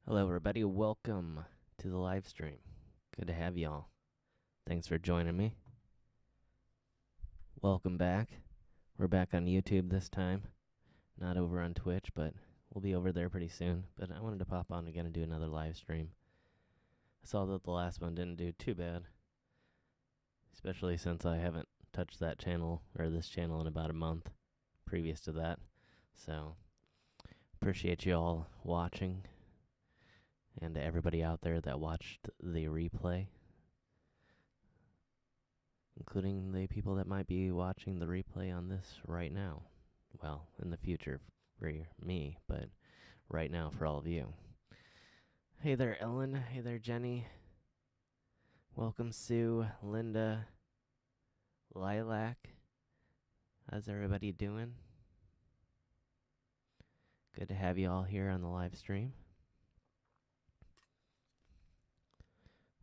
Hello, everybody. Welcome to the live stream. Good to have y'all. Thanks for joining me. Welcome back. We're back on YouTube this time. Not over on Twitch, but we'll be over there pretty soon. But I wanted to pop on again and do another live stream. I saw that the last one didn't do too bad, especially since I haven't touched that channel, or this channel, in about a month previous to that. So, appreciate you all watching. And to everybody out there that watched the replay, including the people that might be watching the replay on this right now. Well, in the future for me, but right now for all of you. Hey there, Ellen. Hey there, Jenny. Welcome, Sue, Linda, Lilac. How's everybody doing? Good to have you all here on the live stream.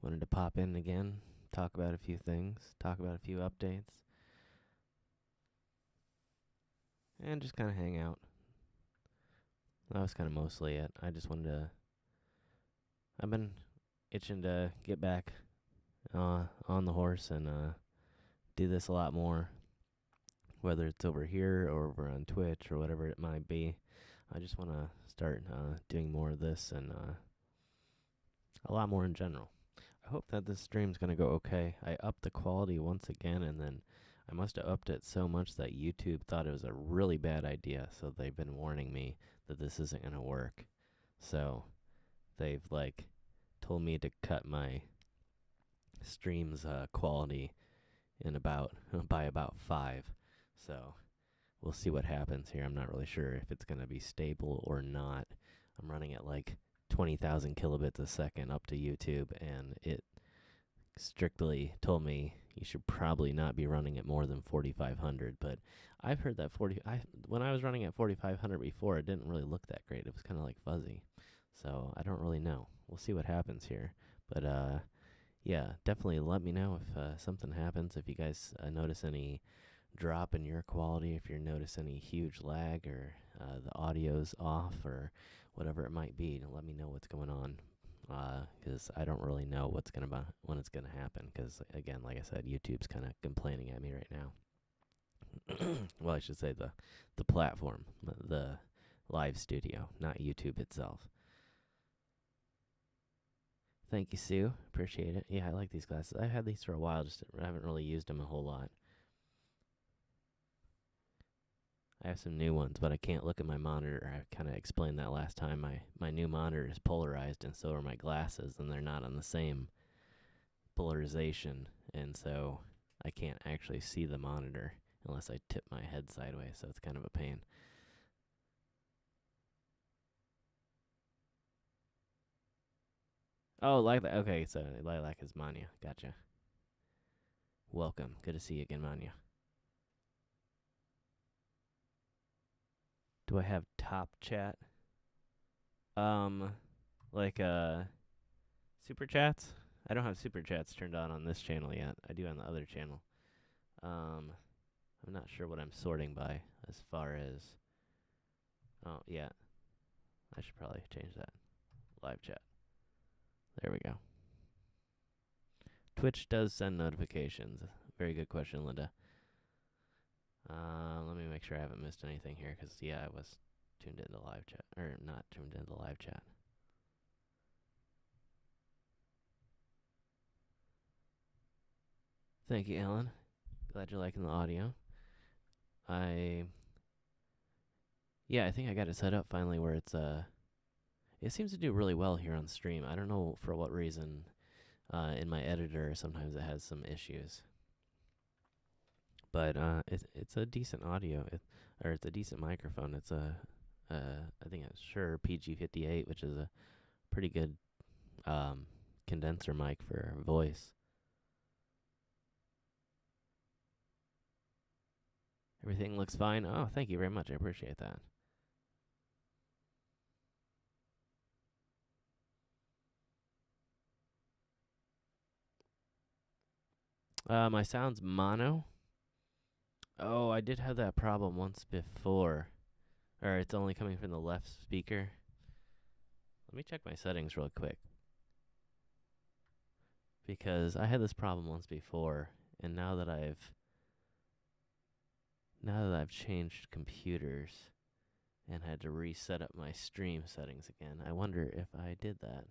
Wanted to pop in again, talk about a few things, talk about a few updates, and just kind of hang out. That was kind of mostly it. I just wanted to... I've been itching to get back on the horse and do this a lot more, whether it's over here or over on Twitch or whatever it might be. I just want to start doing more of this and a lot more in general. I hope that this stream's going to go okay. I upped the quality once again, and then I must have upped it so much that YouTube thought it was a really bad idea, so they've been warning me that this isn't going to work. So they've, told me to cut my stream's quality by about 5. So we'll see what happens here. I'm not really sure if it's going to be stable or not. I'm running at, 20,000 kilobits a second up to YouTube, and it strictly told me you should probably not be running at more than 4,500. But I've heard that when I was running at 4,500 before, it didn't really look that great. It was kind of like fuzzy. So I don't really know. We'll see what happens here. But yeah, definitely let me know if something happens. If you guys notice any drop in your quality, if you notice any huge lag, or the audio's off, or whatever it might be, let me know what's going on. Because I don't really know when it's gonna happen. Because again, like I said, YouTube's kind of complaining at me right now. Well, I should say the platform, the live studio, not YouTube itself. Thank you, Sue. Appreciate it. Yeah, I like these glasses. I've had these for a while, just I haven't really used them a whole lot. I have some new ones, but I can't look at my monitor. I kind of explained that last time. My new monitor is polarized, and so are my glasses, and they're not on the same polarization, and so I can't actually see the monitor unless I tip my head sideways, so it's kind of a pain. Oh, Lilac. Okay, so Lilac is Manya. Gotcha. Welcome. Good to see you again, Manya. Do I have top chat? Like super chats? I don't have super chats turned on this channel yet. I do on the other channel. I'm not sure what I'm sorting by as far as. Oh yeah, I should probably change that. Live chat. There we go. Twitch does send notifications. Very good question, Linda. Let me make sure I haven't missed anything here, because yeah, I was tuned into live chat, or not tuned into live chat. Thank you, Alan. Glad you're liking the audio. I think I got it set up finally where it's it seems to do really well here on stream. I don't know for what reason. In my editor, sometimes it has some issues. But it's a decent audio, it's a decent microphone. It's I think it's Shure PG58, which is a pretty good condenser mic for voice. Everything looks fine. Oh, thank you very much. I appreciate that. My sound's mono. Oh, I did have that problem once before. Or it's only coming from the left speaker. Let me check my settings real quick. Because I had this problem once before, and now that I've changed computers and had to reset up my stream settings again, I wonder if I did that.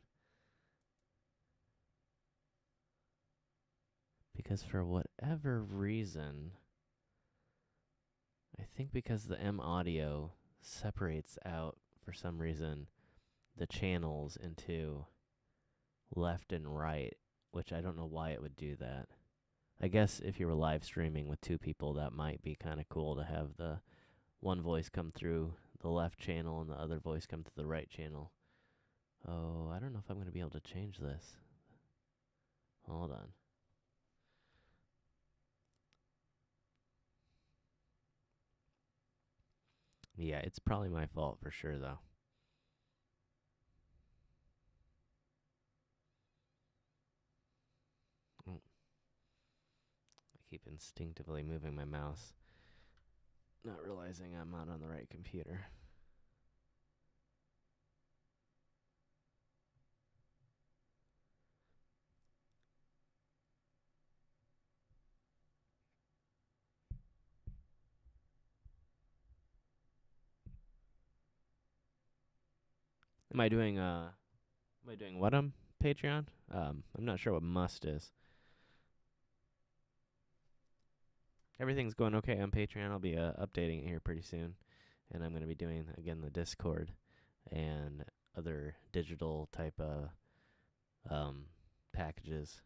Because for whatever reason, I think because the M audio separates out, for some reason, the channels into left and right, which I don't know why it would do that. I guess if you were live streaming with two people, that might be kind of cool to have the one voice come through the left channel and the other voice come through the right channel. Oh, I don't know if I'm going to be able to change this. Hold on. Yeah, it's probably my fault for sure, though. I keep instinctively moving my mouse, not realizing I'm not on the right computer. Am I doing what on Patreon? I'm not sure what must is. Everything's going okay on Patreon. I'll be updating it here pretty soon, and I'm going to be doing again the Discord and other digital type of packages.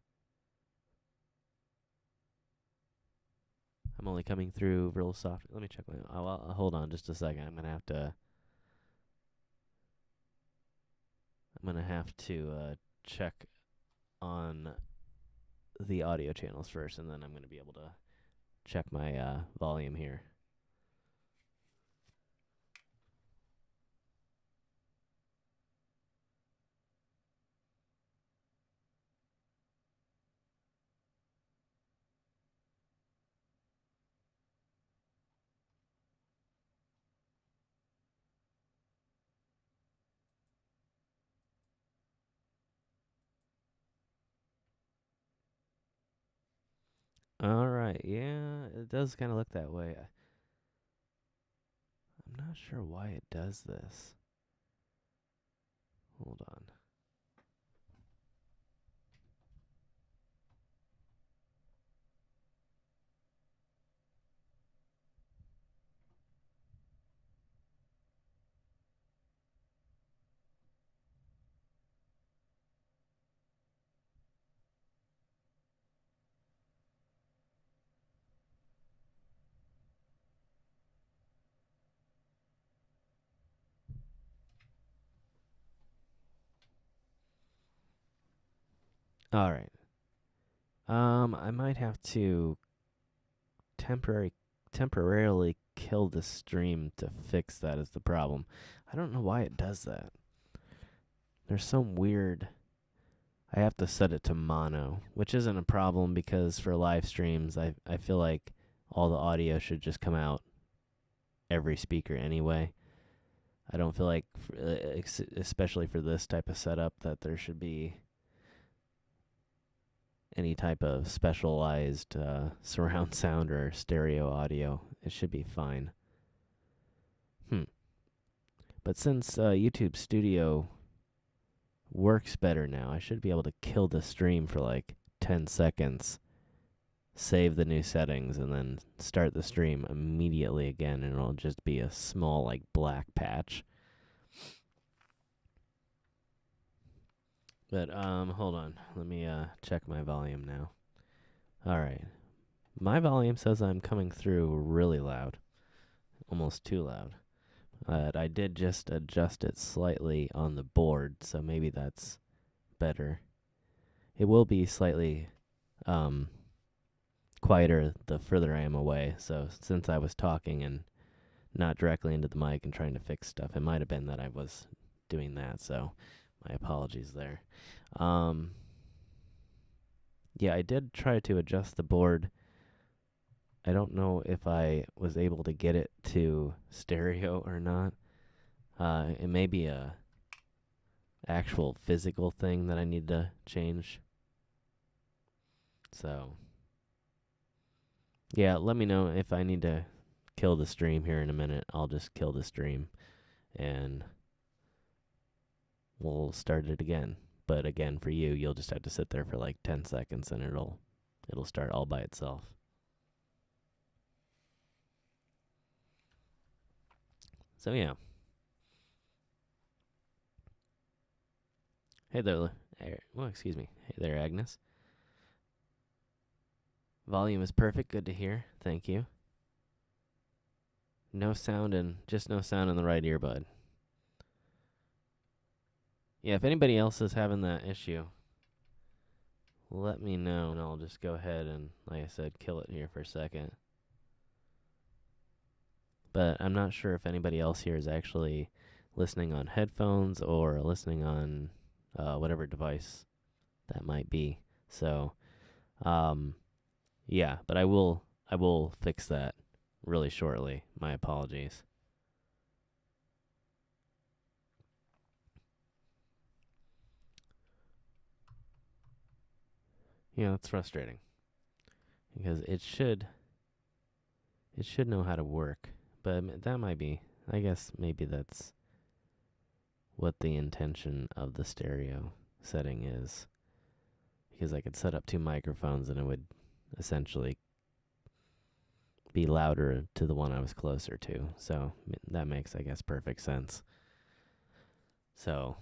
I'm only coming through real soft. Let me check my. Hold on just a second. I'm gonna have to check on the audio channels first, and then I'm going to be able to check my volume here. All right, yeah, it does kind of look that way. I'm not sure why it does this. Hold on. All right. I might have to temporarily kill the stream to fix that is the problem. I don't know why it does that. There's some weird. I have to set it to mono, which isn't a problem because for live streams, I feel like all the audio should just come out every speaker anyway. I don't feel like, especially for this type of setup, that there should be any type of specialized surround sound or stereo audio. It should be fine. But since YouTube Studio works better now, I should be able to kill the stream for like 10 seconds, save the new settings, and then start the stream immediately again, and it'll just be a small like black patch. But hold on, let me check my volume now. All right, my volume says I'm coming through really loud, almost too loud. I did just adjust it slightly on the board, so maybe that's better. It will be slightly quieter the further I am away. So since I was talking and not directly into the mic and trying to fix stuff, it might have been that I was doing that. So my apologies there. Yeah, I did try to adjust the board. I don't know if I was able to get it to stereo or not. It may be a actual physical thing that I need to change. So, yeah, let me know if I need to kill the stream here in a minute. I'll just kill the stream and we'll start it again. But again, for you, you'll just have to sit there for like 10 seconds and it'll start all by itself. So yeah. Hey there. Well, excuse me. Hey there, Agnes. Volume is perfect. Good to hear. Thank you. No sound just no sound in the right earbud. Yeah, if anybody else is having that issue, let me know and I'll just go ahead and, like I said, kill it here for a second. But I'm not sure if anybody else here is actually listening on headphones or listening on whatever device that might be. So, yeah, but I will fix that really shortly. My apologies. Yeah, that's frustrating because it should know how to work, but that might be. I guess maybe that's what the intention of the stereo setting is, because I could set up 2 microphones and it would essentially be louder to the one I was closer to. So that makes, I guess, perfect sense. So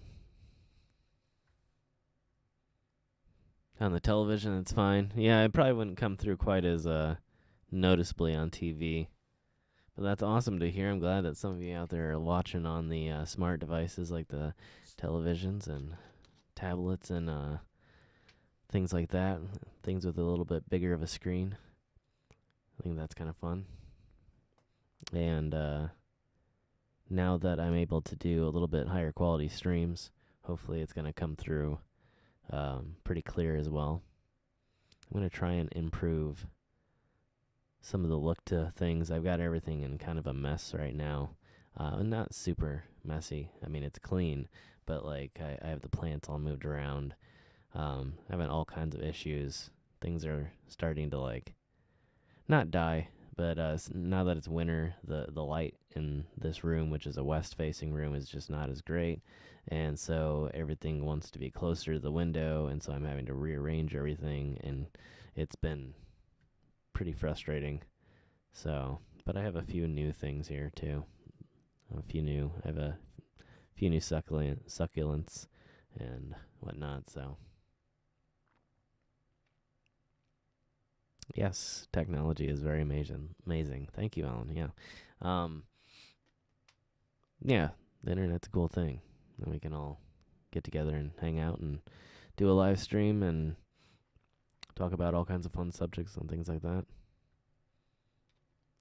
on the television, it's fine. Yeah, it probably wouldn't come through quite as noticeably on TV. But that's awesome to hear. I'm glad that some of you out there are watching on the smart devices like the televisions, and tablets and things like that, things with a little bit bigger of a screen. I think that's kind of fun. And now that I'm able to do a little bit higher quality streams, hopefully it's going to come through pretty clear as well. I'm going to try and improve some of the look to things. I've got everything in kind of a mess right now. Not super messy. I mean, it's clean, but like I have the plants all moved around. Having all kinds of issues. Things are starting to like not die, but now that it's winter, the light in this room, which is a west-facing room, is just not as great, and so everything wants to be closer to the window, and so I'm having to rearrange everything, and it's been pretty frustrating. So, but I have a few new things here too. I have a few new succulents and whatnot. So, yes, technology is very amazing. Thank you, Alan. Yeah, yeah, the internet's a cool thing, and we can all get together and hang out and do a live stream and talk about all kinds of fun subjects and things like that.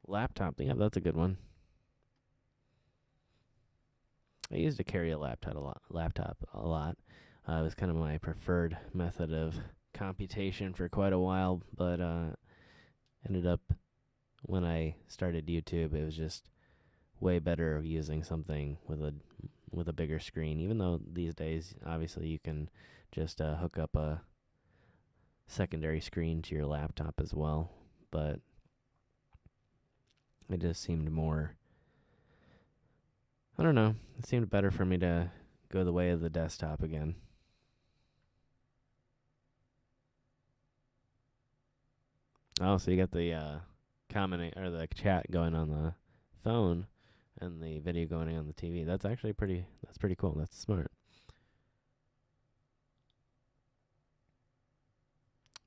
Laptop, yeah, that's a good one. I used to carry a laptop a lot. It was kind of my preferred method of computation for quite a while, but ended up when I started YouTube, it was just way better using something with a bigger screen. Even though these days, obviously, you can just hook up a secondary screen to your laptop as well, but it just seemed more, I don't know, it seemed better for me to go the way of the desktop again. Oh, so you got the commenting or the chat going on the phone and the video going on the TV. That's actually pretty cool. That's smart.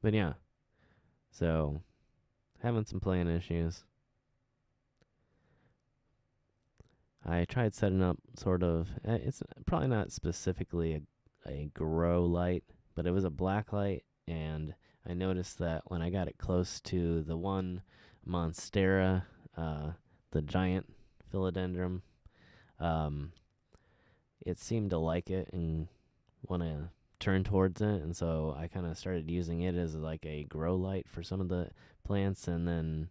But yeah, so having some playing issues. I tried setting up sort of, it's probably not specifically a grow light, but it was a black light, and I noticed that when I got it close to the one monstera, the giant philodendron, it seemed to like it and want to turn towards it, and so I kind of started using it as like a grow light for some of the plants, and then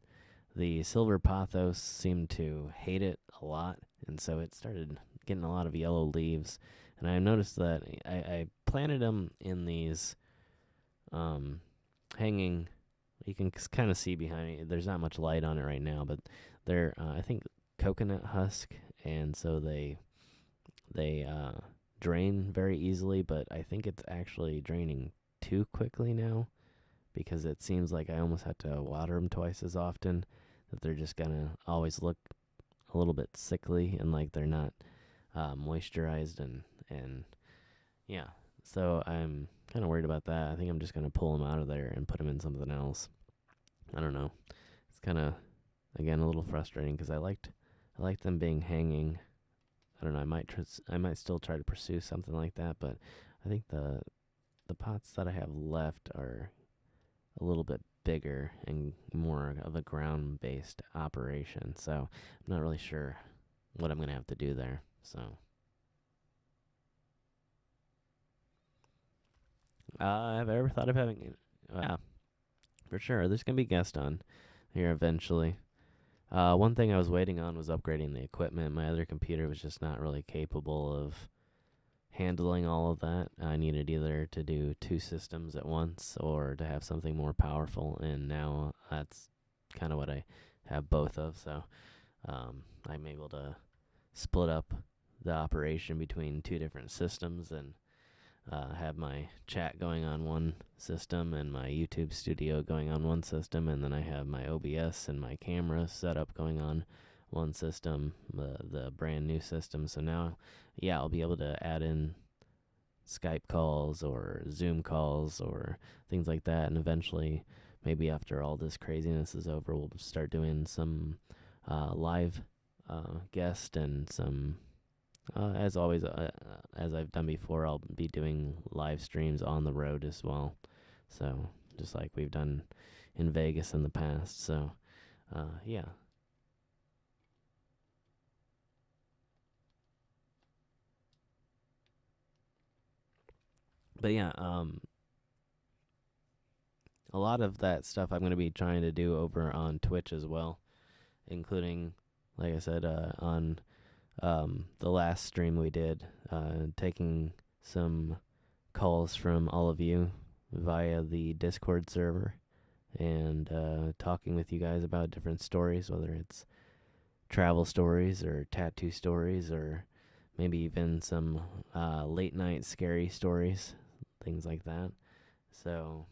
the silver pothos seemed to hate it a lot, and so it started getting a lot of yellow leaves. And I noticed that I planted them in these hanging, you can kind of see behind me, there's not much light on it right now, but they're, I think, coconut husk, and so they drain very easily, but I think it's actually draining too quickly now, because it seems like I almost have to water them twice as often, that they're just gonna always look a little bit sickly and like they're not moisturized, and yeah, so I'm kind of worried about that. I think I'm just gonna pull them out of there and put them in something else. I don't know. It's kind of, again, a little frustrating because I liked them being hanging. I don't know. I might still try to pursue something like that, but I think the pots that I have left are a little bit bigger and more of a ground-based operation. So I'm not really sure what I'm going to have to do there. So have I ever thought of having, yeah, for sure. There's going to be guests on here eventually. One thing I was waiting on was upgrading the equipment. My other computer was just not really capable of handling all of that. I needed either to do 2 systems at once or to have something more powerful, and now that's kind of what I have both of. So I'm able to split up the operation between 2 different systems and have my chat going on one system and my YouTube studio going on one system, and then I have my OBS and my camera setup going on one system, the brand new system. So now, yeah, I'll be able to add in Skype calls or Zoom calls or things like that, and eventually, maybe after all this craziness is over, we'll start doing some live guest and some, as always, as I've done before, I'll be doing live streams on the road as well. So just like we've done in Vegas in the past. So yeah. But yeah, a lot of that stuff I'm going to be trying to do over on Twitch as well, including, like I said, on the last stream we did, taking some calls from all of you via the Discord server and talking with you guys about different stories, whether it's travel stories or tattoo stories or maybe even some late night scary stories, things like that. So,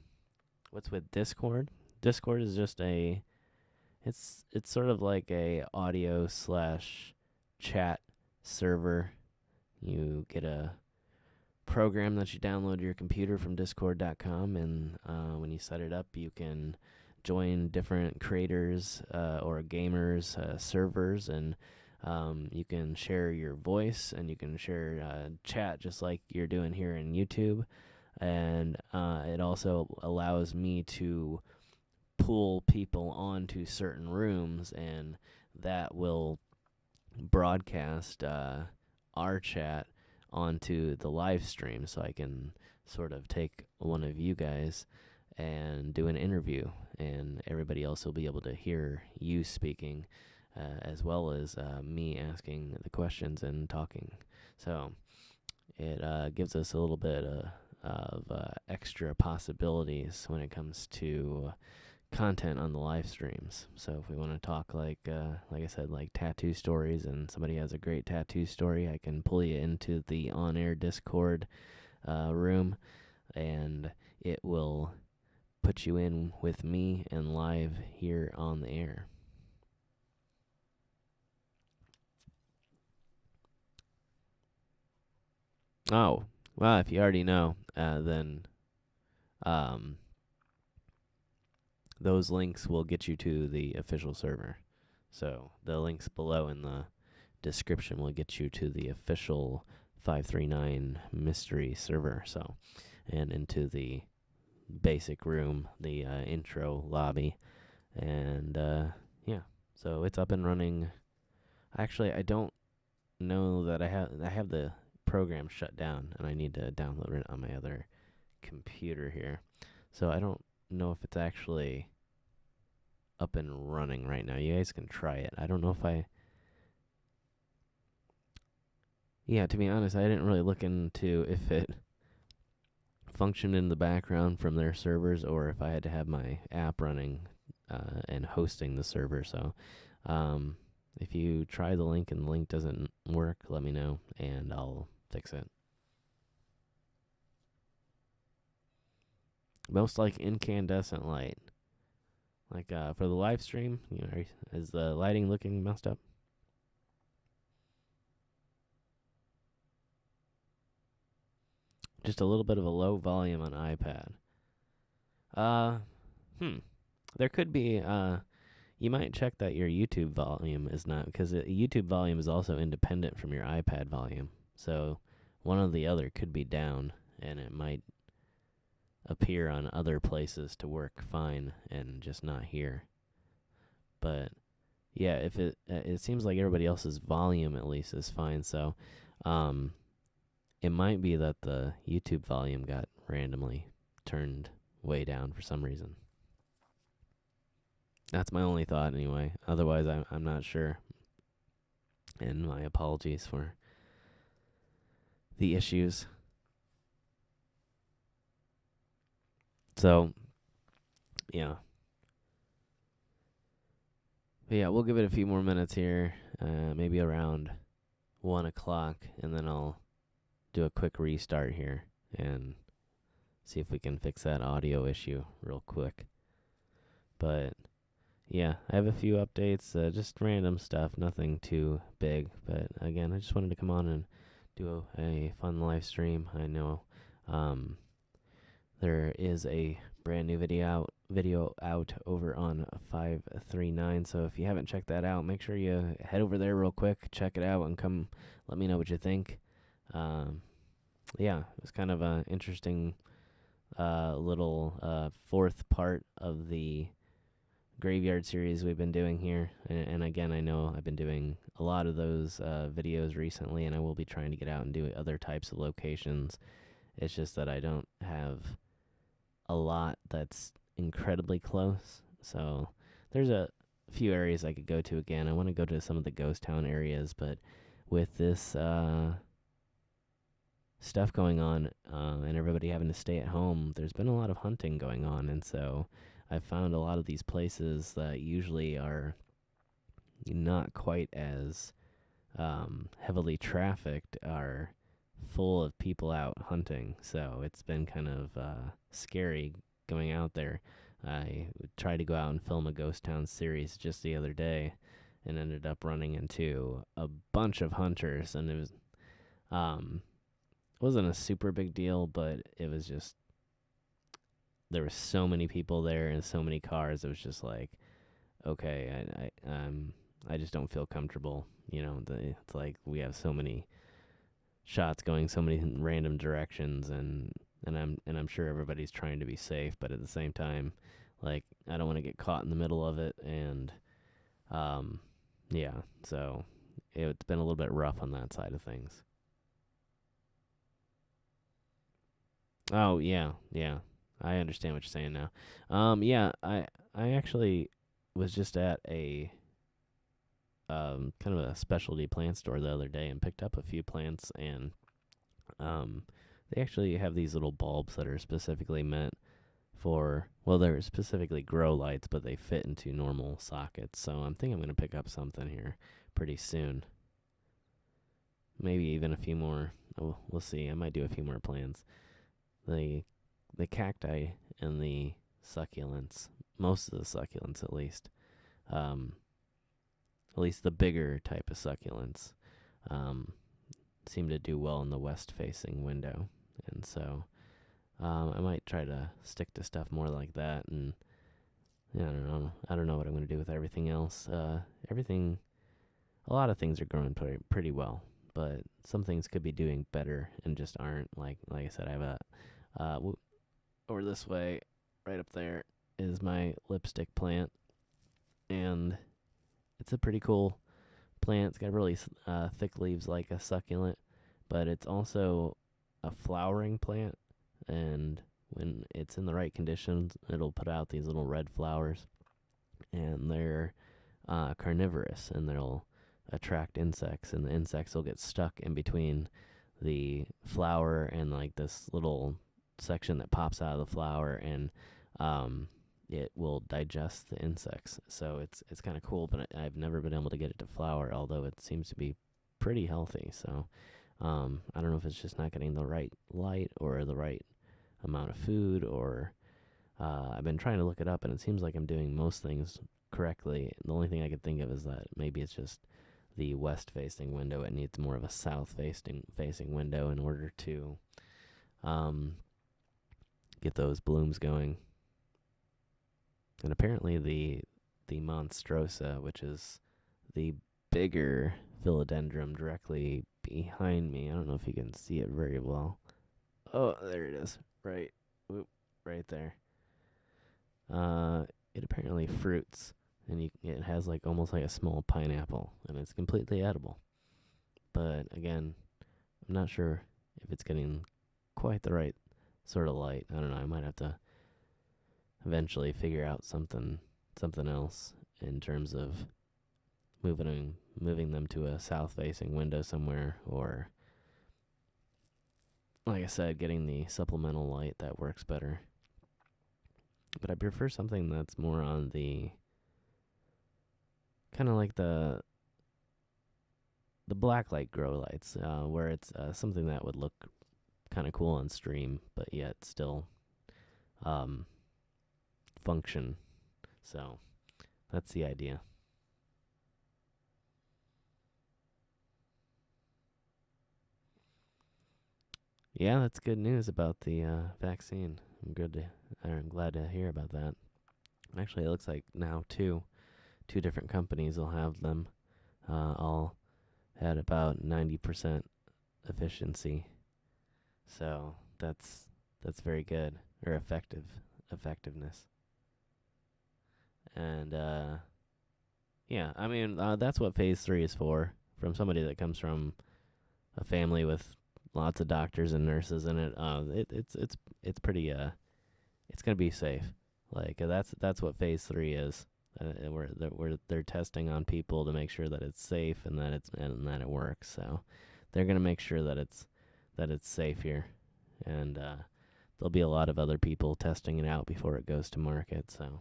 what's with Discord? Discord is just it's sort of like a audio slash chat server. You get a program that you download to your computer from discord.com, and when you set it up, you can join different creators or gamers servers, and you can share your voice, and you can share chat just like you're doing here in YouTube. And it also allows me to pull people onto certain rooms, and that will broadcast our chat onto the live stream, so I can sort of take one of you guys and do an interview, and everybody else will be able to hear you speaking as well as me asking the questions and talking. So it gives us a little bit of extra possibilities when it comes to content on the live streams. So if we want to talk like I said, like tattoo stories, and somebody has a great tattoo story, I can pull you into the on-air Discord room, and it will put you in with me and live here on the air. Oh, well, if you already know, then those links will get you to the official server. So the links below in the description will get you to the official 539 mystery server. So, and into the basic room, the intro lobby, and yeah. So it's up and running. Actually, I don't know that I have the program shut down, and I need to download it on my other computer here. So I don't know if it's actually up and running right now. You guys can try it. I don't know if yeah, to be honest, I didn't really look into if it functioned in the background from their servers, or if I had to have my app running and hosting the server. So if you try the link and the link doesn't work, let me know and I'll fix it. Most like incandescent light. Like for the live stream, is the lighting looking messed up? Just a little bit of a low volume on iPad. There could be, you might check that your YouTube volume is not, because YouTube volume is also independent from your iPad volume. So one or the other could be down, and it might appear on other places to work fine and just not here. But yeah, if it seems like everybody else's volume at least is fine. So it might be that the YouTube volume got randomly turned way down for some reason. That's my only thought anyway. Otherwise, I'm not sure. And my apologies for the issues. So, yeah. But yeah, we'll give it a few more minutes here. Maybe around 1 o'clock, and then I'll do a quick restart here and see if we can fix that audio issue real quick. But yeah, I have a few updates, just random stuff, nothing too big. But again, I just wanted to come on and do a fun live stream. I know there is a brand new video out over on 539. So if you haven't checked that out, make sure you head over there real quick, check it out, and come let me know what you think. yeah, it was kind of a interesting little fourth part of the graveyard series we've been doing here. And again, I know I've been doing a lot of those videos recently, and I will be trying to get out and do other types of locations. It's just that I don't have a lot that's incredibly close. So there's a few areas I could go to again. I want to go to some of the ghost town areas, but with this stuff going on and everybody having to stay at home, there's been a lot of hunting going on. And so I've found a lot of these places that usually are not quite as heavily trafficked are full of people out hunting. So it's been kind of scary going out there. I tried to go out and film a ghost town series just the other day and ended up running into a bunch of hunters, and it was wasn't a super big deal, but it was just there were so many people there and so many cars. It was just like, okay, I just don't feel comfortable. It's like we have so many shots going so many random directions, and I'm sure everybody's trying to be safe, but at the same time, like, I don't want to get caught in the middle of it. And yeah, so it's been a little bit rough on that side of things. Oh yeah, yeah, I understand what you're saying now. Yeah, I actually was just at a kind of a specialty plant store the other day and picked up a few plants, and um, they actually have these little bulbs that are specifically meant for, well, they're specifically grow lights, but they fit into normal sockets. So I'm thinking I'm going to pick up something here pretty soon. Maybe even a few more. Oh, we'll see. I might do a few more plants. The the cacti and the succulents, most of the succulents um, at least the bigger type of succulents, um, seem to do well in the west-facing window, and so I might try to stick to stuff more like that. And yeah, I don't know. I don't know what I'm going to do with everything else. Everything, a lot of things are growing pretty well, but some things could be doing better and just aren't. Like I said, I have a over this way, right up there, is my lipstick plant, and it's a pretty cool plant. It's got really thick leaves like a succulent, but it's also a flowering plant, and when it's in the right conditions, it'll put out these little red flowers, and they're carnivorous, and they'll attract insects, and the insects will get stuck in between the flower and like this little section that pops out of the flower, and it will digest the insects. So it's kind of cool, but I've never been able to get it to flower, although it seems to be pretty healthy. So I don't know if it's just not getting the right light or the right amount of food, or I've been trying to look it up, and it seems like I'm doing most things correctly. The only thing I could think of is that maybe it's just the west-facing window. It needs more of a south-facing window in order to get those blooms going. And apparently the monstrosa, which is the bigger philodendron directly behind me, I don't know if you can see it very well. Oh, there it is. Right. Whoop, right there. It apparently fruits, and it has like almost like a small pineapple, and it's completely edible. But again, I'm not sure if it's getting quite the right sort of light. I don't know. I might have to eventually figure out something else in terms of moving them to a south-facing window somewhere, or like I said, getting the supplemental light that works better. But I prefer something that's more on the kind of like the black light grow lights, where it's something that would look kind of cool on stream, but yet still function. So that's the idea. Yeah, that's good news about the vaccine. I'm glad to hear about that. Actually, it looks like now two different companies will have them, all at about 90% efficiency. So that's very good, or effectiveness. And yeah, I mean that's what phase 3 is for. From somebody that comes from a family with lots of doctors and nurses in it, it's pretty it's gonna be safe. Like that's what phase 3 is. They're testing on people to make sure that it's safe and that it works. So they're gonna make sure that it's safe here, and there'll be a lot of other people testing it out before it goes to market. So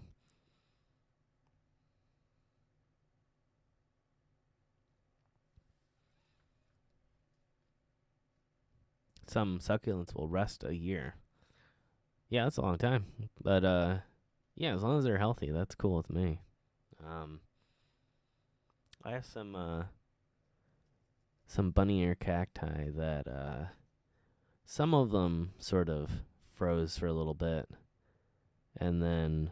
some succulents will rest a year. Yeah, that's a long time, but yeah, as long as they're healthy, that's cool with me. Um, I have some bunny ear cacti that some of them sort of froze for a little bit, and then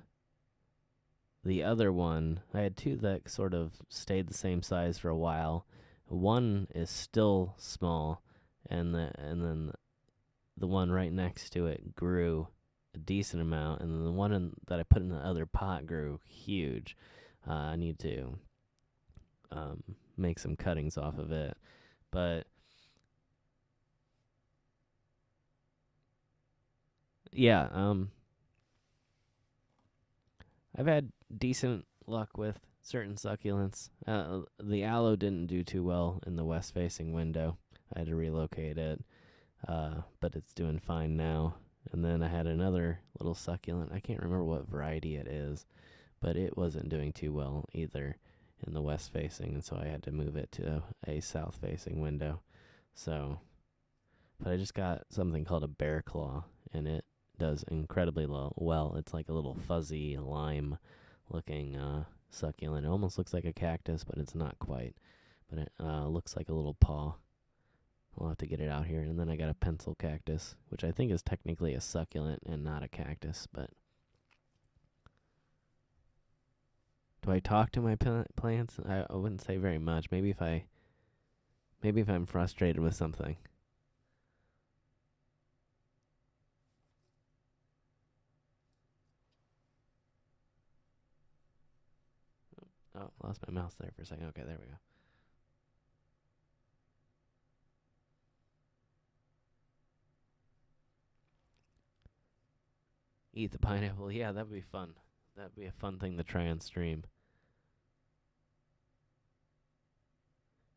the other one, I had two that sort of stayed the same size for a while. One is still small, and then the one right next to it grew a decent amount, and then the one that I put in the other pot grew huge. I need to make some cuttings off of it, but yeah, I've had decent luck with certain succulents. The aloe didn't do too well in the west-facing window. I had to relocate it, but it's doing fine now. And then I had another little succulent. I can't remember what variety it is, but it wasn't doing too well either in the west-facing, and so I had to move it to a south-facing window. So, but I just got something called a bear claw, and it does incredibly well. It's like a little fuzzy lime looking succulent. It almost looks like a cactus, but it's not quite. But it looks like a little paw. I'll have to get it out here. And then I got a pencil cactus, which I think is technically a succulent and not a cactus. But do I talk to my plants? I wouldn't say very much. Maybe if I'm frustrated with something. Oh, lost my mouse there for a second. Okay, there we go. Eat the pineapple. Yeah, that'd be fun. That'd be a fun thing to try on stream.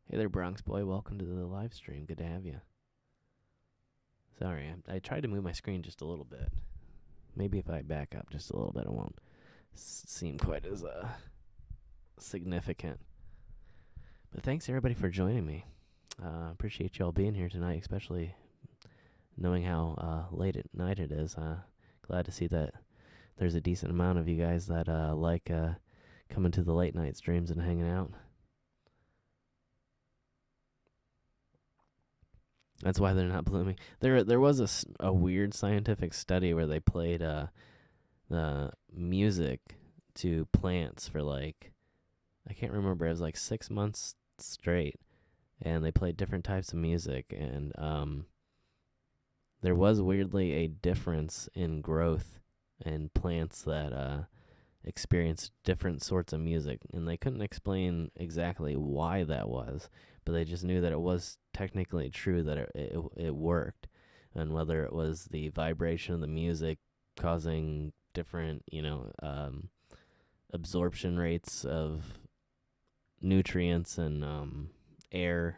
Hey there, Bronx boy. Welcome to the live stream. Good to have you. Sorry, I tried to move my screen just a little bit. Maybe if I back up just a little bit, it won't seem quite as significant. But thanks everybody for joining me. Appreciate y'all being here tonight, especially knowing how late at night it is. Glad to see that there's a decent amount of you guys that like coming to the late night streams and hanging out. That's why they're not blooming. There was a weird scientific study where they played the music to plants for like, I can't remember, it was like 6 months straight, and they played different types of music, and there was weirdly a difference in growth in plants that experienced different sorts of music, and they couldn't explain exactly why that was, but they just knew that it was technically true that it worked, and whether it was the vibration of the music causing different, absorption rates of nutrients and air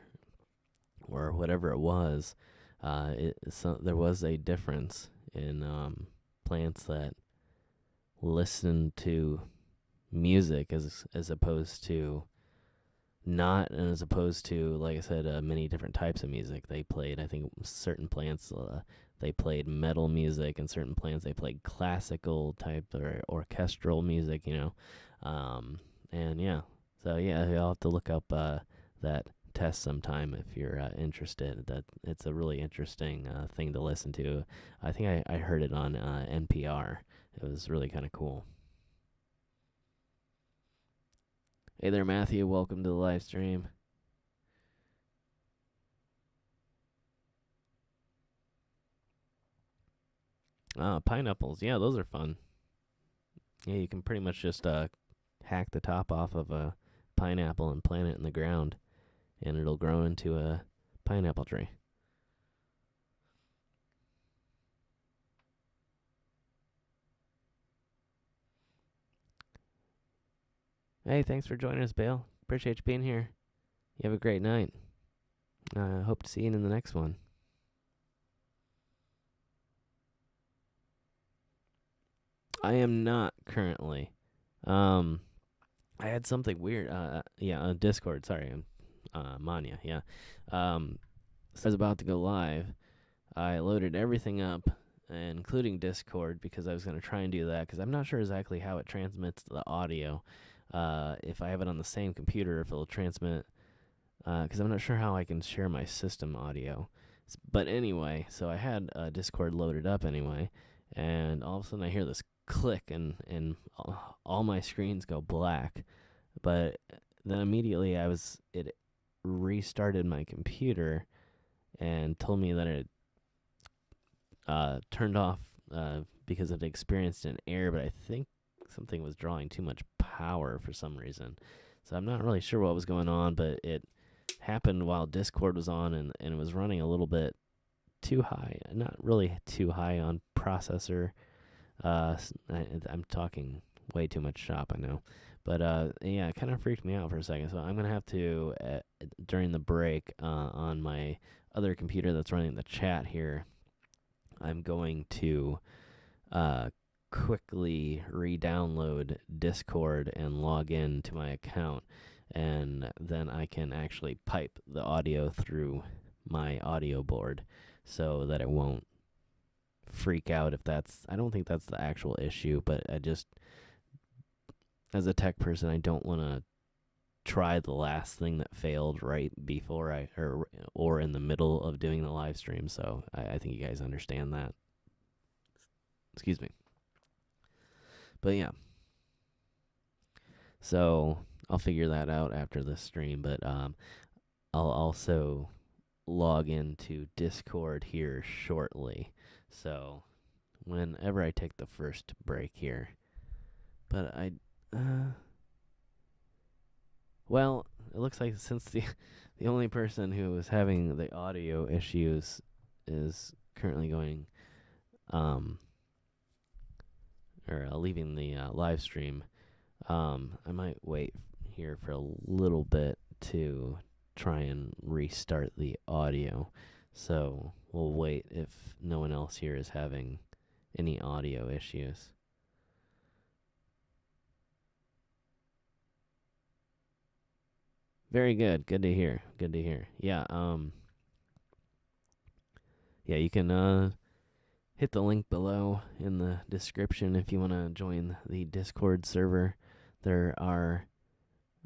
or whatever it was, there was a difference in plants that listened to music as opposed to not, and as opposed to, like I said, many different types of music they played. I think certain plants they played metal music, and certain plants they played classical type or orchestral music, and yeah. So yeah, you'll have to look up that test sometime if you're interested. That it's a really interesting thing to listen to. I think I heard it on NPR. It was really kind of cool. Hey there, Matthew. Welcome to the live stream. 'Cause Pineapples. Yeah, those are fun. Yeah, you can pretty much just hack the top off of a pineapple and plant it in the ground, and it'll grow into a pineapple tree. Hey, thanks for joining us, Bale. Appreciate you being here. You have a great night. Hope to see you in the next one. I am not currently. I had something weird. Yeah, on Discord. Sorry, I'm Manya. Yeah. So I was about to go live. I loaded everything up, including Discord, because I was going to try and do that, because I'm not sure exactly how it transmits the audio. If I have it on the same computer, if it'll transmit, because I'm not sure how I can share my system audio. But anyway, so I had Discord loaded up anyway, and all of a sudden I hear this click, and all my screens go black. But then immediately it restarted my computer and told me that it turned off because it experienced an error, but I think something was drawing too much power for some reason. So I'm not really sure what was going on, but it happened while Discord was on, and it was running a little bit too high. Not really too high on processor. I'm talking way too much shop, I know. But yeah, it kind of freaked me out for a second. So I'm going to have to, during the break, on my other computer that's running the chat here, I'm going to quickly re-download Discord and log in to my account, and then I can actually pipe the audio through my audio board so that it won't freak out if that's... I don't think that's the actual issue, but I just, as a tech person, I don't want to try the last thing that failed right before or in the middle of doing the live stream. So I think you guys understand that. Excuse me. But yeah. So I'll figure that out after this stream, but I'll also log into Discord here shortly. So whenever I take the first break here. But well, it looks like since the only person who was having the audio issues is currently going leaving the live stream, I might wait here for a little bit to try and restart the audio. So we'll wait if no one else here is having any audio issues. Very good. Good to hear. Good to hear. Yeah, yeah, you can hit the link below in the description if you want to join the Discord server. There are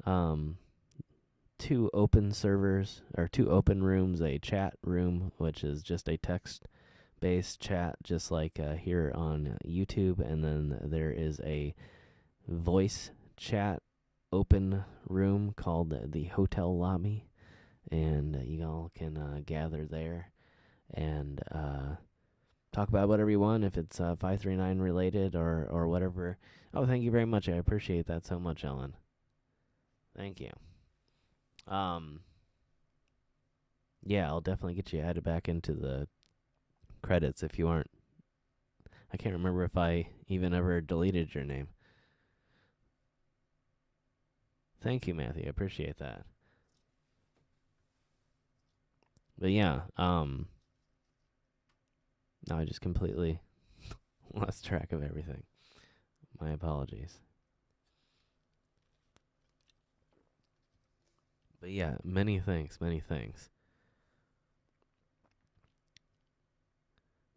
2 open servers, or 2 open rooms, a chat room, which is just a text-based chat, just like here on YouTube, and then there is a voice chat open room called the Hotel Lobby, and you all can gather there and talk about whatever you want, if it's 539 related or whatever. Oh, thank you very much. I appreciate that so much, Ellen. Thank you. Yeah, I'll definitely get you added back into the credits if you aren't. I can't remember if I even ever deleted your name. Thank you, Matthew. I appreciate that. But yeah, now I just completely lost track of everything. My apologies. But yeah, many thanks.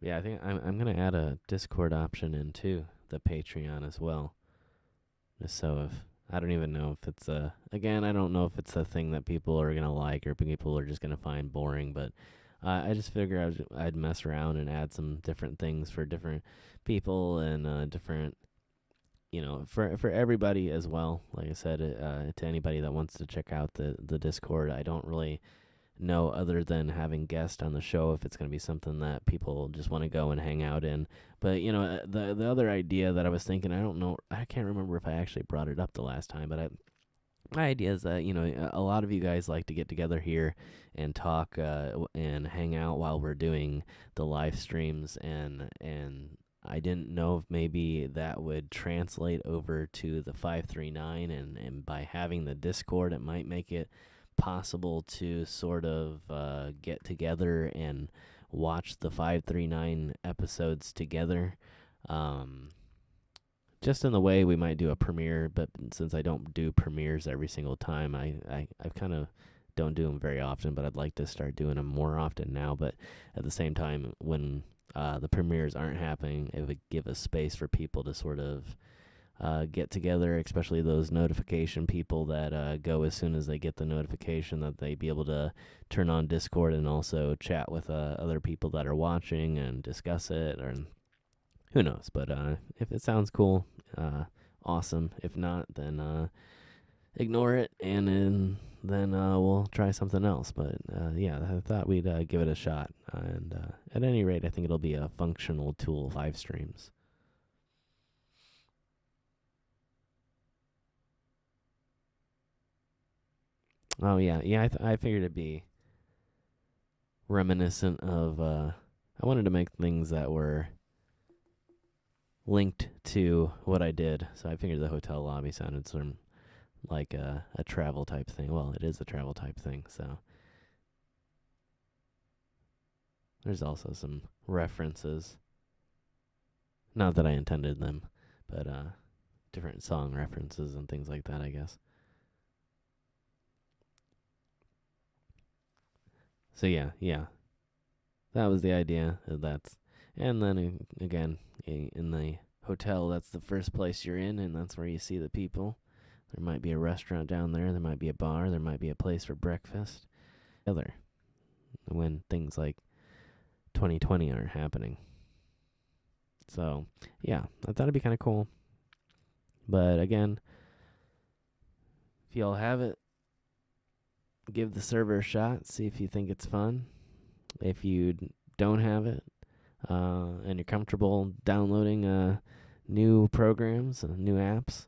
Yeah, I think I'm gonna add a Discord option into the Patreon as well. Just so if I don't even know if it's again, I don't know if it's a thing that people are gonna like or people are just gonna find boring, but I just figured I'd mess around and add some different things for different people and different, for everybody as well. Like I said, to anybody that wants to check out the Discord, I don't really know other than having guests on the show if it's going to be something that people just want to go and hang out in. But the other idea that I was thinking, I don't know, I can't remember if I actually brought it up the last time, but my idea is that a lot of you guys like to get together here and talk and hang out while we're doing the live streams, and I didn't know if maybe that would translate over to the 539, and by having the Discord, it might make it possible to sort of get together and watch the 539 episodes together. Um, just in the way we might do a premiere, but since I don't do premieres every single time, I kind of don't do them very often, but I'd like to start doing them more often now. But at the same time, when the premieres aren't happening, it would give us space for people to sort of get together, especially those notification people that go as soon as they get the notification, that they be able to turn on Discord and also chat with other people that are watching and discuss it, or who knows. But if it sounds cool, awesome. If not, then ignore it, and then we'll try something else. But yeah, I thought we'd give it a shot. And at any rate, I think it'll be a functional tool, live streams. Oh, yeah. Yeah, I figured it'd be reminiscent of... I wanted to make things that were linked to what I did. So I figured the hotel lobby sounded sort of like a travel type thing. Well, it is a travel type thing, so there's also some references. Not that I intended them, but different song references and things like that, I guess. So yeah. That was the idea. And then again, in the hotel, that's the first place you're in, and that's where you see the people. There might be a restaurant down there. There might be a bar. There might be a place for breakfast. Other when things like 2020 aren't happening. So yeah, I thought it'd be kind of cool. But again, if y'all have it, give the server a shot. See if you think it's fun. If you don't have it, and you're comfortable downloading new programs, new apps,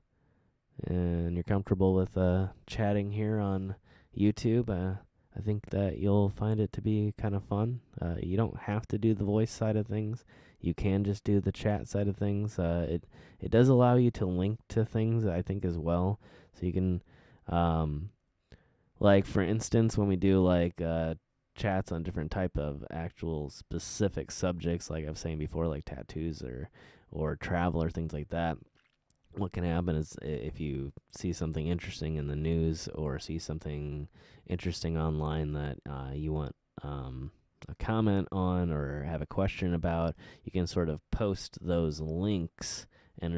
and you're comfortable with chatting here on YouTube, I think that you'll find it to be kind of fun. You don't have to do the voice side of things. You can just do the chat side of things. It does allow you to link to things, I think, as well. So you can, like, for instance, when we do, like, chats on different type of actual specific subjects, like I was saying before, like tattoos or travel or things like that, what can happen is if you see something interesting in the news or see something interesting online that you want a comment on or have a question about, you can sort of post those links, and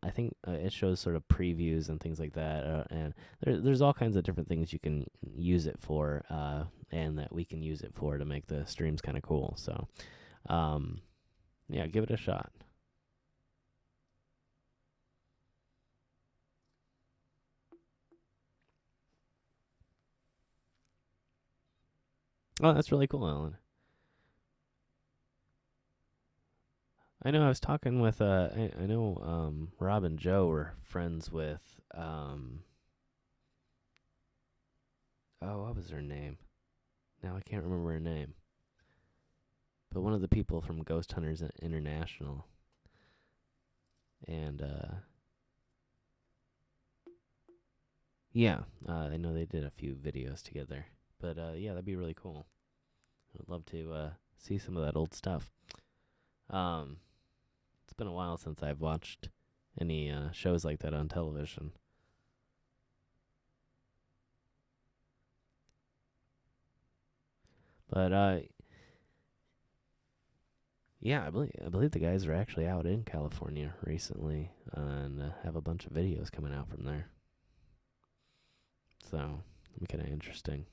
I think it shows sort of previews and things like that, and there's all kinds of different things you can use it for, and that we can use it for to make the streams kind of cool. So, yeah, give it a shot. Oh, that's really cool, Alan. I know I was talking with, I know Rob and Joe were friends with, what was her name? Now I can't remember her name. But one of the people from Ghost Hunters International. And, yeah, I know they did a few videos together. But, yeah, that'd be really cool. I'd love to see some of that old stuff. It's been a while since I've watched any shows like that on television. But yeah, I believe the guys are actually out in California recently and have a bunch of videos coming out from there. So it'll be kind of interesting.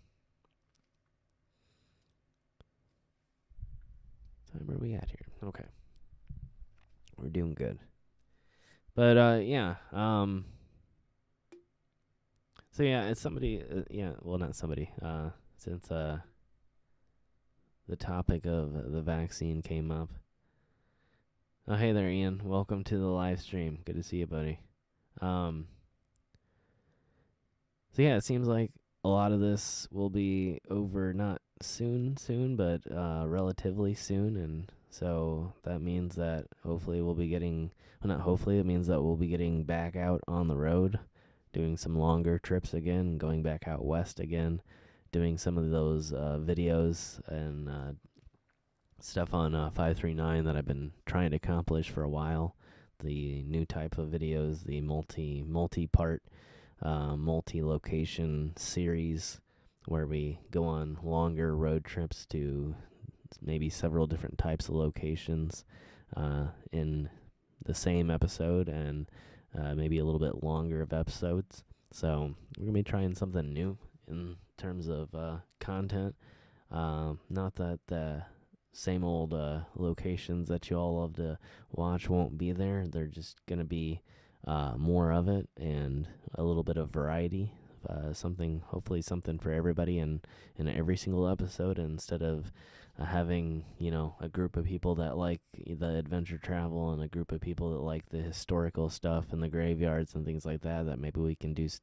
So where are we at here? Okay, we're doing good. But yeah, so yeah, it's somebody. Yeah, well, not somebody. Since the topic of the vaccine came up. Oh, hey there, Ian. Welcome to the live stream. Good to see you, buddy. Um, so yeah, it seems like a lot of this will be over not soon, but relatively soon, and so that means that hopefully we'll be getting, well, not hopefully, it means that we'll be getting back out on the road, doing some longer trips again, going back out west again, doing some of those videos and stuff on 539 that I've been trying to accomplish for a while. The new type of videos, the multi-part, multi-location series where we go on longer road trips to maybe several different types of locations in the same episode, and maybe a little bit longer of episodes. So we're going to be trying something new in terms of content. Not that the same old locations that you all love to watch won't be there. They're just going to be more of it and a little bit of variety. Hopefully something for everybody in every single episode, instead of having, a group of people that like the adventure travel and a group of people that like the historical stuff and the graveyards and things like that. That maybe we can do just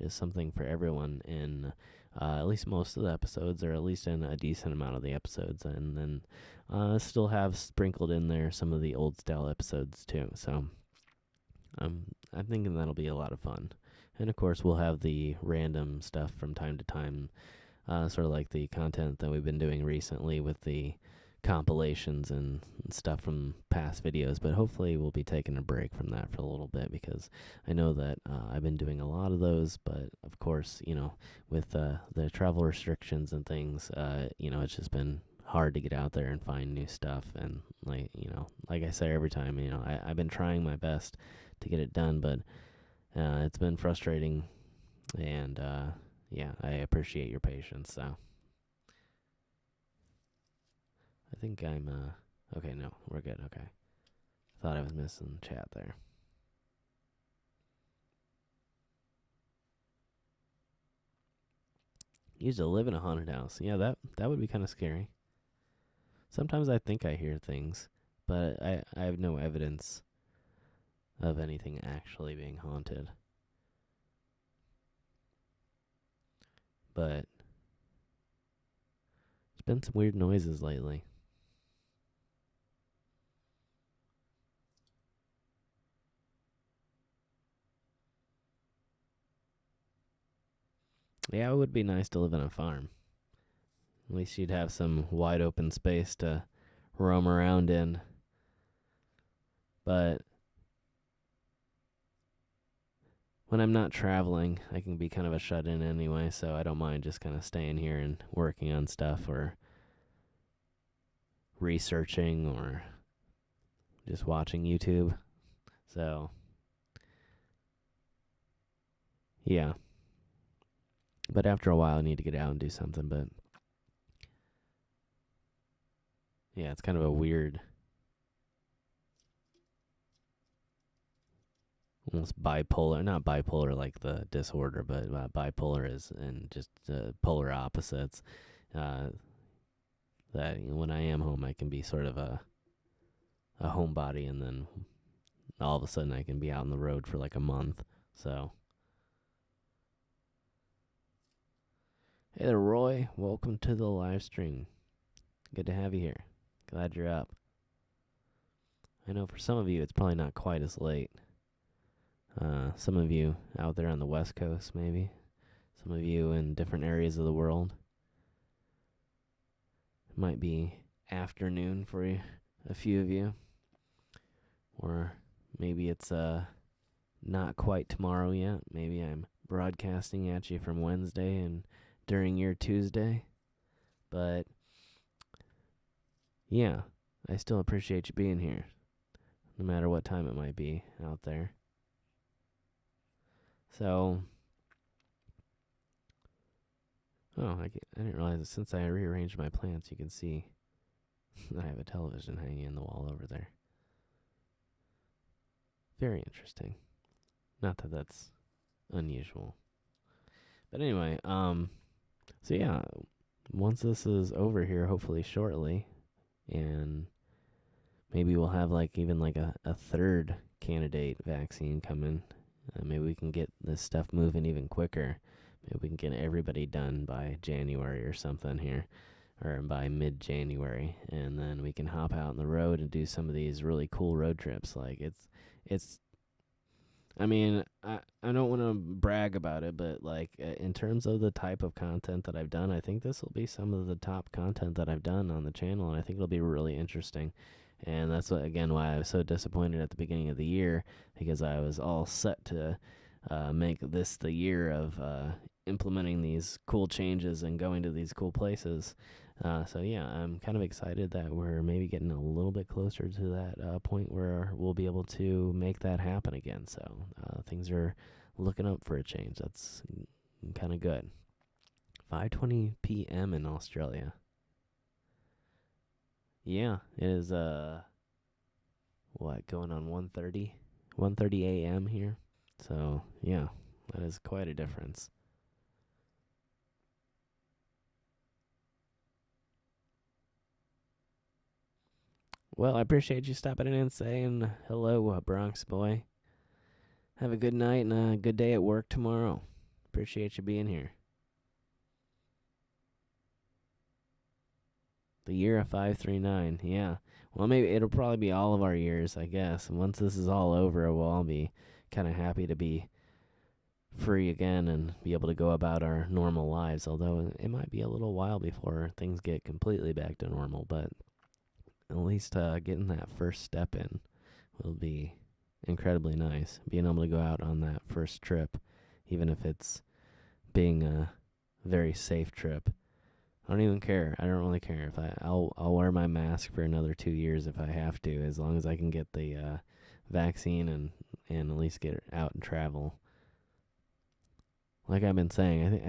something for everyone in at least most of the episodes, or at least in a decent amount of the episodes, and then still have sprinkled in there some of the old style episodes too. So I'm thinking that'll be a lot of fun. And of course, we'll have the random stuff from time to time, sort of like the content that we've been doing recently with the compilations and stuff from past videos. But hopefully we'll be taking a break from that for a little bit, because I know that I've been doing a lot of those. But of course, with the travel restrictions and things, it's just been hard to get out there and find new stuff. And like I say every time, I've been trying my best to get it done, but it's been frustrating. And yeah, I appreciate your patience. So I think I'm okay. No, we're good. Okay, thought I was missing chat there. Used to live in a haunted house. Yeah, that would be kind of scary. Sometimes I think I hear things, but I have no evidence of anything actually being haunted. But there's been some weird noises lately. Yeah, it would be nice to live on a farm. At least you'd have some wide open space to roam around in. But when I'm not traveling, I can be kind of a shut-in anyway, so I don't mind just kind of staying here and working on stuff, or researching, or just watching YouTube. So, yeah. But after a while, I need to get out and do something. But yeah, it's kind of a weird, almost bipolar. Not bipolar like the disorder, but bipolar is, and just polar opposites. That when I am home, I can be sort of a homebody, and then all of a sudden I can be out on the road for like a month. So, hey there, Roy. Welcome to the live stream. Good to have you here. Glad you're up. I know for some of you it's probably not quite as late. Some of you out there on the West Coast, maybe. Some of you in different areas of the world. It might be afternoon for you, a few of you. Or maybe it's not quite tomorrow yet. Maybe I'm broadcasting at you from Wednesday and during your Tuesday. But yeah, I still appreciate you being here, no matter what time it might be out there. So, I didn't realize that since I rearranged my plants, you can see that I have a television hanging in the wall over there. Very interesting. Not that that's unusual. But anyway, so yeah, once this is over here, hopefully shortly, and maybe we'll have like even like a third candidate vaccine coming. Maybe we can get this stuff moving even quicker. Maybe we can get everybody done by January or something here, or by mid-January, and then we can hop out on the road and do some of these really cool road trips. Like it's. I mean, I don't want to brag about it, but like in terms of the type of content that I've done, I think this will be some of the top content that I've done on the channel, and I think it'll be really interesting. And that's what, again, why I was so disappointed at the beginning of the year, because I was all set to make this the year of implementing these cool changes and going to these cool places. So yeah, I'm kind of excited that we're maybe getting a little bit closer to that point where we'll be able to make that happen again. So things are looking up for a change. That's kind of good. 5:20 p.m. in Australia. Yeah, it is what, going on 1:30 a.m. here. So, yeah, that is quite a difference. Well, I appreciate you stopping in and saying hello, Bronx boy. Have a good night and a good day at work tomorrow. Appreciate you being here. The year of 539, yeah. Well, maybe it'll probably be all of our years, I guess. And once this is all over, we'll all be kind of happy to be free again and be able to go about our normal lives. Although it might be a little while before things get completely back to normal, but at least getting that first step in will be incredibly nice. Being able to go out on that first trip, even if it's being a very safe trip. I don't even care. I don't really care if I'll wear my mask for another 2 years if I have to, as long as I can get the vaccine and at least get out and travel. Like I've been saying,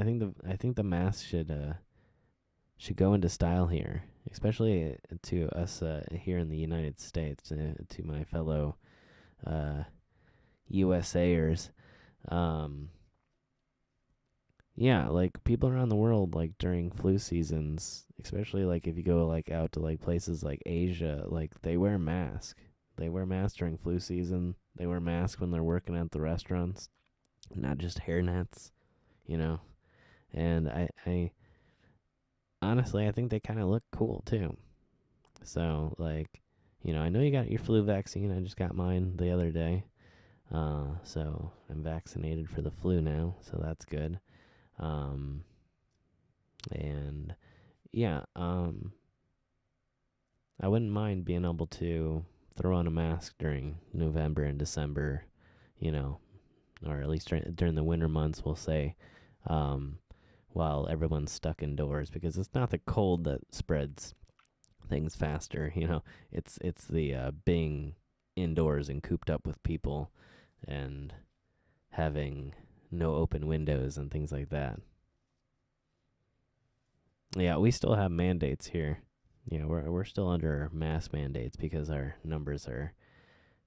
I think the mask should go into style here, especially to us here in the United States, to my fellow USAers. Yeah, like people around the world, like during flu seasons, especially like if you go like out to like places like Asia, like they wear masks. They wear masks during flu season. They wear masks when they're working at the restaurants, not just hair nets, you know. And I honestly, I think they kind of look cool too. So like, I know you got your flu vaccine. I just got mine the other day. So I'm vaccinated for the flu now, so that's good. Um, and yeah, I wouldn't mind being able to throw on a mask during November and December, or at least during the winter months, we'll say, while everyone's stuck indoors, because it's not the cold that spreads things faster. It's the being indoors and cooped up with people and having no open windows and things like that. Yeah, we still have mandates here. Yeah, we're still under mask mandates because our numbers are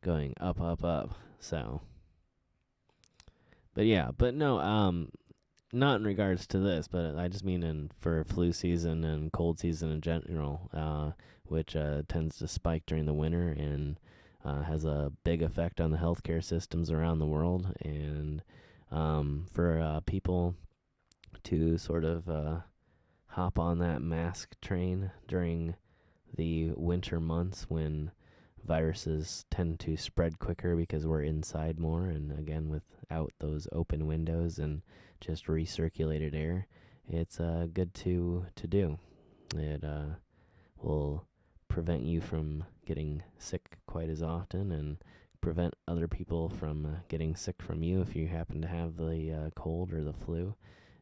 going up, up, up. So, but yeah, but no, not in regards to this, but I just mean for flu season and cold season in general, which tends to spike during the winter and has a big effect on the healthcare systems around the world. And for people to sort of hop on that mask train during the winter months when viruses tend to spread quicker because we're inside more, and again without those open windows and just recirculated air, it's good to do. It will prevent you from getting sick quite as often and prevent other people from getting sick from you if you happen to have the cold or the flu.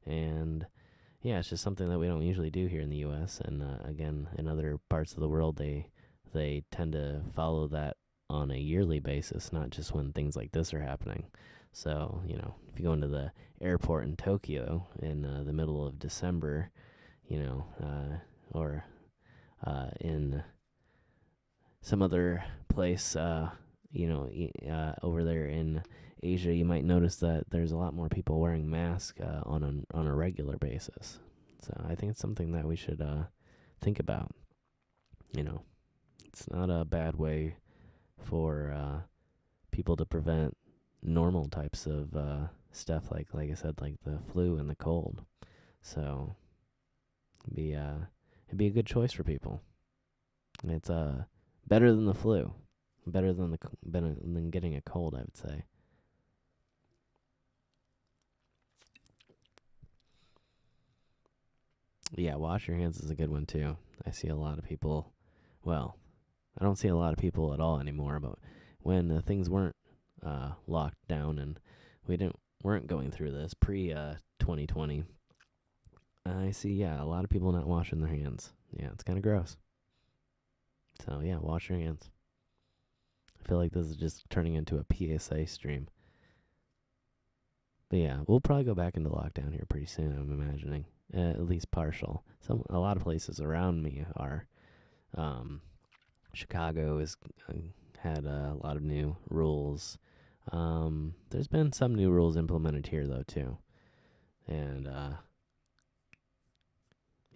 And yeah, it's just something that we don't usually do here in the U.S. And again, in other parts of the world, they tend to follow that on a yearly basis, not just when things like this are happening. So, if you go into the airport in Tokyo in the middle of December, or in some other place, over there in Asia, you might notice that there's a lot more people wearing masks on a regular basis. So I think it's something that we should think about. You know, it's not a bad way for people to prevent normal types of stuff like I said, like the flu and the cold. So it'd be a good choice for people. It's better than the flu, better than better than getting a cold, I would say. Yeah, wash your hands is a good one too. I see a lot of people. Well, I don't see a lot of people at all anymore. But when things weren't locked down and we weren't going through this pre 2020, I see a lot of people not washing their hands. Yeah, it's kind of gross. So yeah, wash your hands. I feel like this is just turning into a PSA stream. But yeah, we'll probably go back into lockdown here pretty soon, I'm imagining. At least partial. A lot of places around me are. Chicago has had a lot of new rules. There's been some new rules implemented here though too, and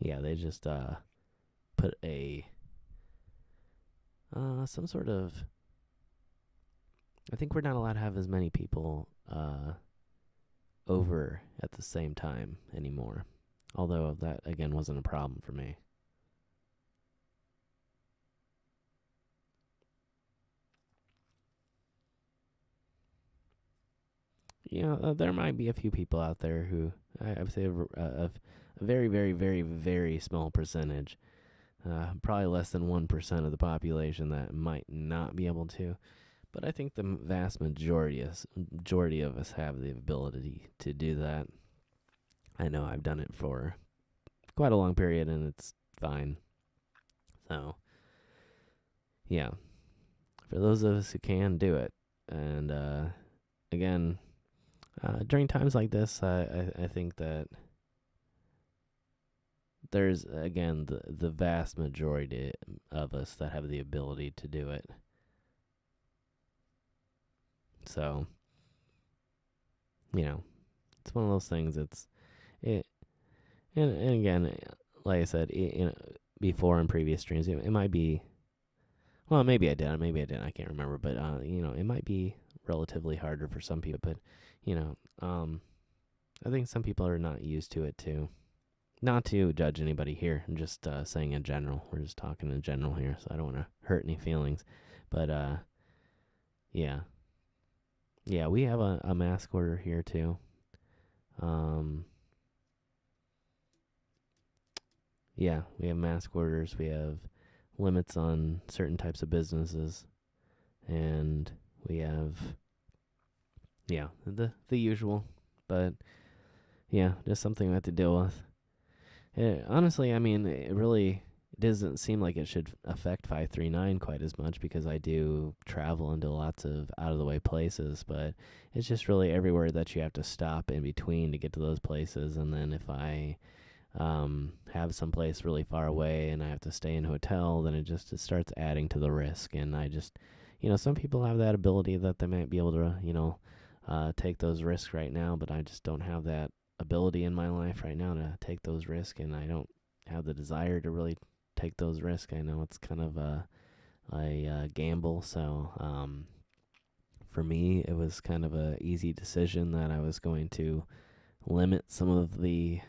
they just put a some sort of. I think we're not allowed to have as many people over at the same time anymore. Although that again wasn't a problem for me. There might be a few people out there who I would say a very, very, very, very small percentage, probably less than 1% of the population that might not be able to. But I think the vast majority of us have the ability to do that. I know I've done it for quite a long period, and it's fine. So, yeah, for those of us who can do it, and again, during times like this, I think that there's, again, the vast majority of us that have the ability to do it. So, it's one of those things. And again, like I said, before in previous streams, it might be. Well, maybe I did. Maybe I didn't. I can't remember. But it might be relatively harder for some people. But I think some people are not used to it too. Not to judge anybody here. I'm just saying in general. We're just talking in general here, so I don't want to hurt any feelings. But yeah. Yeah, we have a mask order here too. Yeah, we have mask orders. We have limits on certain types of businesses, and we have the usual. But yeah, just something we have to deal with. Honestly, I mean, it really doesn't seem like it should affect 539 quite as much because I do travel into lots of out-of-the-way places, but it's just really everywhere that you have to stop in between to get to those places. And then if I have some place really far away and I have to stay in a hotel, then it starts adding to the risk. And I just, some people have that ability that they might be able to, take those risks right now, but I just don't have that ability in my life right now to take those risks, and I don't have the desire to really take those risks. I know it's kind of a gamble, so for me, it was kind of a easy decision that I was going to limit some of the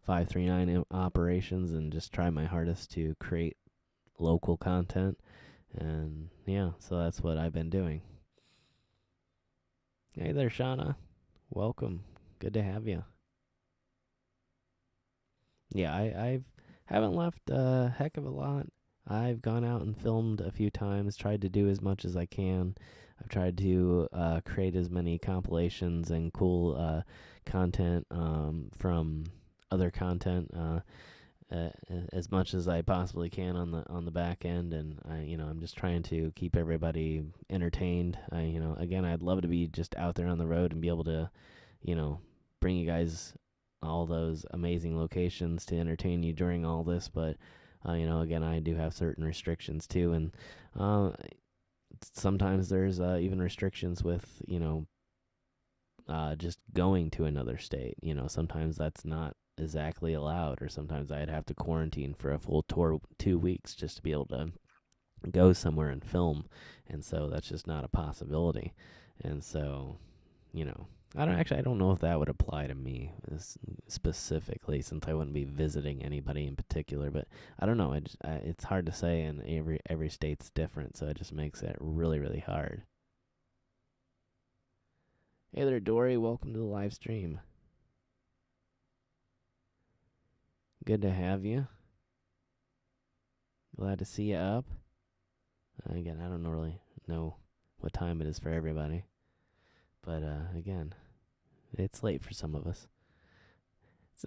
539 operations and just try my hardest to create local content. And yeah, so that's what I've been doing. Hey there, Shauna. Welcome. Good to have you. Yeah, I haven't left a heck of a lot. I've gone out and filmed a few times, tried to do as much as I can. I've tried to create as many compilations and cool content from other content as much as I possibly can on the back end, and I'm just trying to keep everybody entertained. Again, I'd love to be just out there on the road and be able to, bring you guys all those amazing locations to entertain you during all this, but again, I do have certain restrictions too, and sometimes there's even restrictions with just going to another state. Sometimes that's not exactly allowed, or sometimes I'd have to quarantine for a full 2 weeks just to be able to go somewhere and film, and so that's just not a possibility. And so, I don't know if that would apply to me specifically, since I wouldn't be visiting anybody in particular. But I don't know. It's hard to say, and every state's different, so it just makes it really really hard. Hey there, Dory. Welcome to the live stream. Good to have you. Glad to see you up. Again, I don't really know what time it is for everybody, but again, it's late for some of us.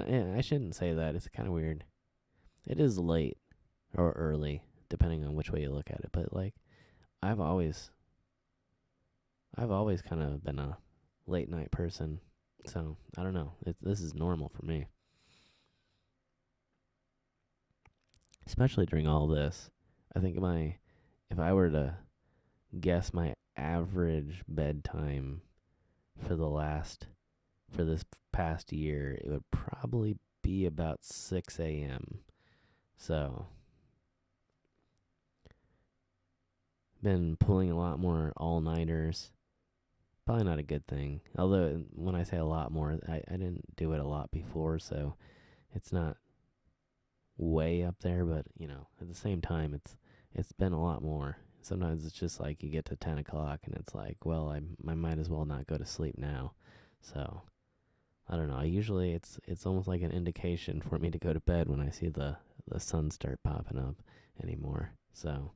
I shouldn't say that. It's kind of weird. It is late or early, depending on which way you look at it. But like, I've always, I've always kind of been a late night person. So I don't know. This is normal for me, especially during all this. I think if I were to guess my average bedtime for for this past year, it would probably be about 6 a.m. So, been pulling a lot more all-nighters. Probably not a good thing. Although, when I say a lot more, I didn't do it a lot before, so it's not way up there, but, at the same time, it's been a lot more. Sometimes it's just like you get to 10 o'clock and it's like, well, I might as well not go to sleep now. So, I don't know. Usually it's almost like an indication for me to go to bed when I see the sun start popping up anymore. So,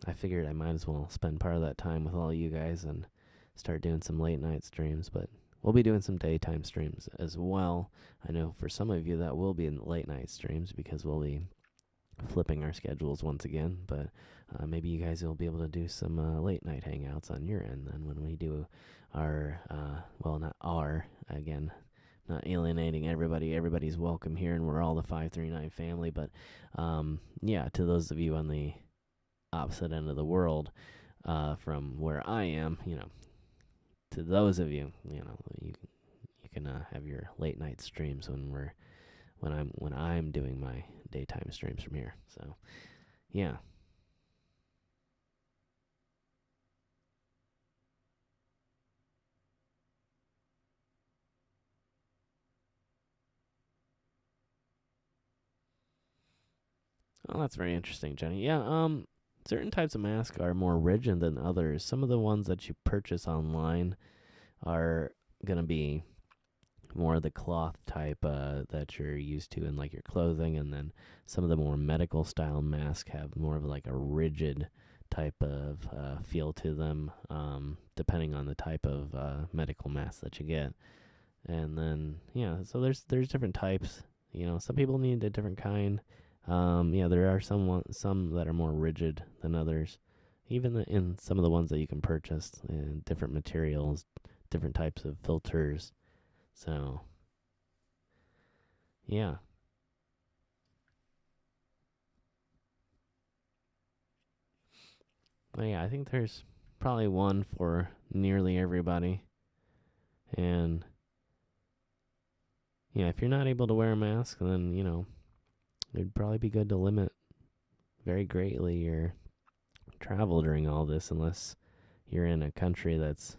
I figured I might as well spend part of that time with all you guys and start doing some late night streams. But we'll be doing some daytime streams as well. I know for some of you that will be in late night streams because we'll be flipping our schedules once again. But maybe you guys will be able to do some late night hangouts on your end then when we do our, well, not our, again, not alienating everybody. Everybody's welcome here, and we're all the 539 family. But yeah, to those of you on the opposite end of the world from where I am, to those of you, you can have your late night streams when I'm doing my daytime streams from here. So, yeah. Oh, that's very interesting, Jenny. Yeah, certain types of masks are more rigid than others. Some of the ones that you purchase online are going to be more of the cloth type that you're used to in like your clothing, and then some of the more medical style masks have more of like a rigid type of feel to them, depending on the type of medical mask that you get. And then so there's different types. Some people need a different kind. Yeah, there are some that are more rigid than others. Even in some of the ones that you can purchase, in different materials, different types of filters. So, yeah. But yeah, I think there's probably one for nearly everybody. And yeah, if you're not able to wear a mask, then, it'd probably be good to limit very greatly your travel during all this, unless you're in a country that's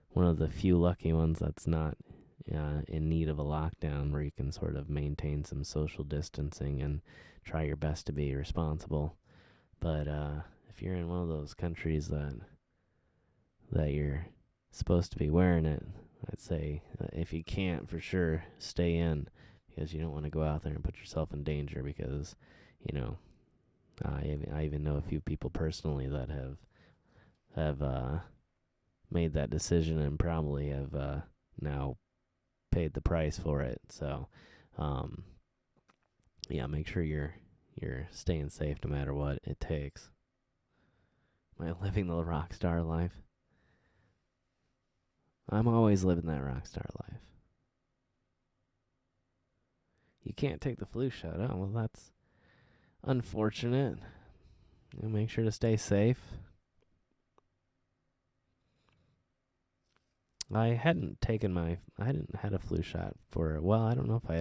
one of the few lucky ones that's not in need of a lockdown, where you can sort of maintain some social distancing and try your best to be responsible. But if you're in one of those countries that you're supposed to be wearing it, I'd say if you can't, for sure, stay in, because you don't want to go out there and put yourself in danger. Because, I even know a few people personally that have made that decision and probably have now paid the price for it. So, yeah, make sure you're staying safe no matter what it takes. Am I living the rock star life? I'm always living that rock star life. You can't take the flu shot. Oh, well, that's unfortunate. Make sure to stay safe. I hadn't had a flu shot for, well, I don't know if I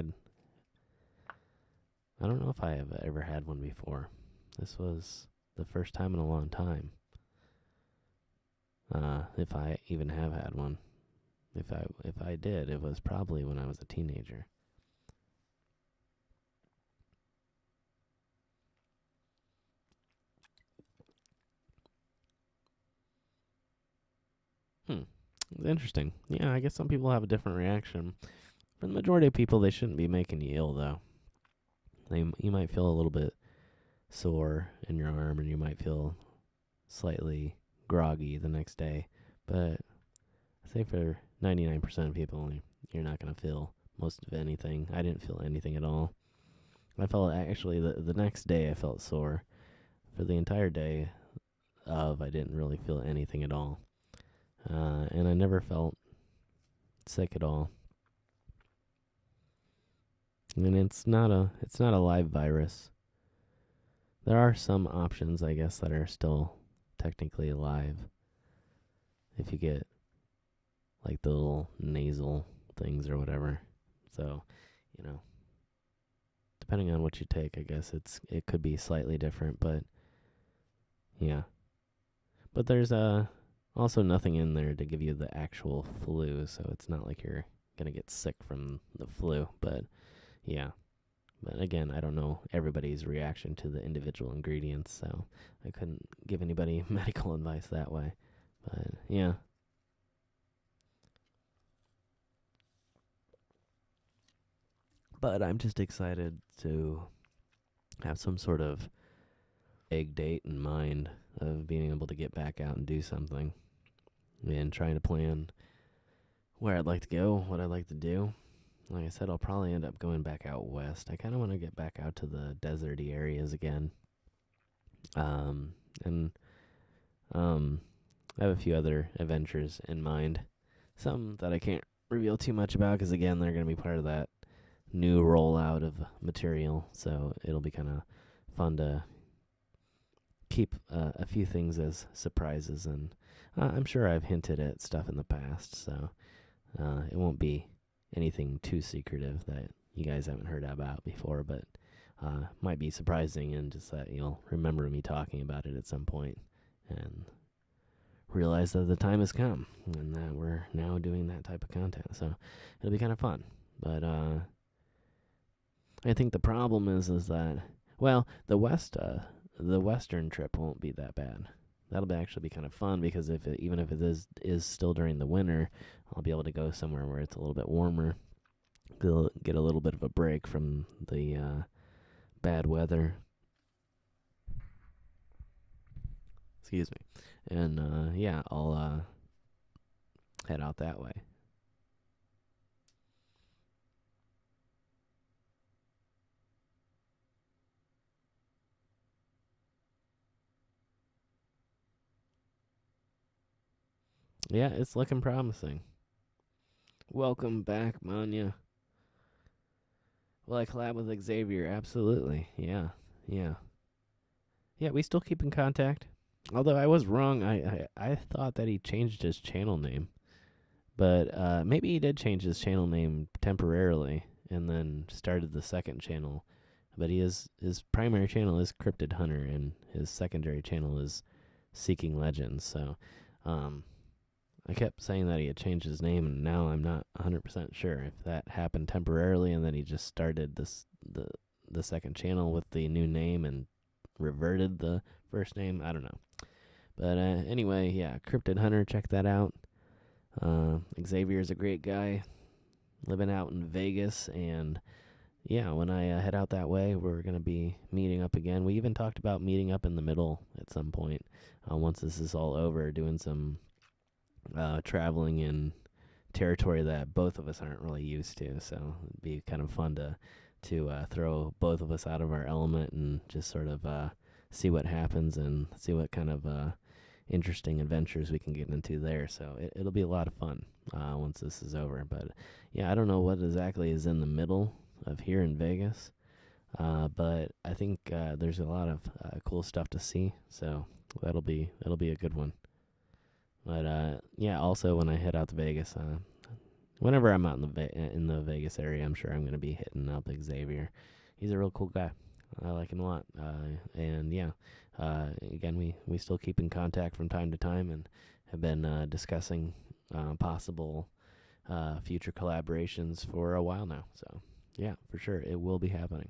have ever had one before. This was the first time in a long time. If I even have had one. If I did, it was probably when I was a teenager. Hmm. Interesting. Yeah, I guess some people have a different reaction. For the majority of people, they shouldn't be making you ill, though. You might feel a little bit sore in your arm, and you might feel slightly groggy the next day. But I say for 99% of people, you're not going to feel most of anything. I didn't feel anything at all. I felt actually the next day I felt sore. For the entire day I didn't really feel anything at all. And I never felt sick at all. And it's not a live virus. There are some options, I guess, that are still technically alive. If you get like the little nasal things or whatever. So, depending on what you take, I guess it could be slightly different, but yeah. But there's also nothing in there to give you the actual flu, so it's not like you're going to get sick from the flu, but yeah. But again, I don't know everybody's reaction to the individual ingredients, so I couldn't give anybody medical advice that way. But yeah. But I'm just excited to have some sort of egg date in mind of being able to get back out and do something. And trying to plan where I'd like to go, what I'd like to do. Like I said, I'll probably end up going back out west. I kind of want to get back out to the deserty areas again. And I have a few other adventures in mind. Some that I can't reveal too much about because, again, they're going to be part of that new rollout of material. So it'll be kind of fun to keep a few things as surprises. And I'm sure I've hinted at stuff in the past, so it won't be anything too secretive that you guys haven't heard about before, but might be surprising, and just that you'll remember me talking about it at some point and realize that the time has come and that we're now doing that type of content. So it'll be kind of fun. But I think the problem is that, well, the western trip won't be that bad. That'll actually be kind of fun because even if it is still during the winter, I'll be able to go somewhere where it's a little bit warmer, get a little bit of a break from the bad weather. Excuse me. And yeah, I'll head out that way. Yeah, it's looking promising. Welcome back, Manya. Will I collab with Xavier? Absolutely. Yeah. Yeah. Yeah, we still keep in contact. Although I was wrong. I thought that he changed his channel name. But maybe he did change his channel name temporarily and then started the second channel. But his primary channel is Cryptid Hunter, and his secondary channel is Seeking Legends. So I kept saying that he had changed his name, and now I'm not 100% sure if that happened temporarily and then he just started the second channel with the new name and reverted the first name. I don't know. But anyway, yeah, Cryptid Hunter, check that out. Xavier's a great guy living out in Vegas, and yeah, when I head out that way, we're going to be meeting up again. We even talked about meeting up in the middle at some point once this is all over, doing some traveling in territory that both of us aren't really used to. So it'd be kind of fun to throw both of us out of our element and just sort of see what happens and see what kind of interesting adventures we can get into there. So it'll be a lot of fun once this is over. But yeah, I don't know what exactly is in the middle of here in Vegas, but I think there's a lot of cool stuff to see. So that'll be a good one. But yeah, also when I head out to Vegas, whenever I'm out in in the Vegas area, I'm sure I'm gonna be hitting up Xavier. He's a real cool guy. I like him a lot. And yeah, again, we still keep in contact from time to time and have been discussing possible future collaborations for a while now. So yeah, for sure, it will be happening.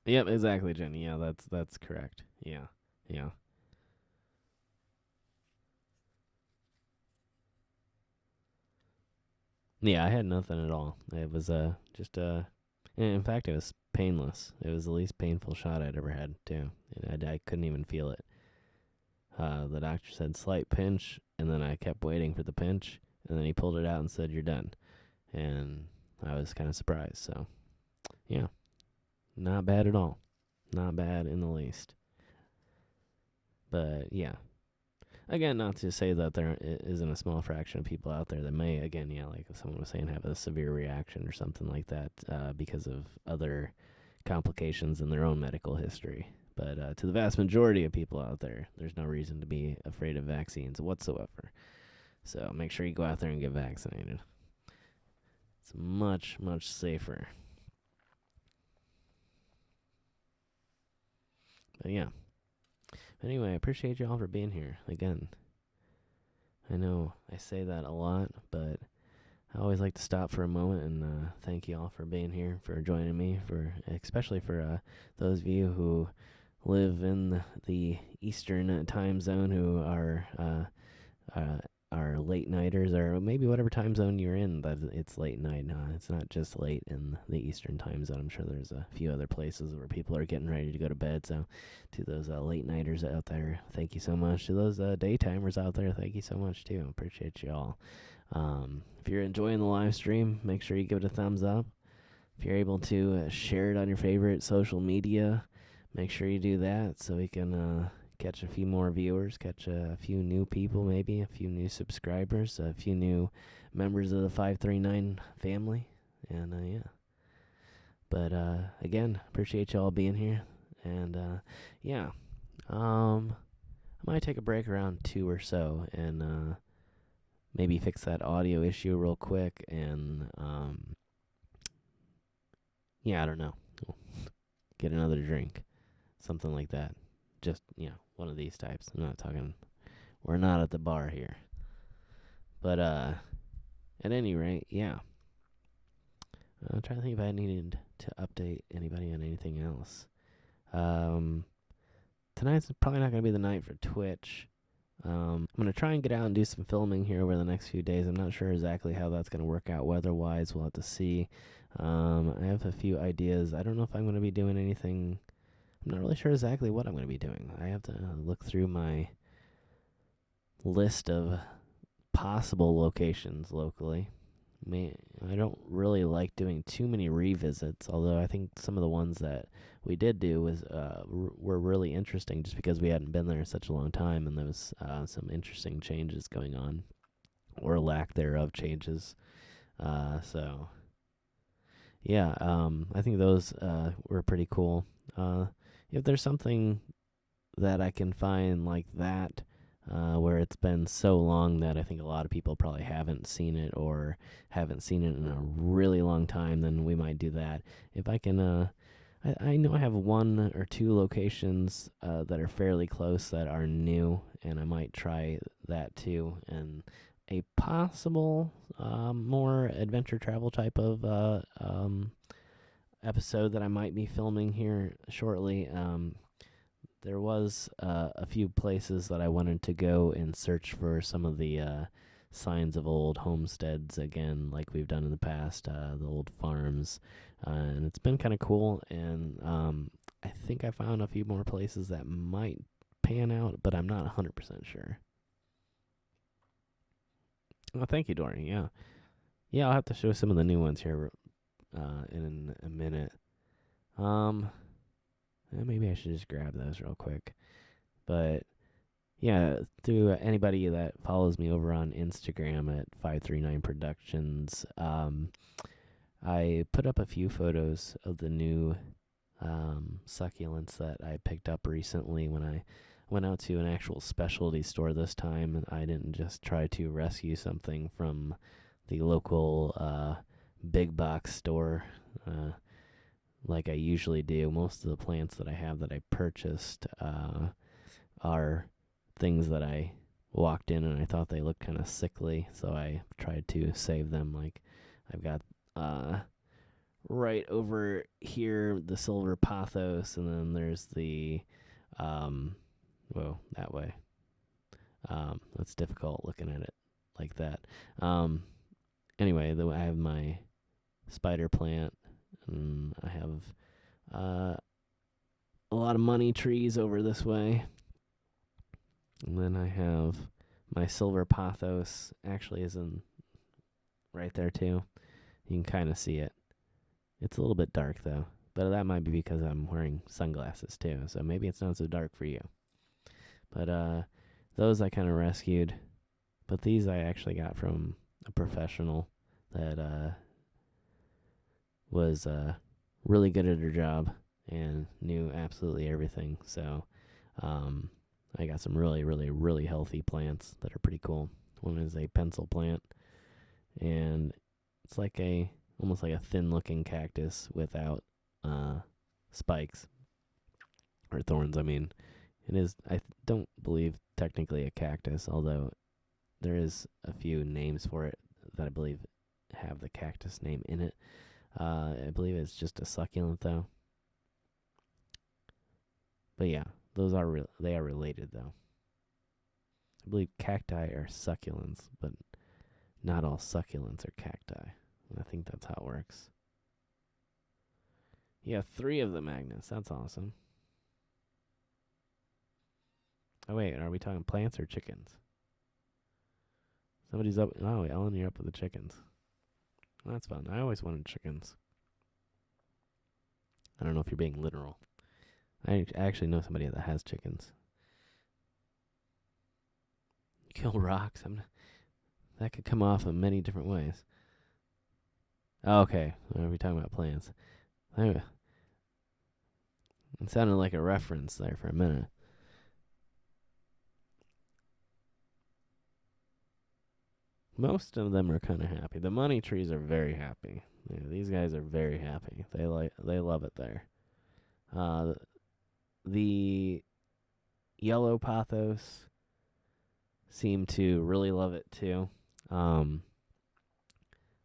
Yep, exactly, Jenny. Yeah, that's correct. Yeah, yeah, yeah. I had nothing at all. It was just in fact, it was painless. It was the least painful shot I'd ever had too. I couldn't even feel it. The doctor said slight pinch, and then I kept waiting for the pinch, and then he pulled it out and said you're done. And I was kind of surprised. So yeah, not bad at all. Not bad in the least. But yeah, again, not to say that there isn't a small fraction of people out there that may, again, yeah, like if someone was saying, have a severe reaction or something like that because of other complications in their own medical history. But to the vast majority of people out there, there's no reason to be afraid of vaccines whatsoever. So make sure you go out there and get vaccinated. It's much, much safer. But yeah. Anyway, I appreciate you all for being here. Again, I know I say that a lot, but I always like to stop for a moment and thank you all for being here, for joining me, for especially for those of you who live in the Eastern time zone who are late nighters, or maybe whatever time zone you're in that it's late night. It's not just late in the Eastern time zone. I'm sure there's a few other places where people are getting ready to go to bed. So to those late nighters out there, thank you so much. To those daytimers out there, thank you so much too. Appreciate you all. If you're enjoying the live stream, make sure you give it a thumbs up. If you're able to share it on your favorite social media, make sure you do that so we can catch a few more viewers, catch a few new people, maybe a few new subscribers, a few new members of the 539 family. And yeah. But again, appreciate y'all being here. And yeah, I might take a break around 2 or so and maybe fix that audio issue real quick. And yeah, I don't know. Get another drink, something like that. Just, one of these types. I'm not talking, we're not at the bar here. But at any rate, yeah. I'm trying to think if I needed to update anybody on anything else. Tonight's probably not going to be the night for Twitch. I'm going to try and get out and do some filming here over the next few days. I'm not sure exactly how that's going to work out weather-wise. We'll have to see. I have a few ideas. I don't know if I'm going to be doing anything. I'm not really sure exactly what I'm going to be doing. I have to look through my list of possible locations locally. I don't really like doing too many revisits, although I think some of the ones that we did do were really interesting just because we hadn't been there in such a long time, and there was some interesting changes going on, or lack thereof changes. So, yeah, I think those were pretty cool. If there's something that I can find like that, where it's been so long that I think a lot of people probably haven't seen it or haven't seen it in a really long time, then we might do that. If I can, I know I have 1 or 2 locations that are fairly close that are new, and I might try that too. And a possible more adventure travel type of episode that I might be filming here shortly. There was a few places that I wanted to go and search for some of the signs of old homesteads again, like we've done in the past, the old farms. And it's been kind of cool. And I think I found a few more places that might pan out, but I'm not 100% sure. Well, thank you, Dory. Yeah. Yeah, I'll have to show some of the new ones here in a minute. Maybe I should just grab those real quick. But yeah, through anybody that follows me over on Instagram at 539 Productions, I put up a few photos of the new succulents that I picked up recently when I went out to an actual specialty store this time. And I didn't just try to rescue something from the local big box store like I usually do. Most of the plants that I have that I purchased are things that I walked in and I thought they looked kind of sickly, so I tried to save them. Like I've got right over here the silver pothos, and then there's the that way. That's difficult looking at it like that. Anyway, I have my spider plant, and I have a lot of money trees over this way. And then I have my silver pothos, actually is in right there too. You can kind of see it. It's a little bit dark though, but that might be because I'm wearing sunglasses too, so maybe it's not so dark for you. But those I kind of rescued, but these I actually got from a professional that was really good at her job and knew absolutely everything. So I got some really, really, really healthy plants that are pretty cool. One is a pencil plant, and it's like almost like a thin-looking cactus without spikes or thorns. I mean, it is. I don't believe technically a cactus, although there is a few names for it that I believe have the cactus name in it. I believe it's just a succulent though. But yeah, those are they are related though. I believe cacti are succulents, but not all succulents are cacti. I think that's how it works. Yeah, 3 of the Magnus. That's awesome. Oh wait, are we talking plants or chickens? Somebody's up. Oh, Ellen, you're up with the chickens. Well, that's fun. I always wanted chickens. I don't know if you're being literal. I actually know somebody that has chickens. Kill rocks. That could come off in many different ways. Oh, okay. Are we talking about plants? It sounded like a reference there for a minute. Most of them are kind of happy. The money trees are very happy. Yeah, these guys are very happy. They love it there. The yellow pothos seem to really love it too.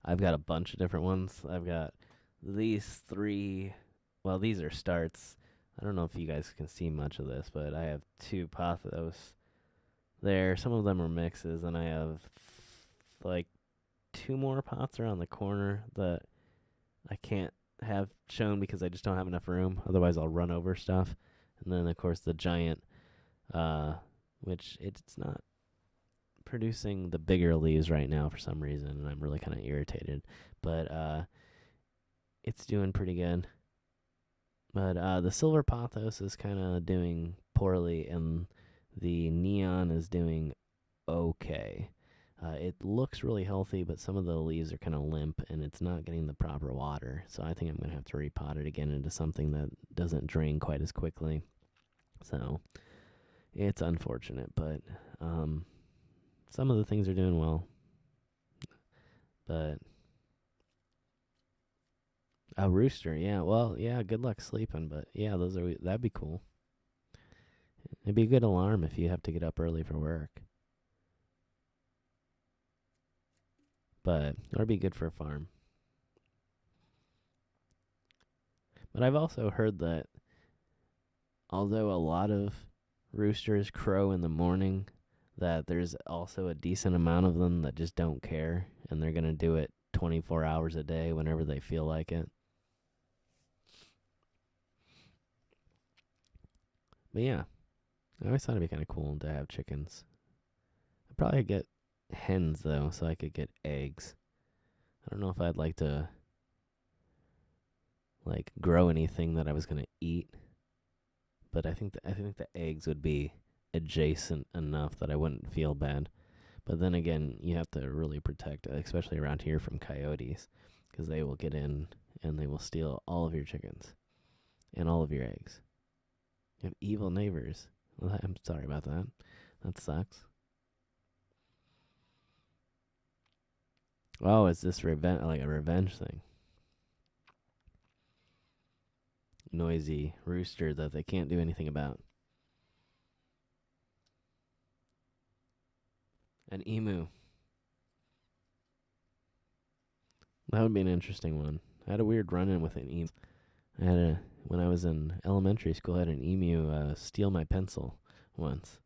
I've got a bunch of different ones. I've got these 3. Well, these are starts. I don't know if you guys can see much of this, but I have 2 pothos there. Some of them are mixes, and I have like 2 more pots around the corner that I can't have shown because I just don't have enough room. Otherwise, I'll run over stuff. And then, of course, the giant, which it's not producing the bigger leaves right now for some reason, and I'm really kind of irritated. But it's doing pretty good. But the silver pothos is kind of doing poorly, and the neon is doing okay. It looks really healthy, but some of the leaves are kind of limp, and it's not getting the proper water. So I think I'm going to have to repot it again into something that doesn't drain quite as quickly. So it's unfortunate, but some of the things are doing well. But a rooster, yeah. Well, yeah, good luck sleeping, but yeah, that'd be cool. It'd be a good alarm if you have to get up early for work. But or be good for a farm. But I've also heard that although a lot of roosters crow in the morning, that there's also a decent amount of them that just don't care, and they're going to do it 24 hours a day whenever they feel like it. But yeah, I always thought it'd be kind of cool to have chickens. I'd probably get hens, though, so I could get eggs. I don't know if I'd like to grow anything that I was going to eat, but I think the eggs would be adjacent enough that I wouldn't feel bad. But then again, you have to really protect, especially around here, from coyotes, because they will get in and they will steal all of your chickens and all of your eggs. You have evil neighbors. Well, I'm sorry about that. That sucks. Oh, is this like a revenge thing? Noisy rooster that they can't do anything about. An emu. That would be an interesting one. I had a weird run-in with an emu. When I was in elementary school, I had an emu steal my pencil once.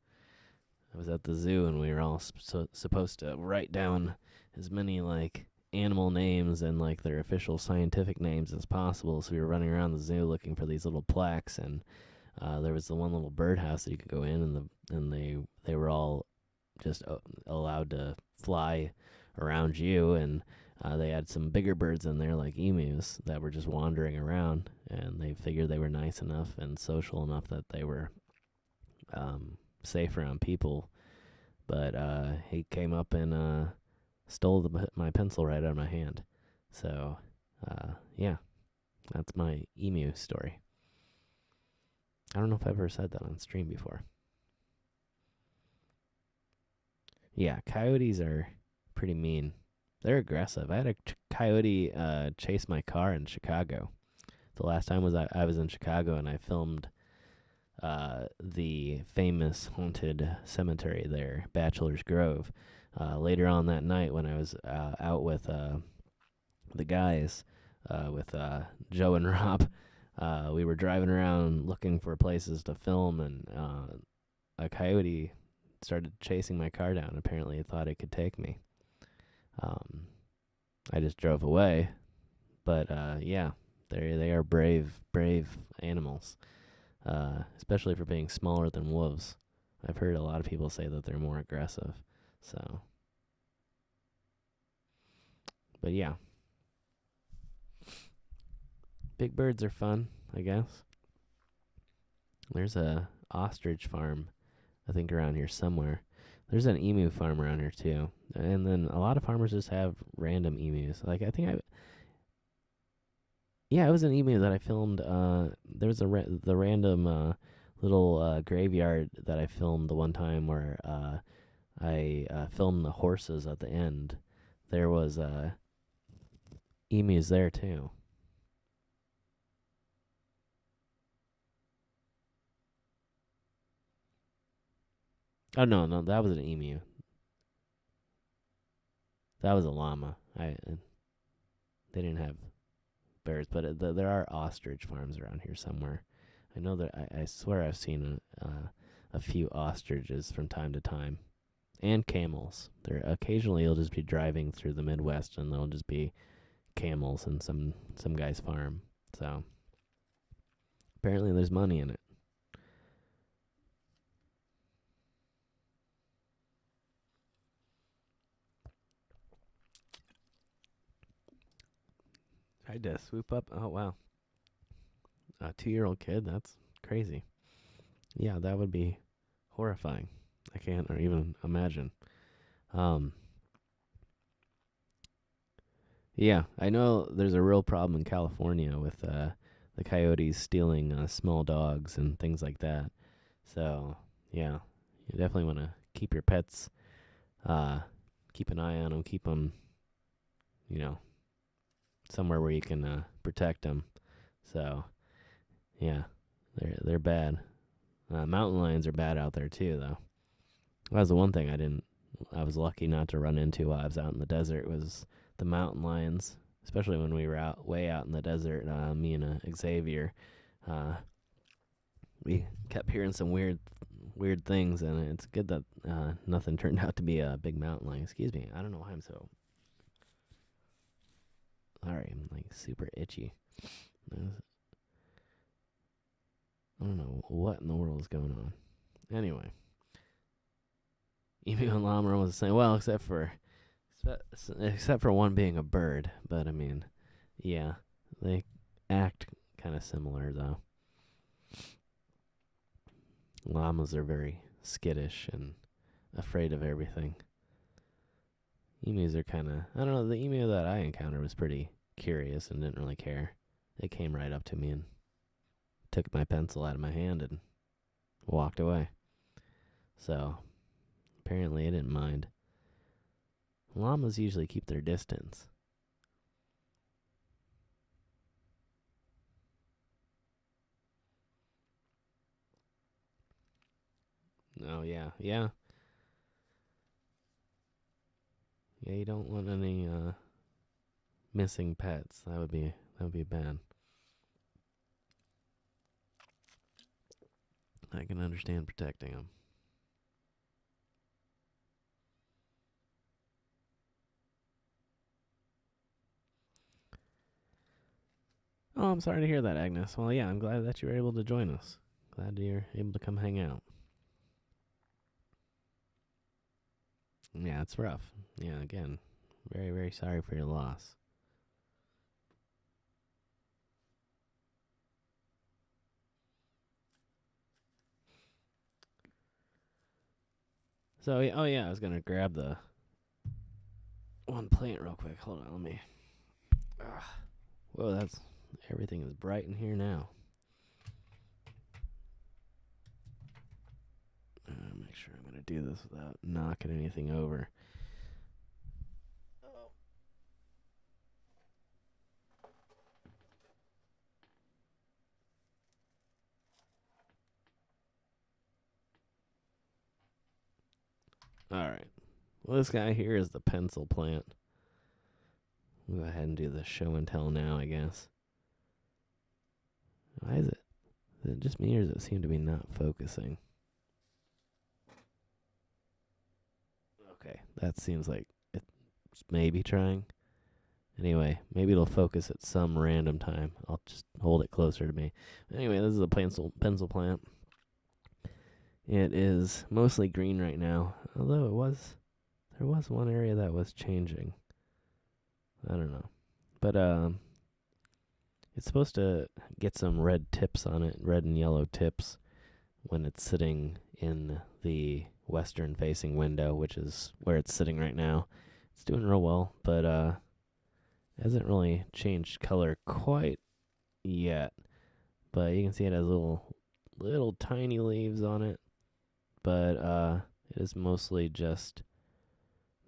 I was at the zoo and we were all supposed to write down as many like animal names and like their official scientific names as possible. So we were running around the zoo looking for these little plaques, and there was the one little birdhouse that you could go in, and they were all just allowed to fly around you, and they had some bigger birds in there like emus that were just wandering around, and they figured they were nice enough and social enough that they were safe around people. But he came up and stole my pencil right out of my hand. So yeah, that's my emu story. I don't know if I've ever said that on stream before. Yeah, coyotes are pretty mean. They're aggressive. I had a coyote chase my car in Chicago. The last time I was in Chicago, and I filmed the famous haunted cemetery there, Bachelor's Grove. Later on that night, when I was out with the guys, with Joe and Rob, we were driving around looking for places to film, and a coyote started chasing my car down. Apparently, it thought it could take me. I just drove away, but yeah, they are brave animals, especially for being smaller than wolves. I've heard a lot of people say that they're more aggressive. So, but yeah, big birds are fun, I guess. There's a ostrich farm, I think, around here somewhere. There's an emu farm around here too, and then a lot of farmers just have random emus. Like it was an emu that I filmed. There was the random little graveyard that I filmed the one time where I filmed the horses at the end. There was emus there too. Oh no, that was an emu. That was a llama. They didn't have bears, but there are ostrich farms around here somewhere. I know that I swear I've seen a few ostriches from time to time, and camels. There occasionally you'll just be driving through the Midwest and there'll just be camels in some guy's farm. So apparently there's money in it. I had to swoop up. Oh wow, a 2-year-old kid. That's crazy. Yeah, that would be horrifying. I can't or even imagine. Um, yeah, I know there's a real problem in California with the coyotes stealing small dogs and things like that. So yeah, you definitely want to keep your pets, uh, keep an eye on them, keep them, you know, somewhere where you can protect them. So yeah, they're bad. Mountain lions are bad out there too, though. That was the one thing I was lucky not to run into while I was out in the desert, was the mountain lions, especially when we were way out in the desert. Me and Xavier, we kept hearing some weird things, and it's good that nothing turned out to be a big mountain lion. Excuse me, I don't know why I'm so. Sorry, I'm like super itchy. I don't know what in the world is going on. Anyway, emu and llama are almost the same. Well, except for one being a bird. But I mean, yeah, they act kind of similar though. Llamas are very skittish and afraid of everything. Emus are kind of, I don't know, the emu that I encountered was pretty curious and didn't really care. It came right up to me and took my pencil out of my hand and walked away. So, apparently it didn't mind. Llamas usually keep their distance. Oh, yeah. Yeah, you don't want any missing pets. That would be bad. I can understand protecting them. Oh, I'm sorry to hear that, Agnes. Well, yeah, I'm glad that you were able to join us. Glad you're able to come hang out. Yeah, it's rough. Yeah, again, very, very sorry for your loss. So, oh yeah, I was gonna grab the one plant real quick. Hold on, let me. Whoa, that's everything is bright in here now. Make sure I'm gonna do this without knocking anything over. All right. Well, this guy here is the pencil plant. We'll go ahead and do the show and tell now, I guess. Why is it? Is it just me, or does it seem to be not focusing? Okay, that seems like it's maybe trying. Anyway, maybe it'll focus at some random time. I'll just hold it closer to me. Anyway, this is a pencil plant. It is mostly green right now, although there was one area that was changing. I don't know. But it's supposed to get some red tips on it, red and yellow tips, when it's sitting in the western facing window, which is where it's sitting right now. It's doing real well, but hasn't really changed color quite yet. But you can see it has little tiny leaves on it. But it is mostly just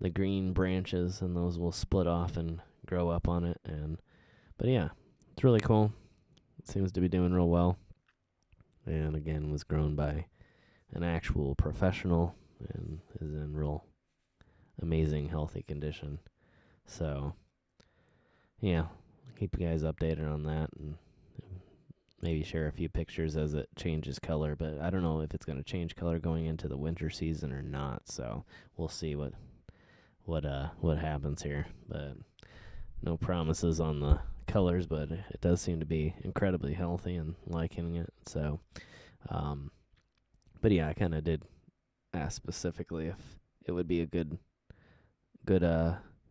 the green branches, and those will split off and grow up on it. But yeah, it's really cool. It seems to be doing real well. And again, was grown by an actual professional and is in real amazing healthy condition. So yeah, keep you guys updated on that, and maybe share a few pictures as it changes color. But I don't know if it's going to change color going into the winter season or not. So we'll see what happens here. But no promises on the colors, but it does seem to be incredibly healthy and liking it. So, but yeah, I kind of did ask specifically if it would be a good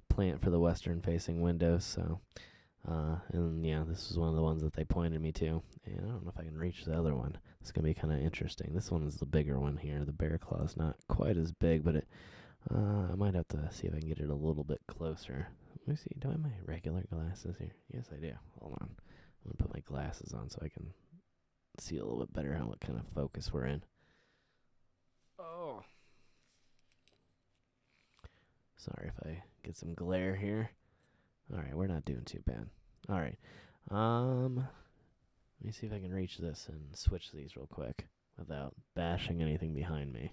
plant for the western facing windows. So, and yeah, this was one of the ones that they pointed me to. And I don't know if I can reach the other one. It's gonna be kind of interesting. This one is the bigger one here. The bear claw is not quite as big, but I might have to see if I can get it a little bit closer. Let me see. Do I have my regular glasses here? Yes, I do. Hold on. I'm going to put my glasses on so I can see a little bit better what kind of focus we're in. Oh. Sorry if I get some glare here. All right, we're not doing too bad. All right. Let me see if I can reach this and switch these real quick without bashing anything behind me.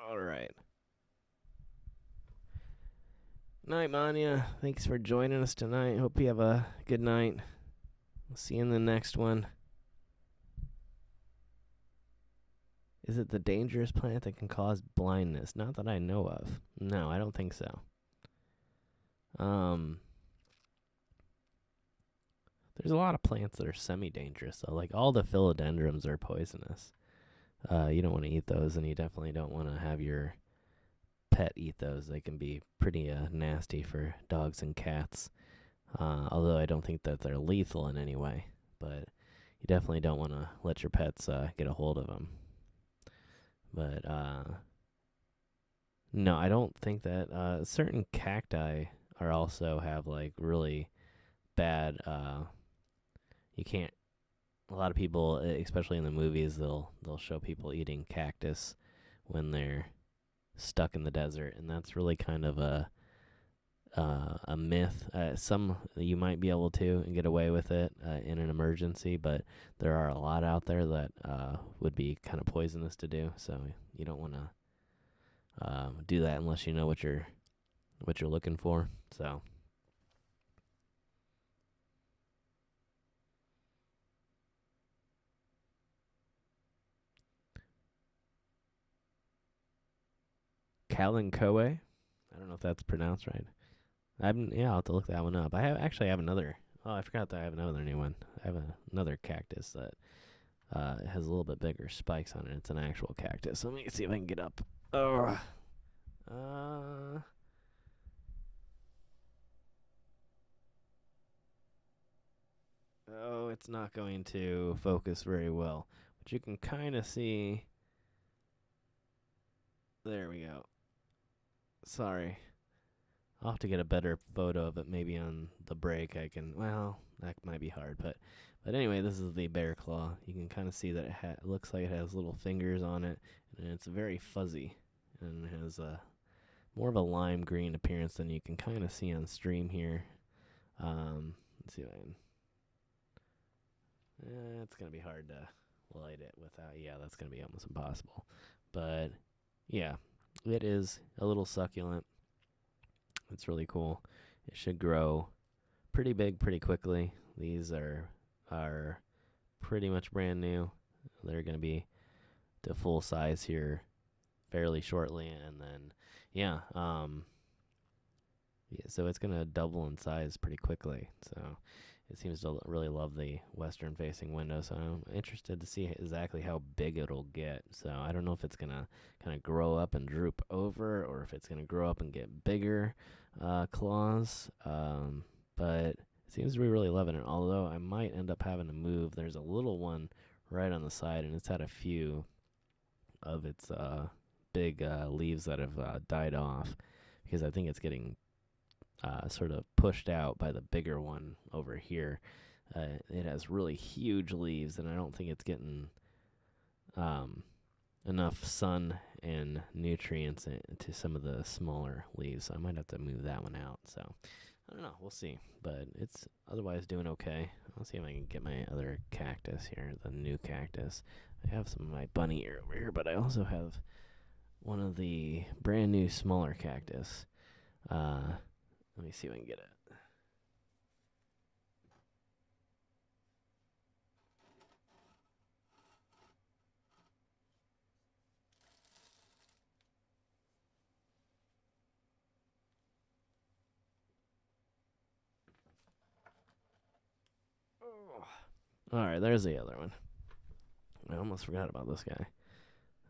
All right. Night, Manya. Thanks for joining us tonight. Hope you have a good night. We'll see you in the next one. Is it the dangerous plant that can cause blindness? Not that I know of. No, I don't think so. There's a lot of plants that are semi-dangerous, though. Like all the philodendrons are poisonous. You don't want to eat those, and you definitely don't want to have your pet eat those. They can be pretty nasty for dogs and cats. Although I don't think that they're lethal in any way, but you definitely don't want to let your pets get a hold of them. But no, I don't think that certain cacti are also have like really bad. You can't. A lot of people, especially in the movies, they'll show people eating cactus when they're stuck in the desert, and that's really kind of a myth. Some you might be able to and get away with it in an emergency, but there are a lot out there that would be kind of poisonous to do. So you don't want to do that unless you know what you're looking for. So. Kalinkoe. I don't know if that's pronounced right. I'll have to look that one up. I have another. Oh, I forgot that I have another new one. I have another cactus that has a little bit bigger spikes on it. It's an actual cactus. Let me see if I can get up. Oh, it's not going to focus very well, but you can kind of see. There we go. Sorry. I'll have to get a better photo of it maybe on the break. Well, that might be hard, but anyway, this is the bear claw. You can kind of see that it looks like it has little fingers on it, and it's very fuzzy, and has more of a lime green appearance than you can kind of see on stream here. Let's see if I can. It's gonna be hard to light it without. Yeah, that's gonna be almost impossible. But yeah, it is a little succulent. It's really cool. It should grow pretty big pretty quickly. These are pretty much brand new. They're going to be to full size here fairly shortly, and then so it's going to double in size pretty quickly. So it seems to really love the western facing window, so I'm interested to see exactly how big it'll get. So I don't know if it's going to kind of grow up and droop over, or if it's going to grow up and get bigger claws, but it seems to be really loving it, although I might end up having to move. There's a little one right on the side, and it's had a few of its big leaves that have died off, because I think it's getting sort of pushed out by the bigger one over here. It has really huge leaves, and I don't think it's getting enough sun and nutrients to some of the smaller leaves, so I might have to move that one out. So I don't know, we'll see, but it's otherwise doing okay. I'll see if I can get my other cactus here, the new cactus. I have some of my bunny ear over here, but I also have one of the brand new smaller cactus. Let me see if I can get it. Alright, there's the other one. I almost forgot about this guy.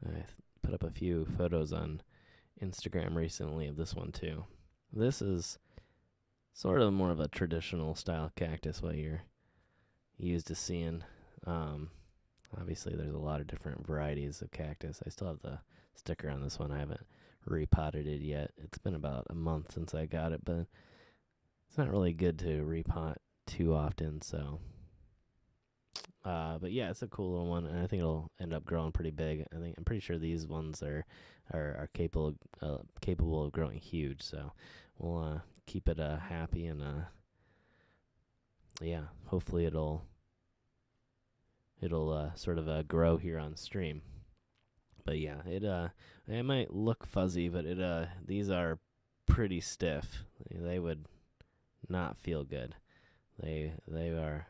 I put up a few photos on Instagram recently of this one too. This is sort of more of a traditional style cactus, what you're used to seeing. Obviously, there's a lot of different varieties of cactus. I still have the sticker on this one. I haven't repotted it yet. It's been about a month since I got it, but it's not really good to repot too often, so but yeah, it's a cool little one, and I think it'll end up growing pretty big. I'm pretty sure these ones are capable of growing huge. So we'll keep it happy, and hopefully it'll sort of grow here on stream. But yeah, it might look fuzzy, but these are pretty stiff. They would not feel good. They are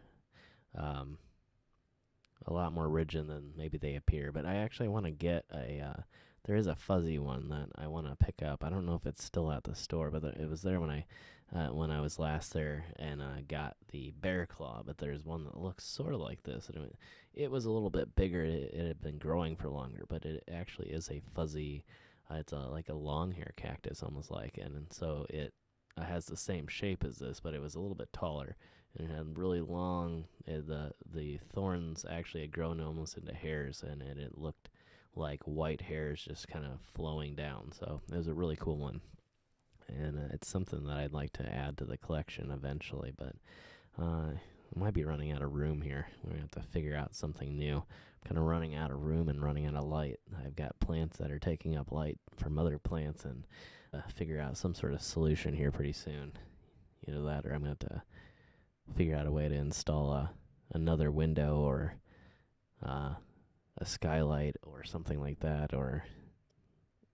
a lot more rigid than maybe they appear. But I actually want to get there is a fuzzy one that I want to pick up. I don't know if it's still at the store, but it was there when I when I was last there, and got the bear claw. But there's one that looks sort of like this, and it was a little bit bigger. It had been growing for longer, but it actually is a fuzzy. It's like a long hair cactus, almost like, and so it has the same shape as this, but it was a little bit taller, and it had really long. The thorns actually had grown almost into hairs, and it looked like white hairs just kind of flowing down. So it was a really cool one, and it's something that I'd like to add to the collection eventually. But I might be running out of room here. We're gonna have to figure out something new. I'm kind of running out of room and running out of light. I've got plants that are taking up light from other plants, and figure out some sort of solution here pretty soon. Either that, or I'm gonna have to figure out a way to install another window, or a skylight or something like that, or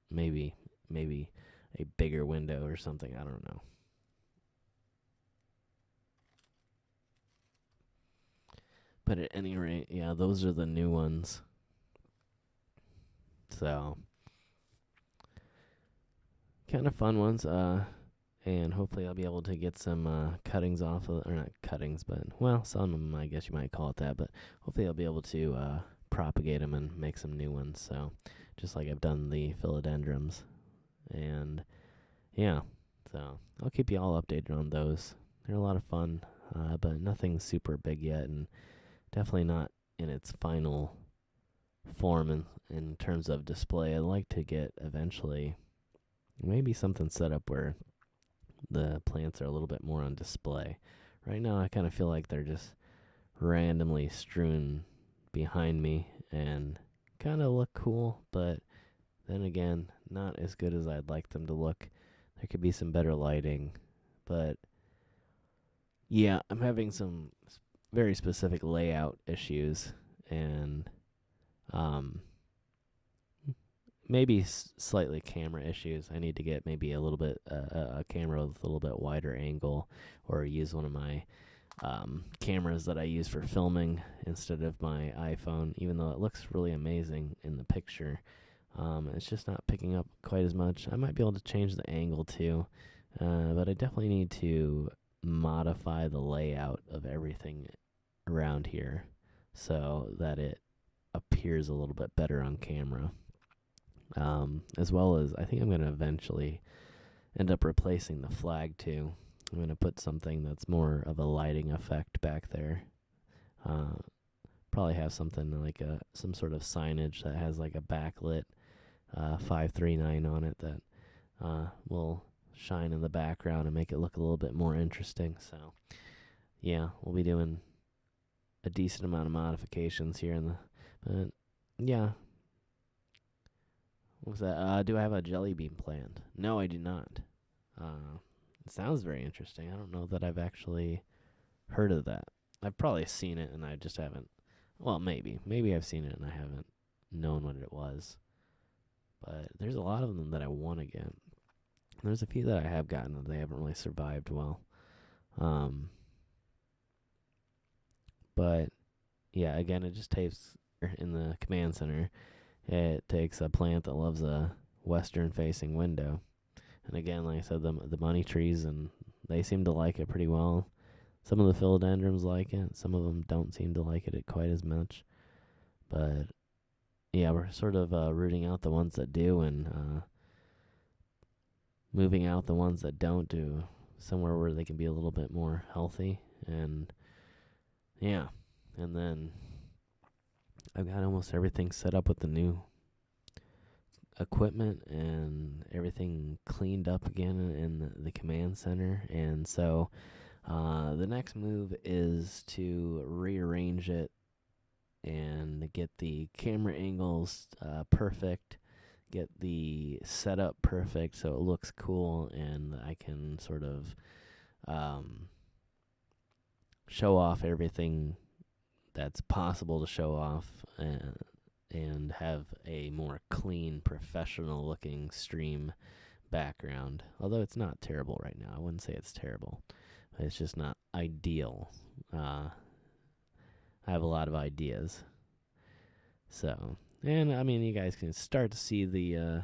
maybe a bigger window or something. I don't know. But at any rate, yeah, those are the new ones. So, kind of fun ones. And hopefully I'll be able to get some cuttings off of, or not cuttings, but, well, some of them, I guess you might call it that. But hopefully I'll be able to propagate them and make some new ones. So, just like I've done the philodendrons. And, yeah, so I'll keep you all updated on those. They're a lot of fun, but nothing super big yet, and definitely not in its final form in terms of display. I'd like to get eventually maybe something set up where the plants are a little bit more on display. Right now, I kind of feel like they're just randomly strewn behind me and kind of look cool, but then again, not as good as I'd like them to look. There could be some better lighting, but yeah, I'm having some very specific layout issues, and maybe slightly camera issues. I need to get maybe a little bit a camera with a little bit wider angle, or use one of my cameras that I use for filming instead of my iPhone. Even though it looks really amazing in the picture, it's just not picking up quite as much. I might be able to change the angle too, but I definitely need to modify the layout of everything around here so that it appears a little bit better on camera. As well as, I think I'm going to eventually end up replacing the flag too. I'm going to put something that's more of a lighting effect back there. Probably have something like some sort of signage that has like a backlit 539 on it that will shine in the background and make it look a little bit more interesting. So, yeah, we'll be doing a decent amount of modifications here but yeah. What was that? Do I have a jelly bean plant? No, I do not. It sounds very interesting. I don't know that I've actually heard of that. I've probably seen it and I just haven't. Well, maybe I've seen it and I haven't known what it was. But there's a lot of them that I want to get. There's a few that I have gotten that they haven't really survived well. But yeah, again, it just takes in the command center. It takes a plant that loves a western-facing window, and again, like I said, the money trees, and they seem to like it pretty well. Some of the philodendrons like it. Some of them don't seem to like it quite as much. But yeah, we're sort of rooting out the ones that do, and moving out the ones that don't, to somewhere where they can be a little bit more healthy. And yeah, and then I've got almost everything set up with the new equipment and everything cleaned up again in the command center. And so the next move is to rearrange it and get the camera angles perfect, get the setup perfect so it looks cool, and I can sort of show off everything that's possible to show off, and have a more clean, professional-looking stream background. Although it's not terrible right now. I wouldn't say it's terrible. It's just not ideal. I have a lot of ideas. So, and I mean, you guys can start to see the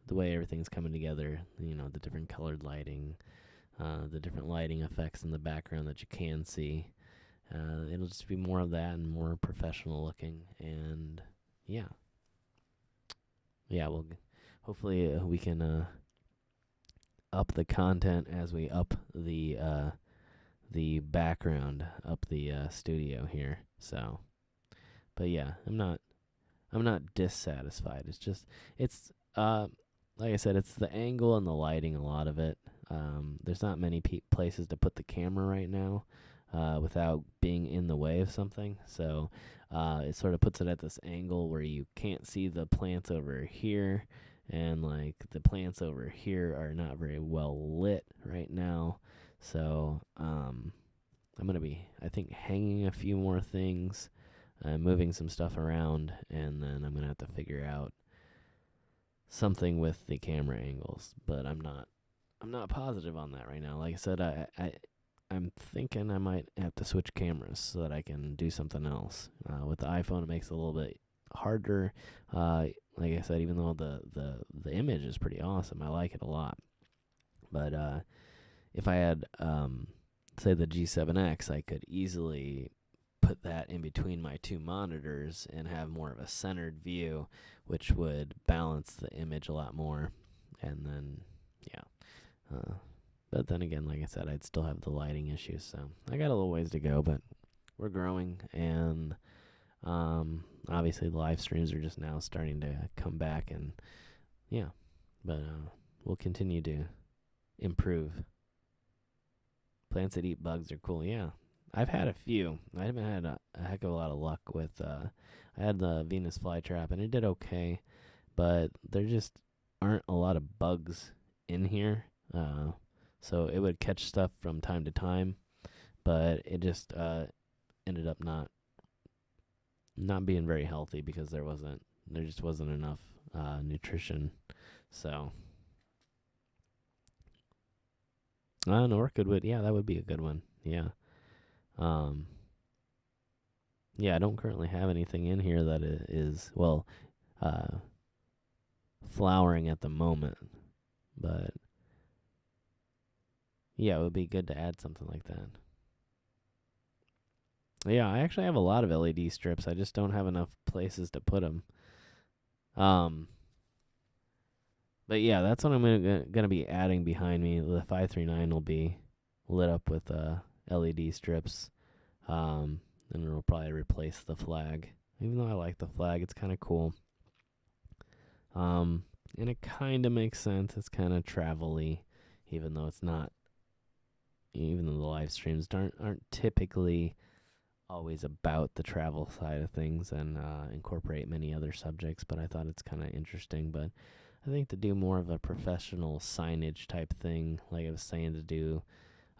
way everything's coming together. You know, the different colored lighting, the different lighting effects in the background that you can see. It'll just be more of that and more professional looking. And yeah, we'll hopefully we can up the content as we up the background, up the studio here. So, but yeah, I'm not dissatisfied. It's like I said, it's the angle and the lighting. A lot of it. There's not many places to put the camera right now without being in the way of something. So it sort of puts it at this angle where you can't see the plants over here, and like the plants over here are not very well lit right now. So I'm gonna be, I think, hanging a few more things, moving some stuff around, and then I'm gonna have to figure out something with the camera angles. But I'm not positive on that right now. Like I said, I'm thinking I might have to switch cameras so that I can do something else. With the iPhone, it makes it a little bit harder. Like I said, even though the image is pretty awesome, I like it a lot. But if I had, say, the G7X, I could easily put that in between my two monitors and have more of a centered view, which would balance the image a lot more. And then, yeah. But then again, like I said, I'd still have the lighting issues. So I got a little ways to go, but we're growing. And obviously the live streams are just now starting to come back. And yeah, but we'll continue to improve. Plants that eat bugs are cool. Yeah, I've had a few. I haven't had a heck of a lot of luck with. I had the Venus flytrap and it did okay, but there just aren't a lot of bugs in here. So it would catch stuff from time to time, but it just ended up not being very healthy because there just wasn't enough nutrition. So an orchid would, yeah, that would be a good one. Yeah. Yeah, I don't currently have anything in here that is flowering at the moment, but yeah, it would be good to add something like that. Yeah, I actually have a lot of LED strips. I just don't have enough places to put them. But yeah, that's what I'm gonna be adding behind me. The 539 will be lit up with LED strips, and it'll probably replace the flag. Even though I like the flag, it's kind of cool. And it kind of makes sense. It's kind of travel-y, even though it's not. Even though the live streams aren't typically always about the travel side of things and incorporate many other subjects, but I thought it's kind of interesting. But I think to do more of a professional signage type thing, like I was saying, to do,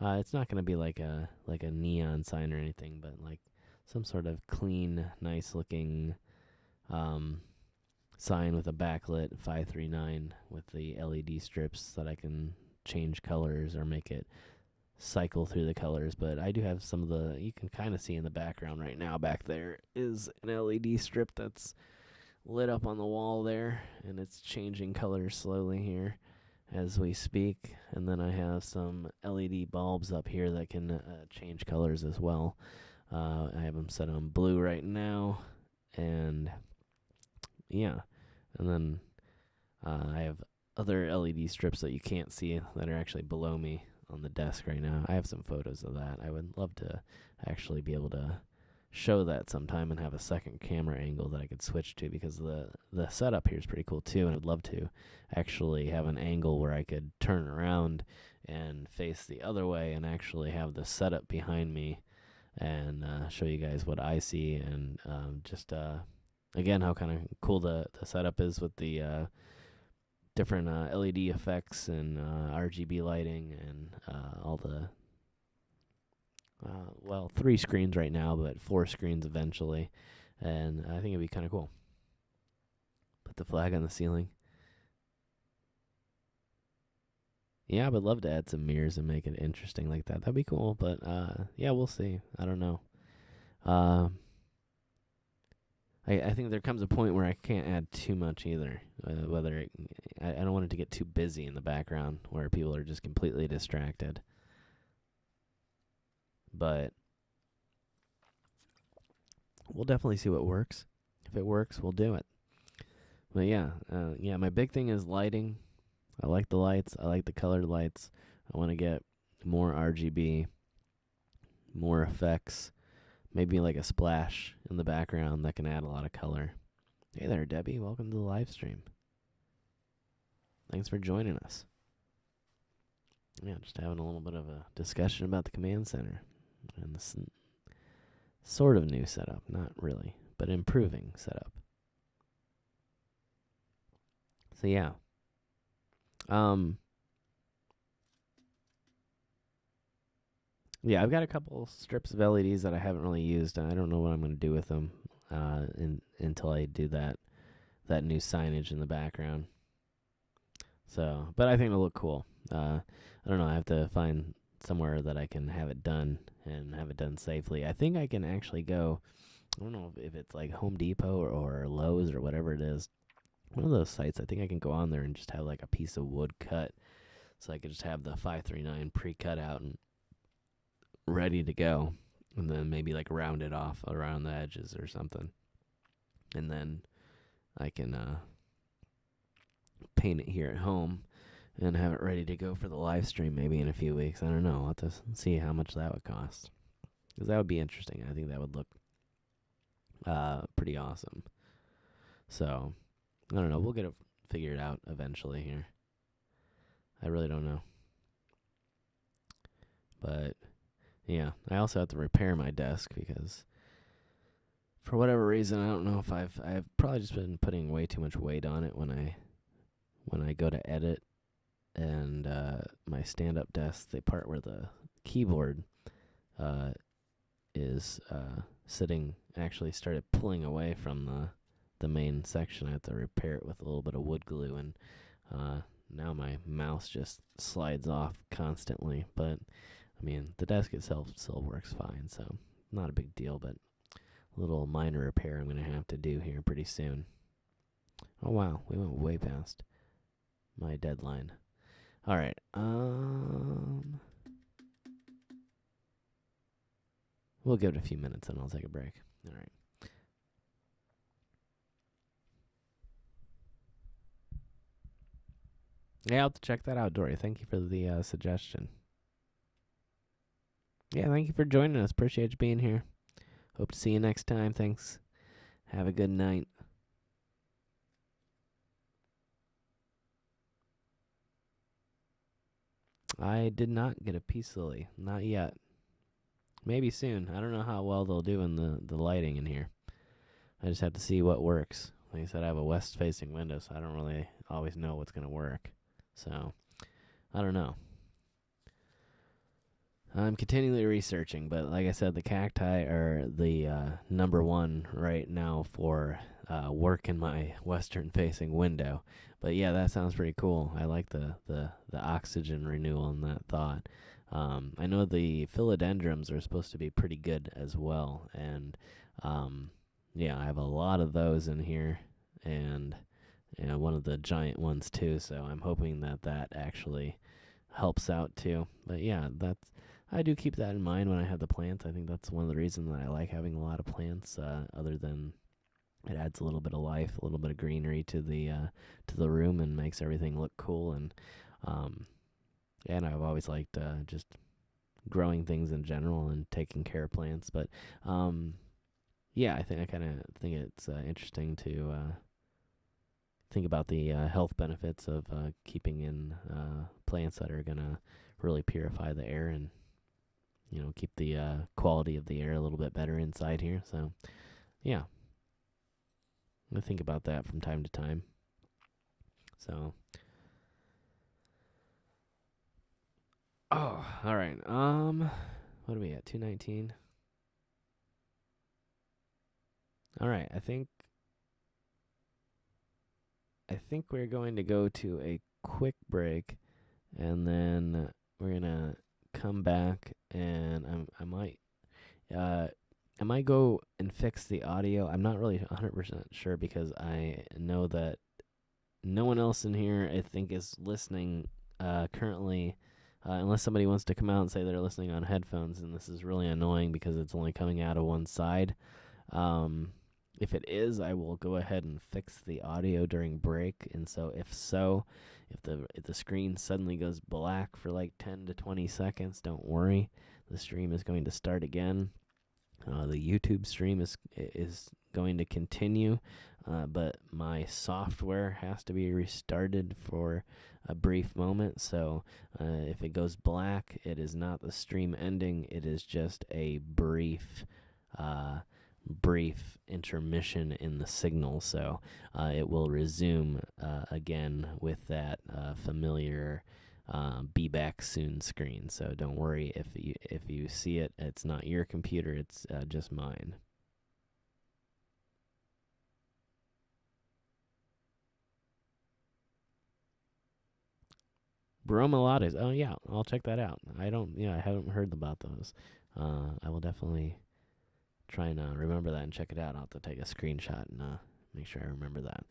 it's not going to be like a neon sign or anything, but like some sort of clean, nice looking sign with a backlit 539 with the LED strips that I can change colors or make it cycle through the colors. But I do have some of you can kind of see in the background right now, back there is an LED strip that's lit up on the wall there, and it's changing colors slowly here as we speak. And then I have some LED bulbs up here that can change colors as well. I have them set on blue right now, and yeah, and then I have other LED strips that you can't see that are actually below me on the desk right now. I have some photos of that. I would love to actually be able to show that sometime and have a second camera angle that I could switch to, because the setup here is pretty cool too, and I'd love to actually have an angle where I could turn around and face the other way and actually have the setup behind me and show you guys what I see, and just again how kind of cool the setup is with the different LED effects and RGB lighting and all the 3 screens right now, but 4 screens eventually, and I think it'd be kind of cool. Put the flag on the ceiling. Yeah, I would love to add some mirrors and make it interesting like that. That'd be cool, but yeah, we'll see. I don't know. I think there comes a point where I can't add too much either. I don't want it to get too busy in the background where people are just completely distracted. but we'll definitely see what works. If it works, we'll do it. But yeah, my big thing is lighting. I like the lights. I like the colored lights. I want to get more RGB, more effects, maybe like a splash in the background that can add a lot of color. Hey there, Debbie. Welcome to the live stream. Thanks for joining us. Yeah, just having a little bit of a discussion about the command center and this sort of new setup. Not really, but improving setup. So yeah. Yeah, I've got a couple strips of LEDs that I haven't really used. I don't know what I'm going to do with them until I do that new signage in the background. So, but I think it'll look cool. I don't know. I have to find somewhere that I can have it done and have it done safely. I think I can actually go. I don't know if it's like Home Depot or Lowe's or whatever it is. One of those sites. I think I can go on there and just have like a piece of wood cut, so I could just have the 539 pre-cut out and ready to go, and then maybe like round it off around the edges or something, and then I can paint it here at home and have it ready to go for the live stream maybe in a few weeks. I don't know. I'll have to see how much that would cost, because that would be interesting. I think that would look pretty awesome. So I don't know. We'll get it figured out eventually here. I really don't know. But yeah, I also have to repair my desk because for whatever reason, I don't know if I've probably just been putting way too much weight on it when I go to edit, and my stand-up desk, the part where the keyboard is sitting, actually started pulling away from the main section. I have to repair it with a little bit of wood glue, and now my mouse just slides off constantly. But I mean, the desk itself still works fine, so not a big deal, but a little minor repair I'm going to have to do here pretty soon. Oh, wow. We went way past my deadline. All right. We'll give it a few minutes and I'll take a break. All right. Yeah, I'll have to check that out, Dory. Thank you for the suggestion. Yeah, thank you for joining us. Appreciate you being here. Hope to see you next time. Thanks. Have a good night. I did not get a peace lily. Not yet. Maybe soon. I don't know how well they'll do in the lighting in here. I just have to see what works. Like I said, I have a west-facing window, so I don't really always know what's going to work. So, I don't know. I'm continually researching, but like I said, the cacti are the number one right now for work in my western-facing window. But yeah, that sounds pretty cool. I like the oxygen renewal in that thought. I know the philodendrons are supposed to be pretty good as well, and yeah, I have a lot of those in here, and one of the giant ones too. So I'm hoping that actually helps out too. But yeah, I do keep that in mind when I have the plants. I think that's one of the reasons that I like having a lot of plants. Other than it adds a little bit of life, a little bit of greenery to the room, and makes everything look cool. And and I've always liked just growing things in general and taking care of plants. But yeah, I kind of think it's interesting to think about the health benefits of keeping in plants that are gonna really purify the air and keep the quality of the air a little bit better inside here. So, yeah, I think about that from time to time. So, all right. What are we at? 2:19. All right. I think we're going to go to a quick break, and then we're gonna come back, and I might go and fix the audio. I'm not really 100% sure because I know that no one else in here I think is listening currently unless somebody wants to come out and say they're listening on headphones, and this is really annoying because it's only coming out of one side. If it is, I will go ahead and fix the audio during break. And so, if the screen suddenly goes black for like 10 to 20 seconds, don't worry. The stream is going to start again. The YouTube stream is going to continue, but my software has to be restarted for a brief moment. So if it goes black, it is not the stream ending. It is just a brief intermission in the signal. So it will resume again with that familiar be back soon screen. So don't worry if you see it. It's not your computer. It's just mine. Bromelates. Oh yeah, I'll check that out. I haven't heard about those. I will definitely try and remember that and check it out. I'll have to take a screenshot and make sure I remember that.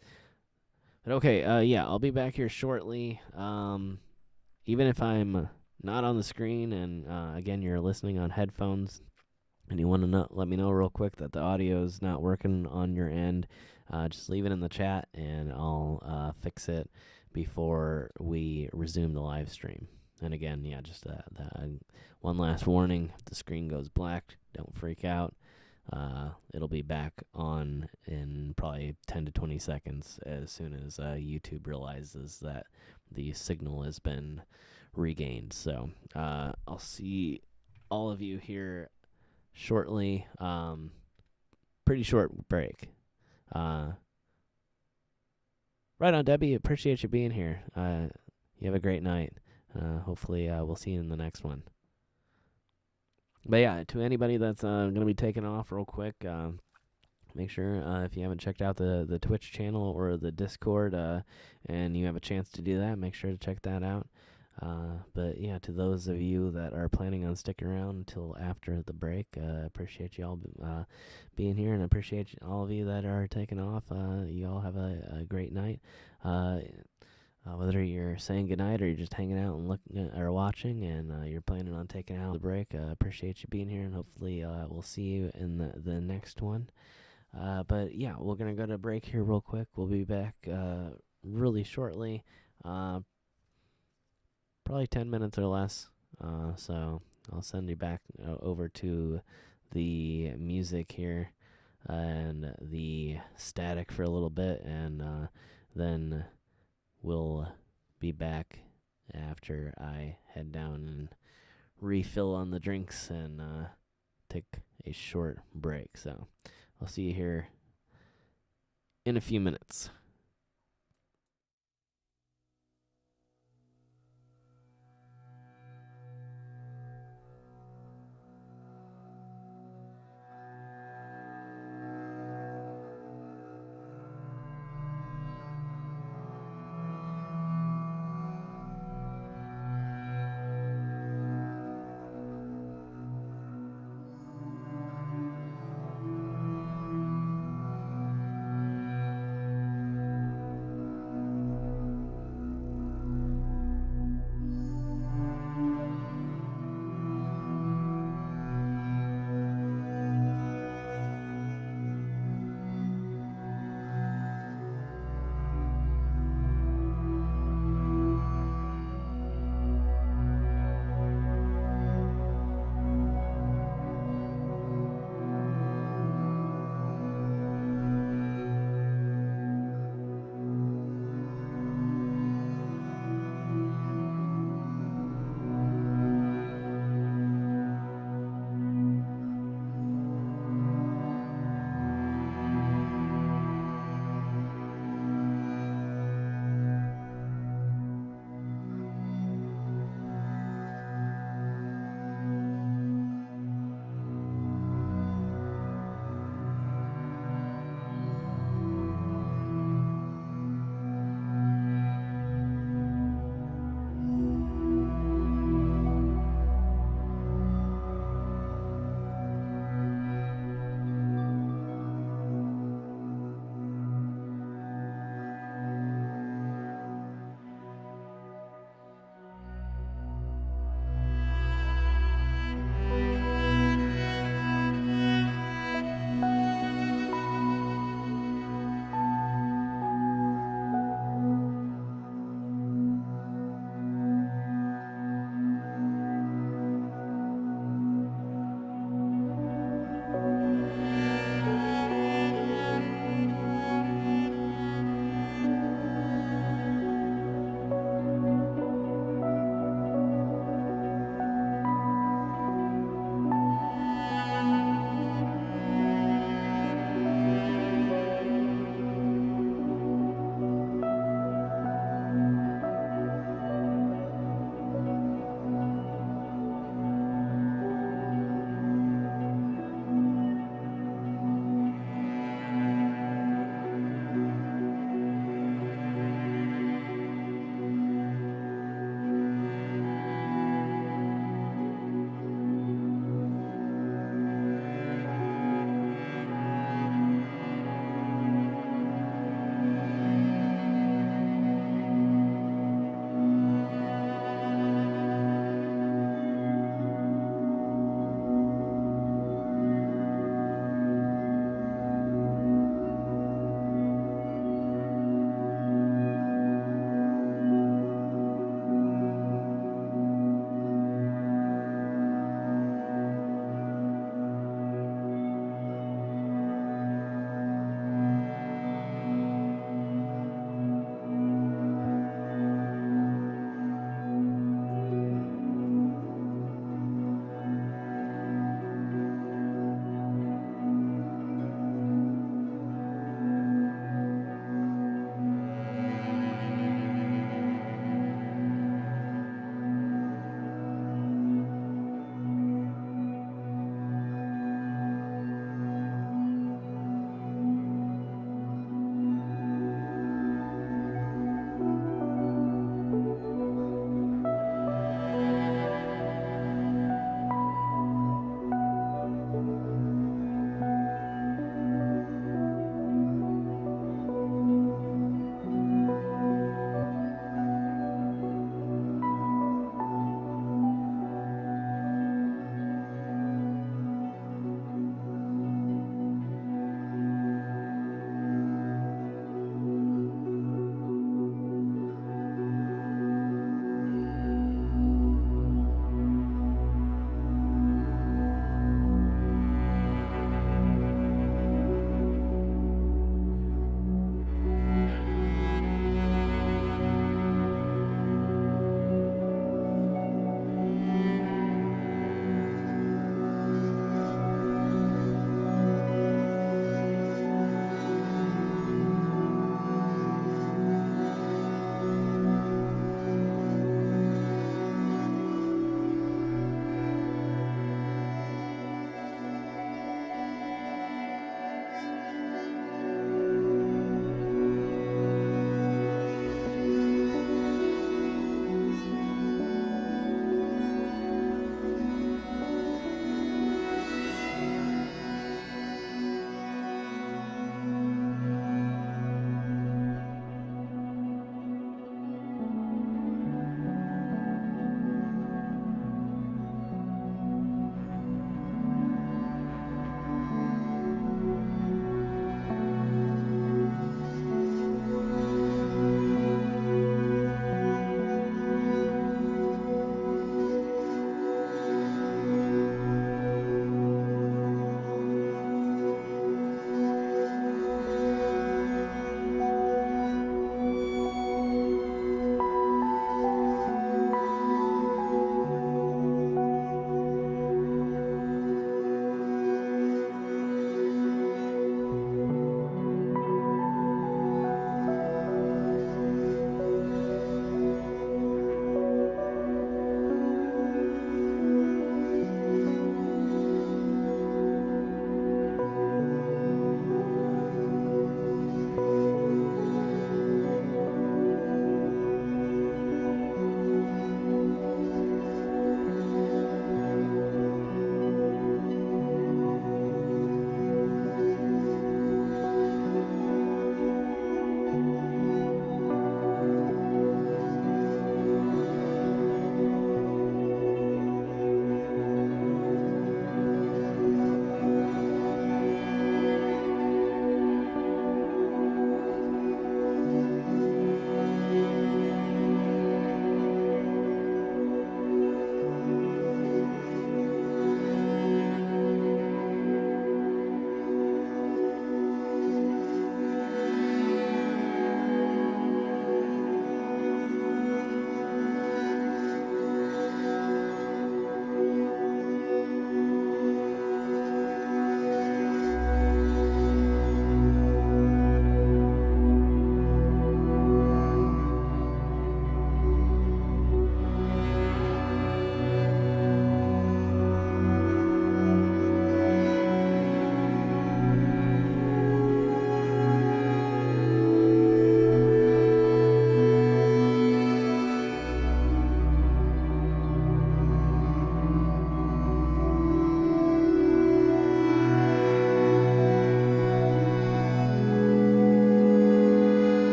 But okay, yeah, I'll be back here shortly. Even if I'm not on the screen, and again, you're listening on headphones, and you want to let me know real quick that the audio is not working on your end, just leave it in the chat, and I'll fix it before we resume the live stream. And again, yeah, just one last warning. If the screen goes black, don't freak out. It'll be back on in probably 10 to 20 seconds as soon as YouTube realizes that the signal has been regained. So I'll see all of you here shortly. Pretty short break. Right on, Debbie. Appreciate you being here. You have a great night. Hopefully we'll see you in the next one. But yeah, to anybody that's going to be taking off real quick, make sure if you haven't checked out the Twitch channel or the Discord and you have a chance to do that, make sure to check that out. But yeah, to those of you that are planning on sticking around until after the break, appreciate you all being here, and appreciate all of you that are taking off. You all have a great night. Whether you're saying goodnight or you're just hanging out and looking or watching, and you're planning on taking out the break, appreciate you being here, and hopefully we'll see you in the next one. But yeah, we're gonna go to break here real quick. We'll be back really shortly. Probably 10 minutes or less. So I'll send you back over to the music here and the static for a little bit, and then we'll be back after I head down and refill on the drinks and take a short break. So I'll see you here in a few minutes.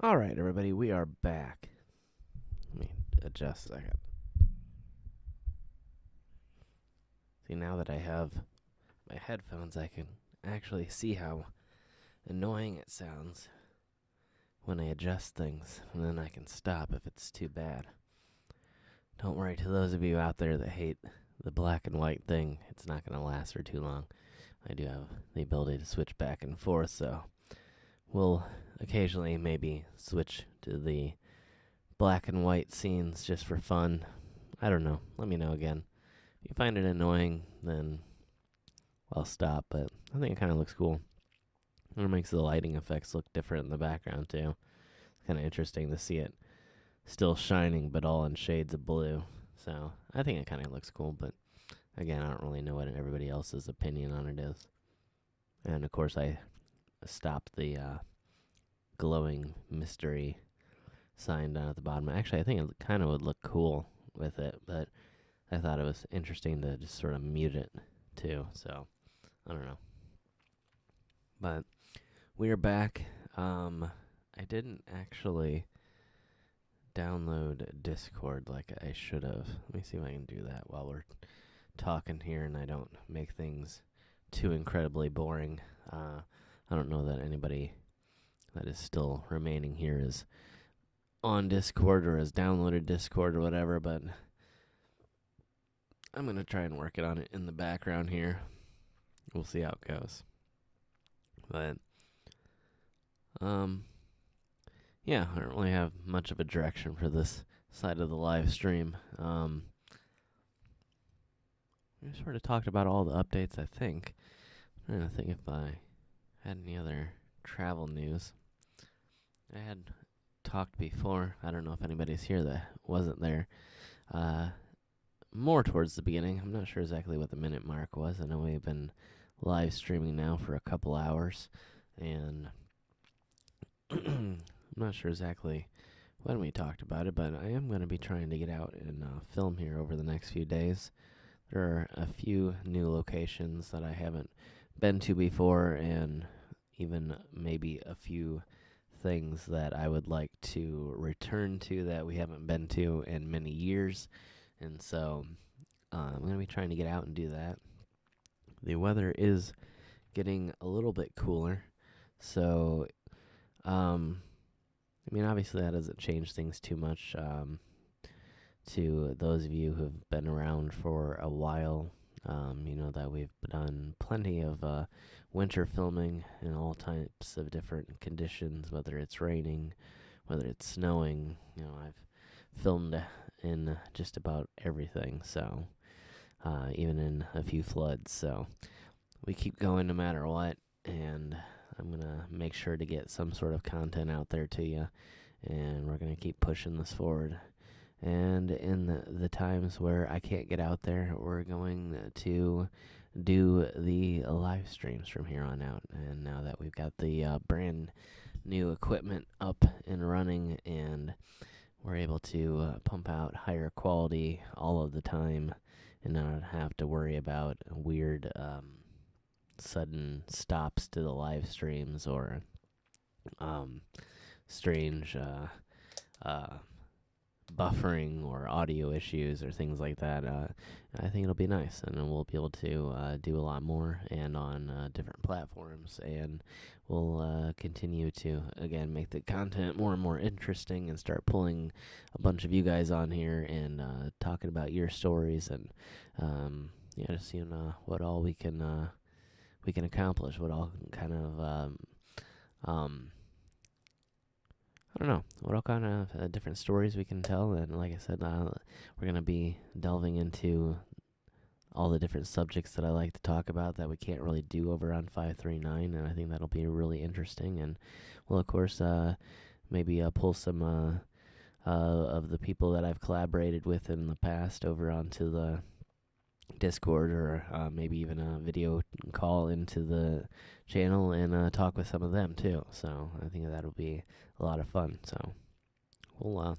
All right, everybody, we are back. Let me adjust a second. See, now that I have my headphones, I can actually see how annoying it sounds when I adjust things, and then I can stop if it's too bad. Don't worry, to those of you out there that hate the black and white thing, it's not going to last for too long. I do have the ability to switch back and forth, so we'll occasionally maybe switch to the black and white scenes just for fun. I don't know. Let me know again. If you find it annoying, then I'll stop, but I think it kind of looks cool. And it makes the lighting effects look different in the background, too. It's kind of interesting to see it still shining, but all in shades of blue. So I think it kind of looks cool, but again, I don't really know what everybody else's opinion on it is. And of course, I stopped the glowing mystery sign down at the bottom. Actually, I think it kind of would look cool with it, but I thought it was interesting to just sort of mute it too. So I don't know. But we are back. I didn't actually download Discord like I should have. Let me see if I can do that while we're talking here and I don't make things too incredibly boring. I don't know that anybody that is still remaining here is on Discord or has downloaded Discord or whatever, but I'm going to try and work it on it in the background here. We'll see how it goes. But, yeah, I don't really have much of a direction for this side of the live stream. We sort of talked about all the updates, I think. I'm trying to think if I had any other travel news. I had talked before. I don't know if anybody's here that wasn't there. More towards the beginning. I'm not sure exactly what the minute mark was. I know we've been live streaming now for a couple hours, and I'm not sure exactly when we talked about it, but I am going to be trying to get out and film here over the next few days. There are a few new locations that I haven't been to before, and even maybe a few things that I would like to return to that we haven't been to in many years. And so I'm going to be trying to get out and do that. The weather is getting a little bit cooler. So, I mean, obviously that doesn't change things too much. To those of you who've been around for a while, you know that we've done plenty of winter filming in all types of different conditions, whether it's raining, whether it's snowing. You know, I've filmed in just about everything, so even in a few floods. So we keep going no matter what, and I'm going to make sure to get some sort of content out there to you, and we're going to keep pushing this forward. And in the times where I can't get out there, we're going to do the live streams from here on out. And now that we've got the brand new equipment up and running, and we're able to pump out higher quality all of the time and not have to worry about weird sudden stops to the live streams or strange buffering or audio issues or things like that. I think it'll be nice, and we'll be able to do a lot more and on different platforms, and we'll continue to, again, make the content more and more interesting and start pulling a bunch of you guys on here and talking about your stories and yeah, just seeing what all we can accomplish, what all kind of I don't know what all kind of different stories we can tell. And like I said, we're going to be delving into all the different subjects that I like to talk about that we can't really do over on 539, and I think that'll be really interesting. And we'll, of course, maybe pull some of the people that I've collaborated with in the past over onto the Discord, or maybe even a video call into the channel and talk with some of them too. So I think that'll be a lot of fun. So we'll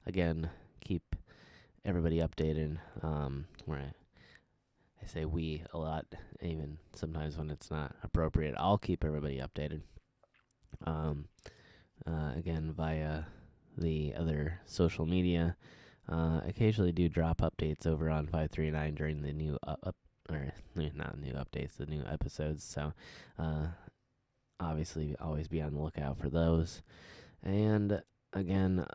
again keep everybody updated. Where I say we a lot, even sometimes when it's not appropriate. I'll keep everybody updated. again via the other social media. Occasionally do drop updates over on 539 during the new or not new updates, the new episodes. So obviously always be on the lookout for those. And again,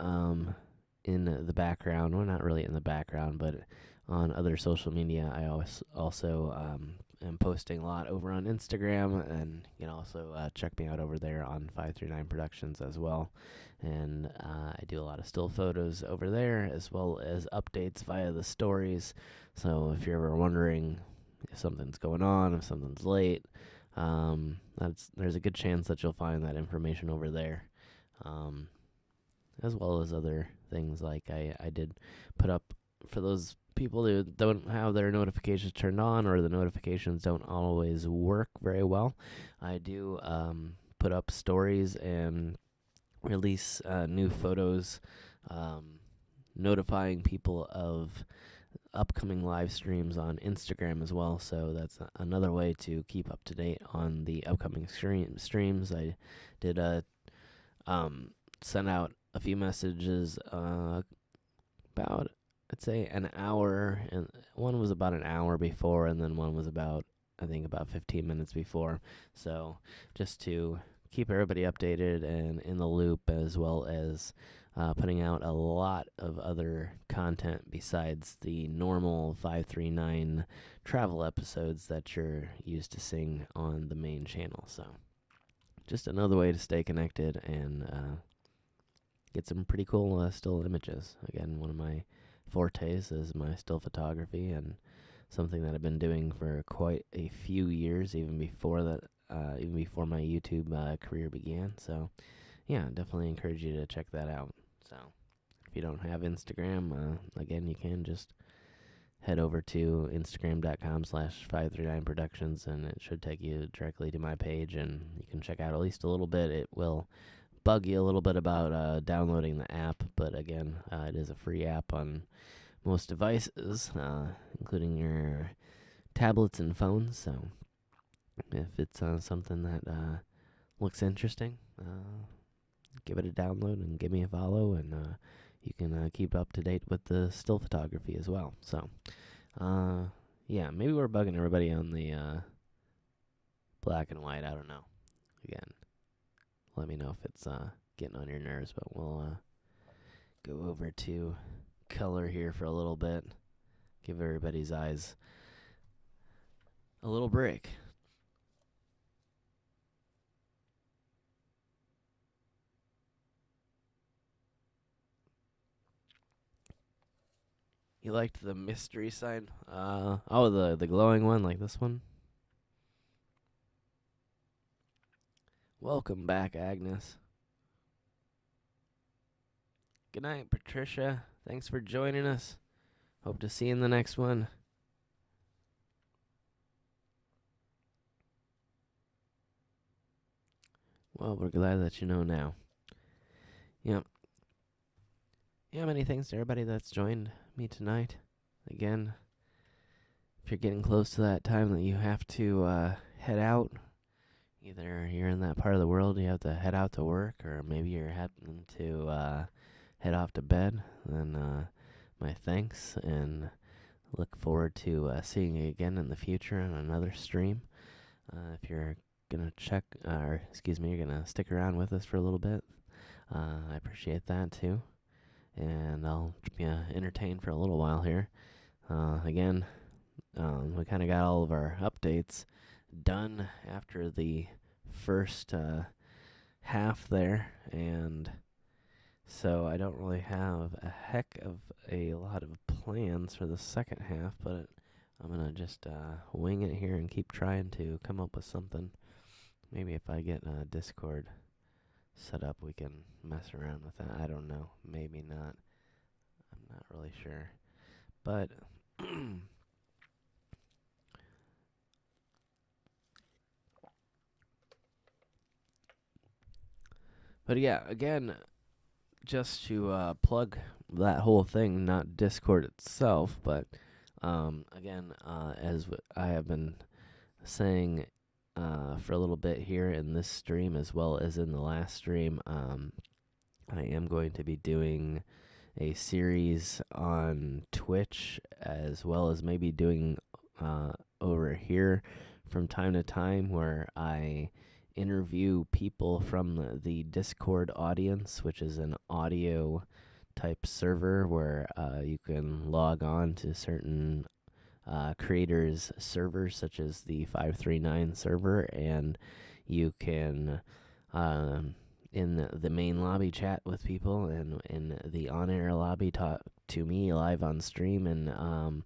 in the background, well, not really in the background, but on other social media, I always also am posting a lot over on Instagram, and you can also check me out over there on 539 Productions as well. And I do a lot of still photos over there, as well as updates via the stories. So if you're ever wondering if something's going on, if something's late, there's a good chance that you'll find that information over there. As well as other things like I did put up for those people who don't have their notifications turned on, or the notifications don't always work very well. I do put up stories and release new photos, notifying people of upcoming live streams on Instagram as well. So that's another way to keep up to date on the upcoming streams. I did send out a few messages about, I'd say, an hour, and one was about an hour before, and then one was about 15 minutes before. So just to keep everybody updated and in the loop, as well as putting out a lot of other content besides the normal 539 travel episodes that you're used to seeing on the main channel. So just another way to stay connected and get some pretty cool still images. Again, one of my fortes is my still photography, and something that I've been doing for quite a few years, even before my YouTube career began. So yeah, definitely encourage you to check that out. So if you don't have Instagram, again, you can just head over to instagram.com/539productions, and it should take you directly to my page, and you can check out at least a little bit. It will bug you a little bit about downloading the app, but again, it is a free app on most devices, including your tablets and phones. So if it's something that looks interesting, give it a download and give me a follow, and you can keep up to date with the still photography as well. So yeah, maybe we're bugging everybody on the black and white. I don't know. Again, let me know if it's getting on your nerves, but we'll go over to color here for a little bit. Give everybody's eyes a little break. You liked the mystery sign? The glowing one, like this one? Welcome back, Agnes. Good night, Patricia. Thanks for joining us. Hope to see you in the next one. Well, we're glad that you know now. Yep. Yeah, many thanks to everybody that's joined me tonight. Again, if you're getting close to that time that you have to head out, either you're in that part of the world, you have to head out to work, or maybe you're heading to head off to bed, then my thanks, and look forward to seeing you again in the future on another stream. If you're gonna you're gonna stick around with us for a little bit, I appreciate that too, and I'll be entertained for a little while here. Again, we kind of got all of our updates done after the first half there, and so I don't really have a heck of a lot of plans for the second half, but I'm going to just wing it here and keep trying to come up with something. Maybe if I get Discord set up, we can mess around with that. I don't know. Maybe not. I'm not really sure. But but yeah, again, just to plug that whole thing, not Discord itself, but again, as I have been saying for a little bit here in this stream as well as in the last stream. I am going to be doing a series on Twitch as well as maybe doing over here from time to time where I interview people from the Discord audience, which is an audio type server where you can log on to certain creators' servers, such as the 539 server, and you can in the main lobby chat with people, and in the on-air lobby talk to me live on stream, and I'm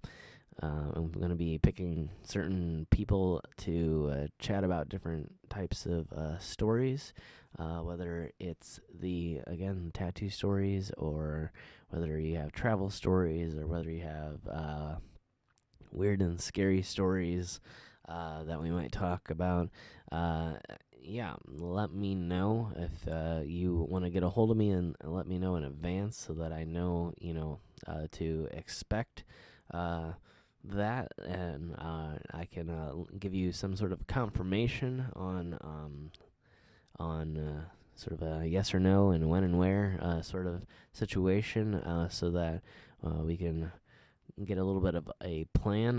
going to be picking certain people to chat about different types of stories, whether it's again, tattoo stories, or whether you have travel stories, or whether you have weird and scary stories that we might talk about. Yeah, let me know if you want to get a hold of me, and let me know in advance so that I know, to expect that, and I can give you some sort of confirmation on sort of a yes or no and when and where sort of situation, so that we can get a little bit of a plan.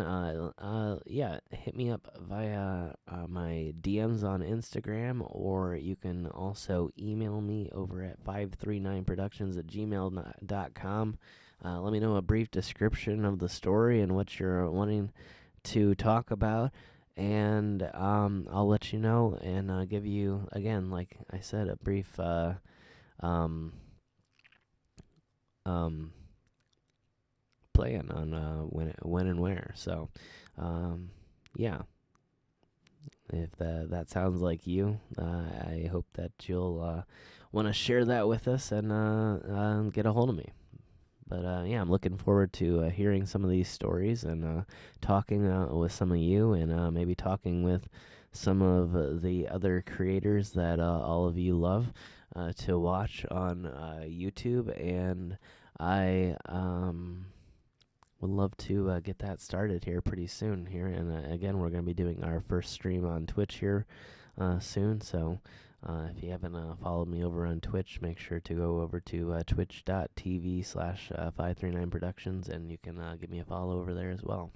Yeah, hit me up via my DMs on Instagram, or you can also email me over at 539productions@gmail.com. Let me know a brief description of the story and what you're wanting to talk about, and I'll let you know and give you, again, like I said, a brief plan on when and where. So, yeah, if that sounds like you, I hope that you'll want to share that with us and get a hold of me. But yeah, I'm looking forward to hearing some of these stories and talking with some of you, and maybe talking with some of the other creators that all of you love to watch on YouTube. And I would love to get that started here pretty soon here. And again, we're going to be doing our first stream on Twitch here soon. So if you haven't followed me over on Twitch, make sure to go over to twitch.tv/539productions, and you can give me a follow over there as well.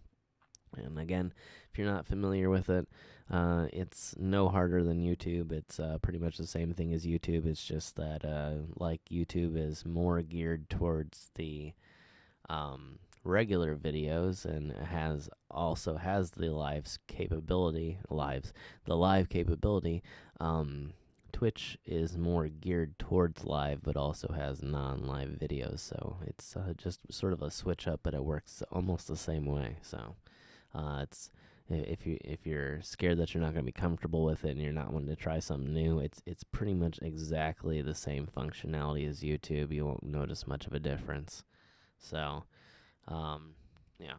And again, if you're not familiar with it, it's no harder than YouTube. It's pretty much the same thing as YouTube. It's just that like YouTube is more geared towards the regular videos, and also has the live capability. Twitch is more geared towards live, but also has non-live videos. So it's just sort of a switch up, but it works almost the same way. So it's if you're scared that you're not going to be comfortable with it and you're not wanting to try something new, it's pretty much exactly the same functionality as YouTube. You won't notice much of a difference. So, yeah.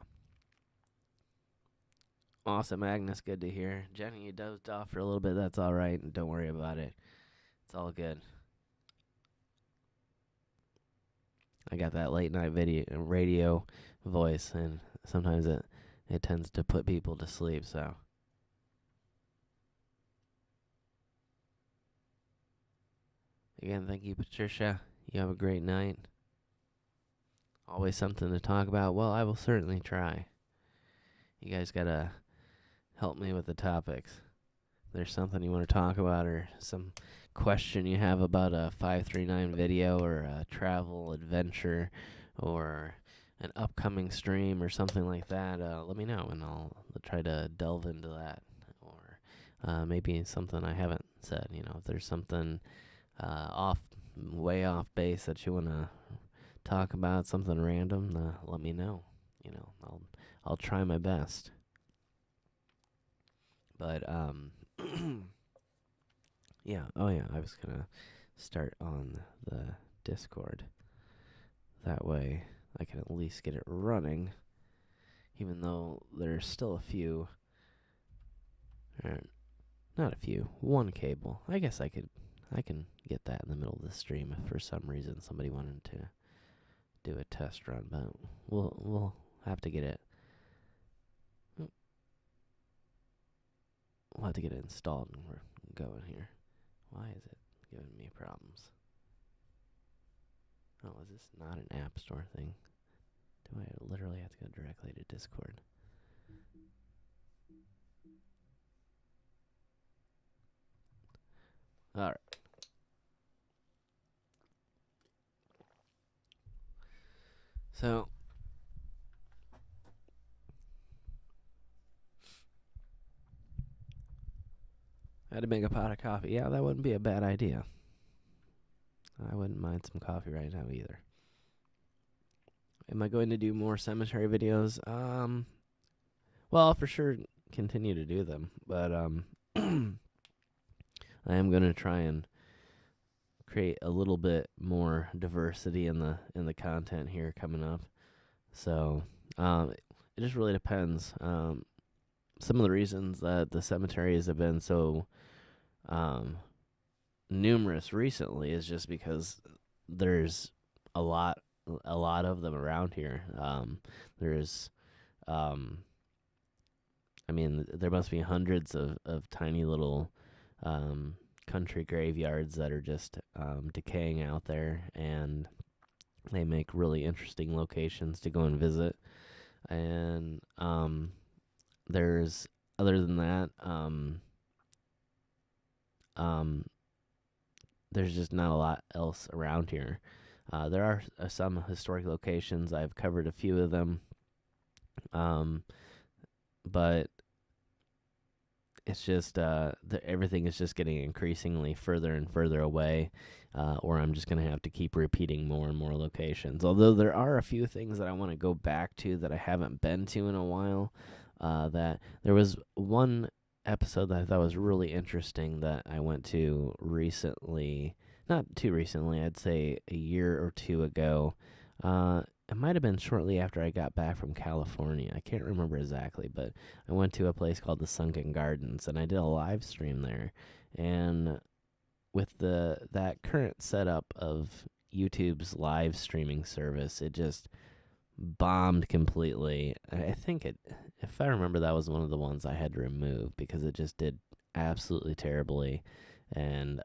Awesome, Agnes. Good to hear. Jenny, you dozed off for a little bit. That's all right. Don't worry about it. It's all good. I got that late night radio voice, and sometimes it tends to put people to sleep. So, again, thank you, Patricia. You have a great night. Always something to talk about. Well, I will certainly try. You guys gotta help me with the topics. If there's something you want to talk about, or some question you have about a 539 video, or a travel adventure, or an upcoming stream, or something like that, let me know, and I'll try to delve into that. Or maybe something I haven't said. If there's something way off base that you want to talk about, something random, let me know. I'll try my best. But yeah. Oh yeah, I was gonna start on the Discord. That way I can at least get it running, even though there's still a few, not a few, one cable. I guess I can get that in the middle of the stream if for some reason somebody wanted to do a test run, but we'll have to get it. we'll have to get it installed and we're going here. Why is it giving me problems? Oh, is this not an app store thing? Do I literally have to go directly to Discord? Alright. So, I had to make a pot of coffee. Yeah, that wouldn't be a bad idea. I wouldn't mind some coffee right now either. Am I going to do more cemetery videos? Well, I'll for sure continue to do them, but I am going to try and create a little bit more diversity in the content here coming up. So, it just really depends. Some of the reasons that the cemeteries have been so numerous recently is just because there's a lot of them around here. There's I mean, there must be hundreds of tiny little country graveyards that are just decaying out there, and they make really interesting locations to go and visit. And there's, other than that, there's just not a lot else around here. There are some historic locations. I've covered a few of them, but it's just everything is just getting increasingly further and further away, or I'm just going to have to keep repeating more and more locations. Although there are a few things that I want to go back to that I haven't been to in a while. That there was one episode that I thought was really interesting that I went to recently. Not too recently, I'd say a year or two ago. It might have been shortly after I got back from California. I can't remember exactly, but I went to a place called the Sunken Gardens, and I did a live stream there. And with that current setup of YouTube's live streaming service, it just bombed completely. I think if I remember, that was one of the ones I had to remove because it just did absolutely terribly. And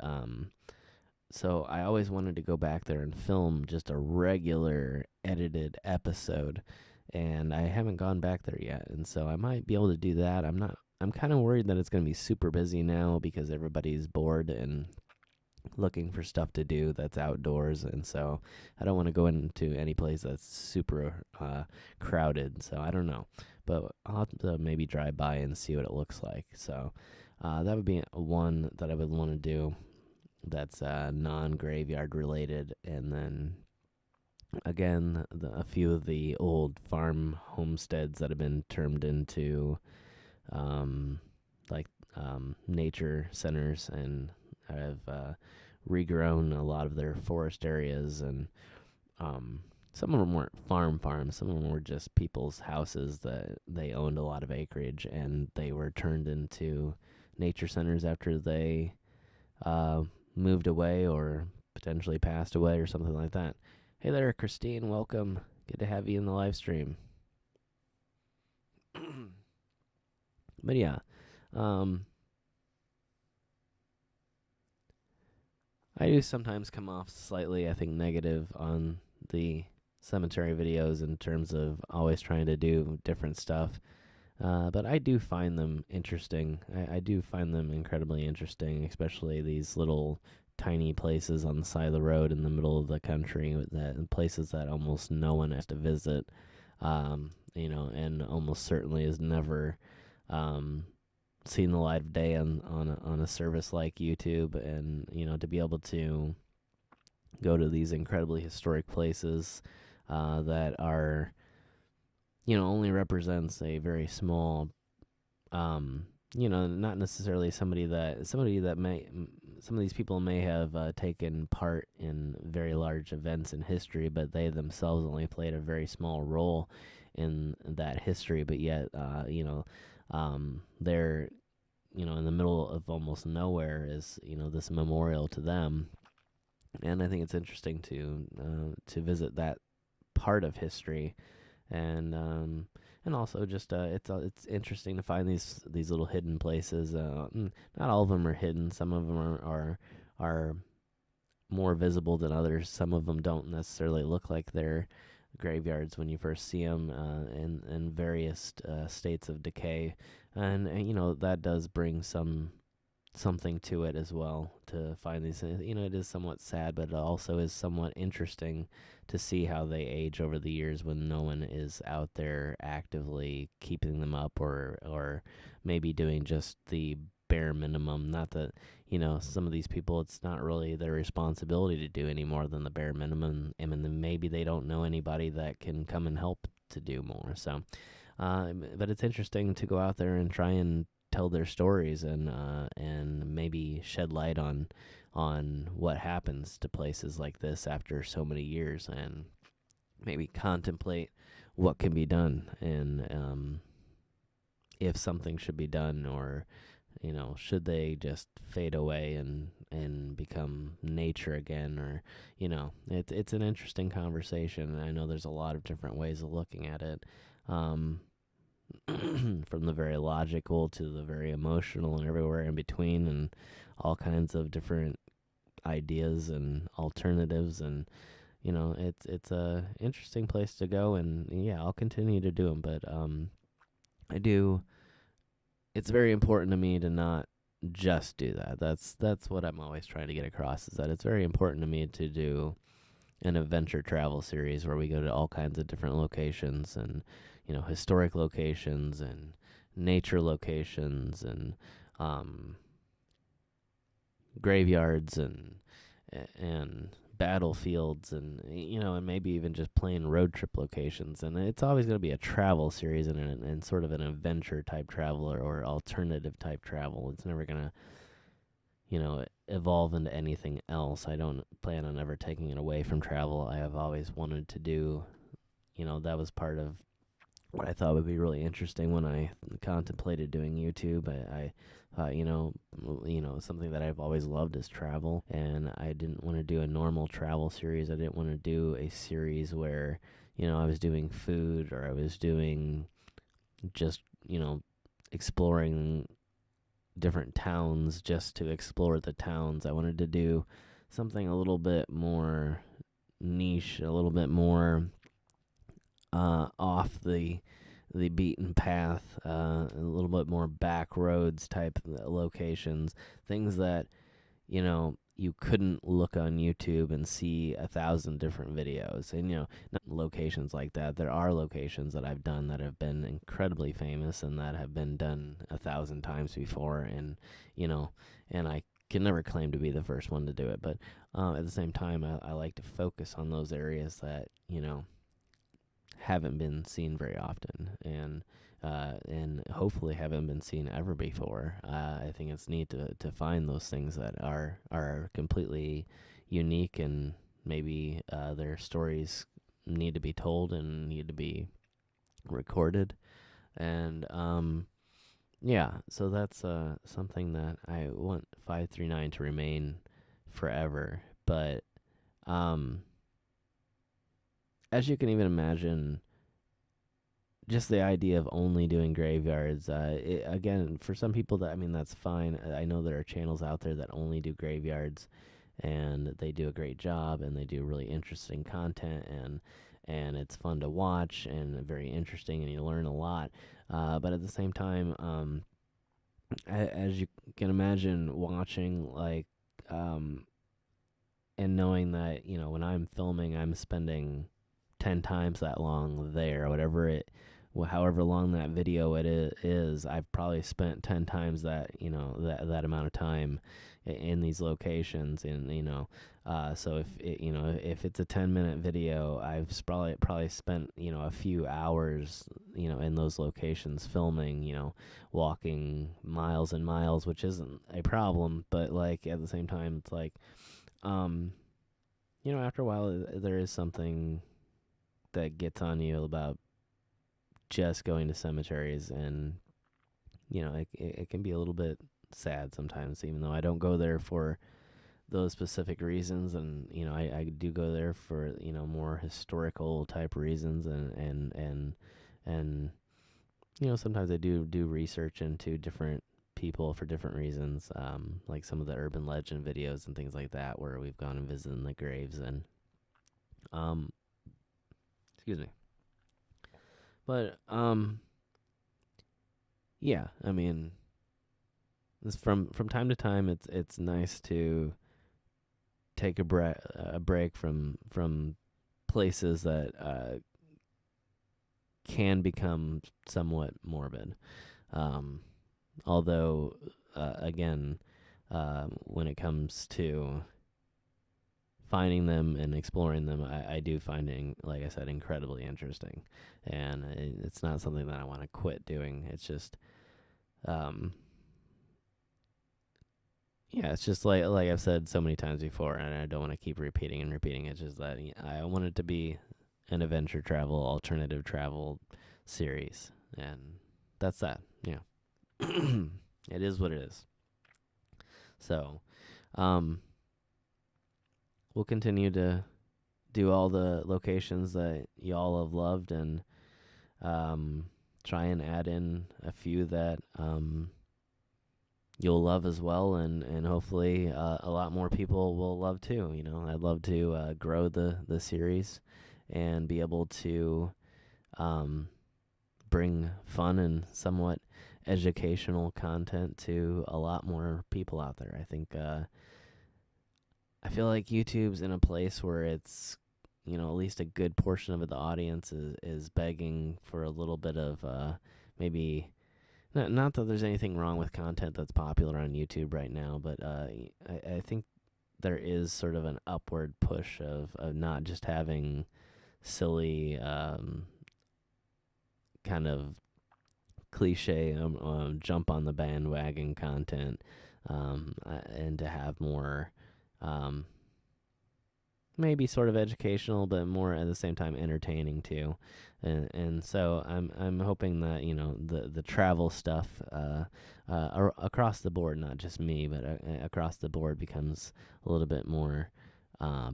so I always wanted to go back there and film just a regular edited episode, and I haven't gone back there yet. And so I might be able to do that. I'm kind of worried that it's going to be super busy now because everybody's bored and looking for stuff to do that's outdoors, and so I don't want to go into any place that's super crowded. So I don't know, but I'll have to maybe drive by and see what it looks like. So that would be one that I would want to do that's non-graveyard related. And then again, a few of the old farm homesteads that have been turned into nature centers and have regrown a lot of their forest areas. And some of them weren't farms. Some of them were just people's houses that they owned a lot of acreage, and they were turned into nature centers after they moved away or potentially passed away or something like that. Hey there, Christine. Welcome. Good to have you in the live stream. But yeah, I do sometimes come off slightly, I think, negative on the cemetery videos in terms of always trying to do different stuff. But I do find them interesting. I do find them incredibly interesting, especially these little tiny places on the side of the road in the middle of the country, places that almost no one has to visit, and almost certainly has never seen the light of day on a service like YouTube. And to be able to go to these incredibly historic places that are only represents a very small, not necessarily some of these people may have taken part in very large events in history, but they themselves only played a very small role in that history. But yet, they're, in the middle of almost nowhere is, this memorial to them. And I think it's interesting to visit that part of history. And and also just it's interesting to find these little hidden places. Not all of them are hidden. Some of them are more visible than others. Some of them don't necessarily look like they're graveyards when you first see them in various states of decay, and that does bring something to it as well to find these things. It is somewhat sad, but it also is somewhat interesting to see how they age over the years when no one is out there actively keeping them up, or maybe doing just the bare minimum. Not that, some of these people, it's not really their responsibility to do any more than the bare minimum. And then maybe they don't know anybody that can come and help to do more. So, but it's interesting to go out there and try and tell their stories, and maybe shed light on what happens to places like this after so many years, and maybe contemplate what can be done, and if something should be done, or should they just fade away and become nature again, or it's an interesting conversation. I know there's a lot of different ways of looking at it. From the very logical to the very emotional and everywhere in between, and all kinds of different ideas and alternatives, and it's a interesting place to go, and yeah, I'll continue to do them, but I do it's very important to me to not just do that. That's what I'm always trying to get across, is that it's very important to me to do an adventure travel series where we go to all kinds of different locations, and historic locations and nature locations, and graveyards, and battlefields, and maybe even just plain road trip locations. And it's always going to be a travel series, and sort of an adventure type travel, or alternative type travel. It's never going to evolve into anything else. I don't plan on ever taking it away from travel. I have always wanted to do, that was part of what I thought would be really interesting when I contemplated doing YouTube. I thought, something that I've always loved is travel, and I didn't want to do a normal travel series. I didn't want to do a series where, I was doing food, or I was doing just, exploring different towns just to explore the towns. I wanted to do something a little bit more niche, a little bit more off the beaten path, a little bit more back roads type locations, things that you couldn't look on YouTube and see 1,000 different videos. And not locations like that. There are locations that I've done that have been incredibly famous and that have been done 1,000 times before, and and I can never claim to be the first one to do it. But at the same time, I like to focus on those areas that haven't been seen very often, and hopefully haven't been seen ever before. I think it's neat to find those things that are completely unique, and maybe their stories need to be told and need to be recorded. And yeah, so that's something that I want 539 to remain forever. But as you can even imagine, just the idea of only doing graveyards, again, for some people, that's fine. I know there are channels out there that only do graveyards, and they do a great job, and they do really interesting content, and it's fun to watch, and very interesting, and you learn a lot. But at the same time, as you can imagine, watching, like, and knowing that, when I'm filming, I'm spending 10 times that long there, however long that video is, I've probably spent 10 times that, that amount of time in these locations. And so if it's a 10-minute video, I've probably spent a few hours in those locations filming, walking miles and miles, which isn't a problem. But like, at the same time, it's like, after a while, there is something that gets on you about just going to cemeteries, and it can be a little bit sad sometimes, even though I don't go there for those specific reasons. And I do go there for more historical type reasons, and sometimes I do research into different people for different reasons, like some of the urban legend videos and things like that, where we've gone and visited the graves and um, excuse me. But yeah, I mean, from time to time, it's nice to take a break from places that can become somewhat morbid. Um, although, again, when it comes to finding them and exploring them, I do find it, like I said, incredibly interesting. And it's not something that I want to quit doing. It's just, um, yeah, it's just like I've said so many times before, and I don't want to keep repeating and repeating. It's just that I want it to be an adventure travel, alternative travel series, and that's that. Yeah, it is what it is. So, um, we'll continue to do all the locations that y'all have loved, and try and add in a few that you'll love as well, and hopefully a lot more people will love too. I'd love to grow the series and be able to um, bring fun and somewhat educational content to a lot more people out there. I feel like YouTube's in a place where it's, at least a good portion of the audience is begging for a little bit of maybe, not that there's anything wrong with content that's popular on YouTube right now, but I think there is sort of an upward push of not just having silly kind of cliche jump on the bandwagon content, and to have more um, maybe sort of educational, but more at the same time entertaining too. And so I'm hoping that the travel stuff across the board, not just me, but across the board, becomes a little bit more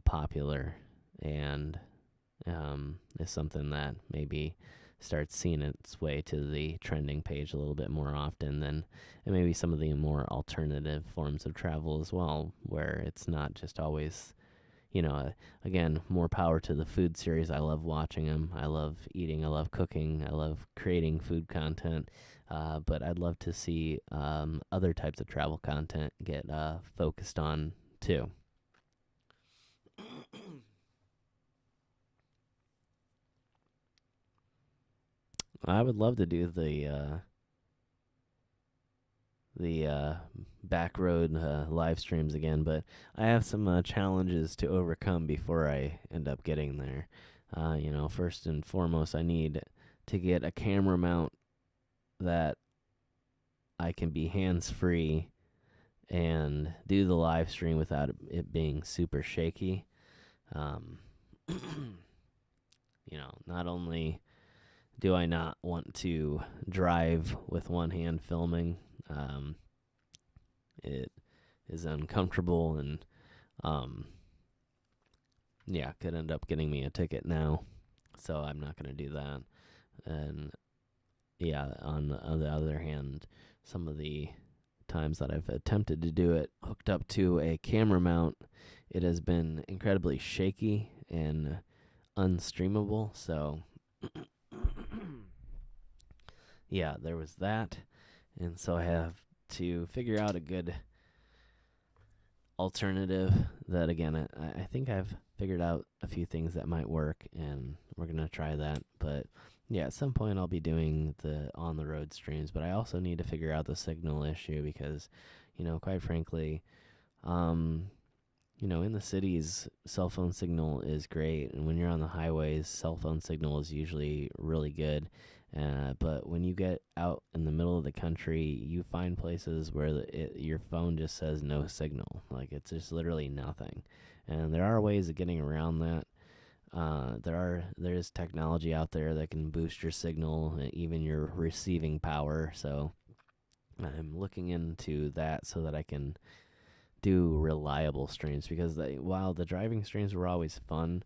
popular, and is something that maybe starts seeing its way to the trending page a little bit more often than, and maybe some of the more alternative forms of travel as well, where it's not just always, again, more power to the food series. I love watching them. I love eating. I love cooking. I love creating food content. But I'd love to see other types of travel content get focused on too. I would love to do the back road live streams again, but I have some challenges to overcome before I end up getting there. First and foremost, I need to get a camera mount that I can be hands free and do the live stream without it being super shaky. Um, not only do I not want to drive with one hand filming, it is uncomfortable and, yeah, could end up getting me a ticket now. So I'm not going to do that. And yeah, on the other hand, some of the times that I've attempted to do it hooked up to a camera mount, it has been incredibly shaky and unstreamable. So yeah, there was that. And so I have to figure out a good alternative that, again, I think I've figured out a few things that might work, and we're going to try that. But yeah, at some point I'll be doing the on the road streams, but I also need to figure out the signal issue because, quite frankly, in the cities, cell phone signal is great, and when you're on the highways, cell phone signal is usually really good. But when you get out in the middle of the country, you find places where your phone just says no signal. Like, it's just literally nothing. And there are ways of getting around that. There's technology out there that can boost your signal, even your receiving power. So I'm looking into that so that I can do reliable streams, because while the driving streams were always fun,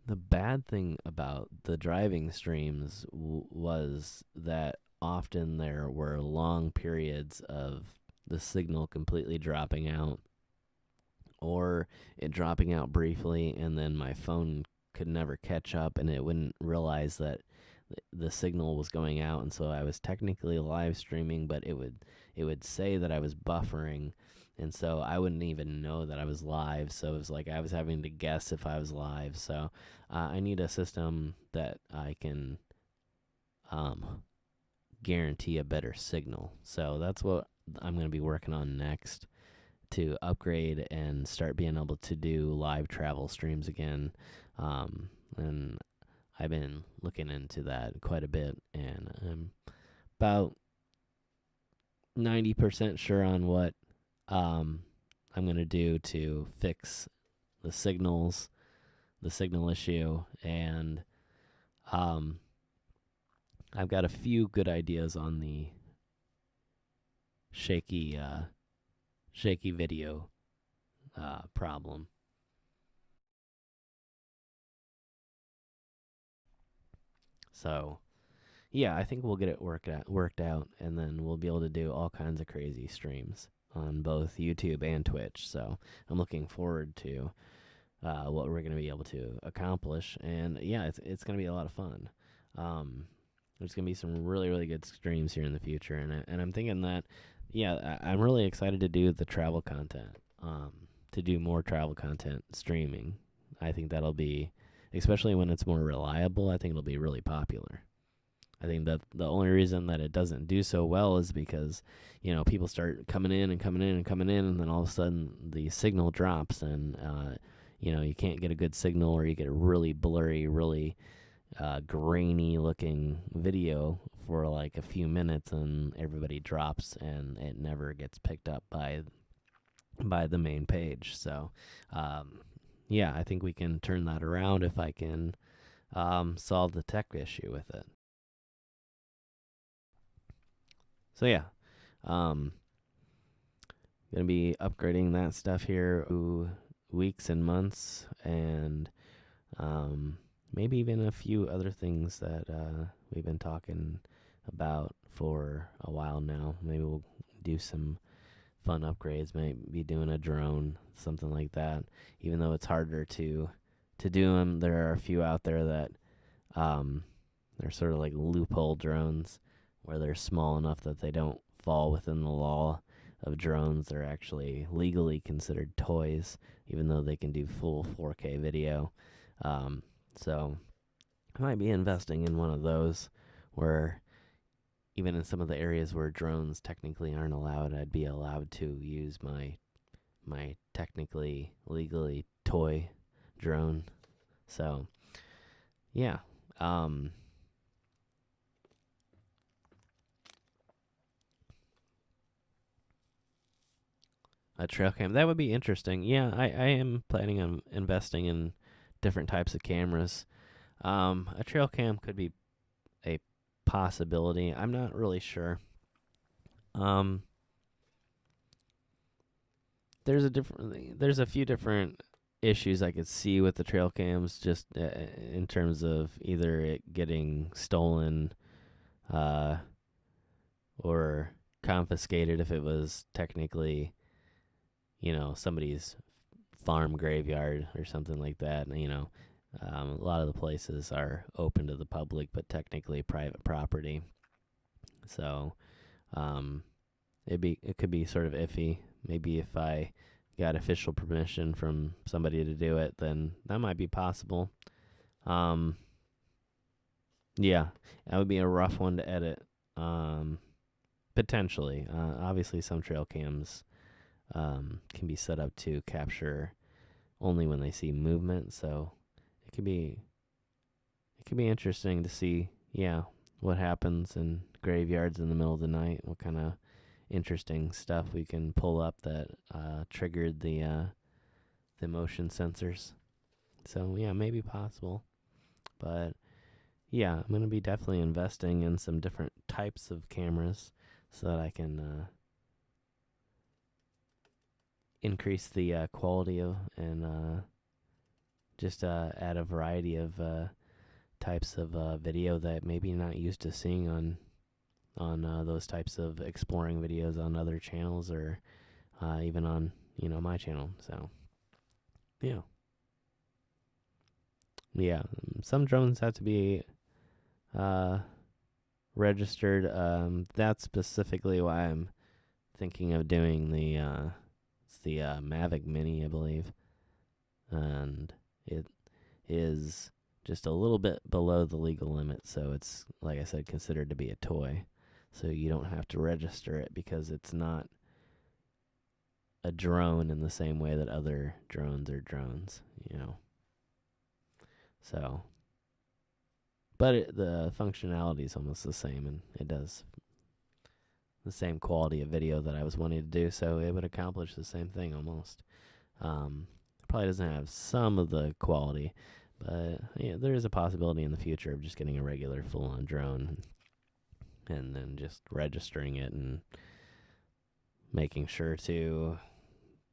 The bad thing about the driving streams was that often there were long periods of the signal completely dropping out, or it dropping out briefly, and then my phone could never catch up and it wouldn't realize that the signal was going out, and so I was technically live streaming, but it would say that I was buffering, and so I wouldn't even know that I was live. So it was like I was having to guess if I was live. So I need a system that I can um, guarantee a better signal. So that's what I'm going to be working on next, to upgrade and start being able to do live travel streams again. And I've been looking into that quite a bit, and I'm about 90% sure on what um, I'm going to do to fix the signals, the signal issue, and um, I've got a few good ideas on the shaky, shaky video problem. So yeah, I think we'll get it worked out, and then we'll be able to do all kinds of crazy streams on both YouTube and Twitch. So I'm looking forward to what we're going to be able to accomplish, and yeah, it's going to be a lot of fun. Um, there's going to be some really really good streams here in the future, and I'm thinking that yeah, I'm really excited to do the travel content, to do more travel content streaming. I think that'll be, especially when it's more reliable, I think it'll be really popular. I think that the only reason that it doesn't do so well is because, people start coming in and coming in and coming in, and then all of a sudden the signal drops, and you can't get a good signal, or you get a really blurry, really grainy looking video for like a few minutes, and everybody drops, and it never gets picked up by the main page. So, yeah, I think we can turn that around if I can solve the tech issue with it. So yeah, um, gonna be upgrading that stuff here weeks and months, and maybe even a few other things that we've been talking about for a while now. Maybe we'll do some fun upgrades. Maybe doing a drone, something like that. Even though it's harder to do them, there are a few out there that they're sort of like loophole drones, where they're small enough that they don't fall within the law of drones. They're actually legally considered toys, even though they can do full 4K video. So I might be investing in one of those, where even in some of the areas where drones technically aren't allowed, I'd be allowed to use my technically legally toy drone. So yeah. A trail cam. That would be interesting. Yeah, I am planning on investing in different types of cameras. A trail cam could be a possibility. I'm not really sure. Um, there's a few different issues I could see with the trail cams, just in terms of either it getting stolen, uh, or confiscated if it was technically, somebody's farm graveyard or something like that. A lot of the places are open to the public, but technically private property. So it could be sort of iffy. Maybe if I got official permission from somebody to do it, then that might be possible. Um, yeah, that would be a rough one to edit. Potentially, obviously, some trail cams can be set up to capture only when they see movement, so it could be interesting to see, yeah, what happens in graveyards in the middle of the night, what kind of interesting stuff we can pull up that triggered the motion sensors. So yeah, maybe possible, but yeah, I'm gonna be definitely investing in some different types of cameras so that I can increase the quality of and just add a variety of types of video that maybe you're not used to seeing on those types of exploring videos on other channels, or even on my channel. So yeah, yeah. Some drones have to be uh, registered. That's specifically why I'm thinking of doing it's the Mavic Mini, I believe, and it is just a little bit below the legal limit, so it's, like I said, considered to be a toy. So you don't have to register it because it's not a drone in the same way that other drones are drones. So, but the functionality is almost the same, and it does the same quality of video that I was wanting to do, so it would accomplish the same thing almost. Probably doesn't have some of the quality, but yeah, there is a possibility in the future of just getting a regular full-on drone and then just registering it and making sure to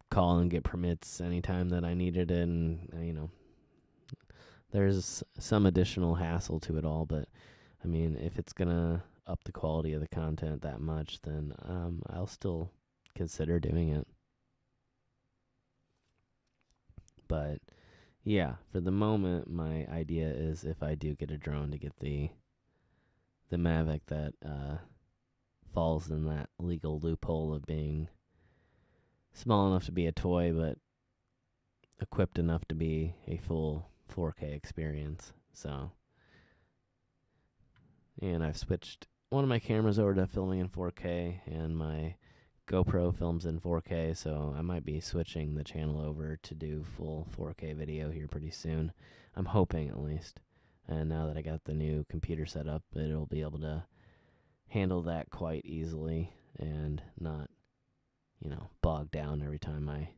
call and get permits anytime that I needed it. And there's some additional hassle to it all, but I mean, if it's gonna up the quality of the content that much, then I'll still consider doing it. But yeah, for the moment, my idea is, if I do get a drone, to get the Mavic that falls in that legal loophole of being small enough to be a toy, but equipped enough to be a full 4K experience. So, and I've switched one of my cameras over to filming in 4K, and my GoPro films in 4K, so I might be switching the channel over to do full 4K video here pretty soon. I'm hoping, at least. And now that I got the new computer set up, it'll be able to handle that quite easily and not, bog down every time I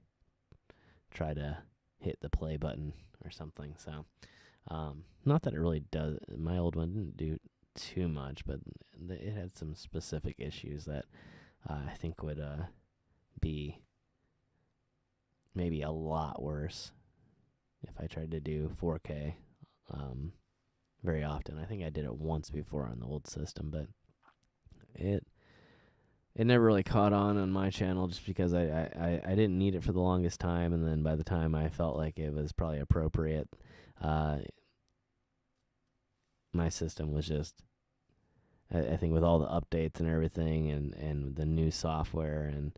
try to hit the play button or something. So, not that it really does. My old one didn't do too much, but it had some specific issues that I think would be maybe a lot worse if I tried to do 4K very often. I think I did it once before on the old system, but it never really caught on my channel, just because I didn't need it for the longest time, and then by the time I felt like it was probably appropriate, my system was just, I think with all the updates and everything, and the new software, and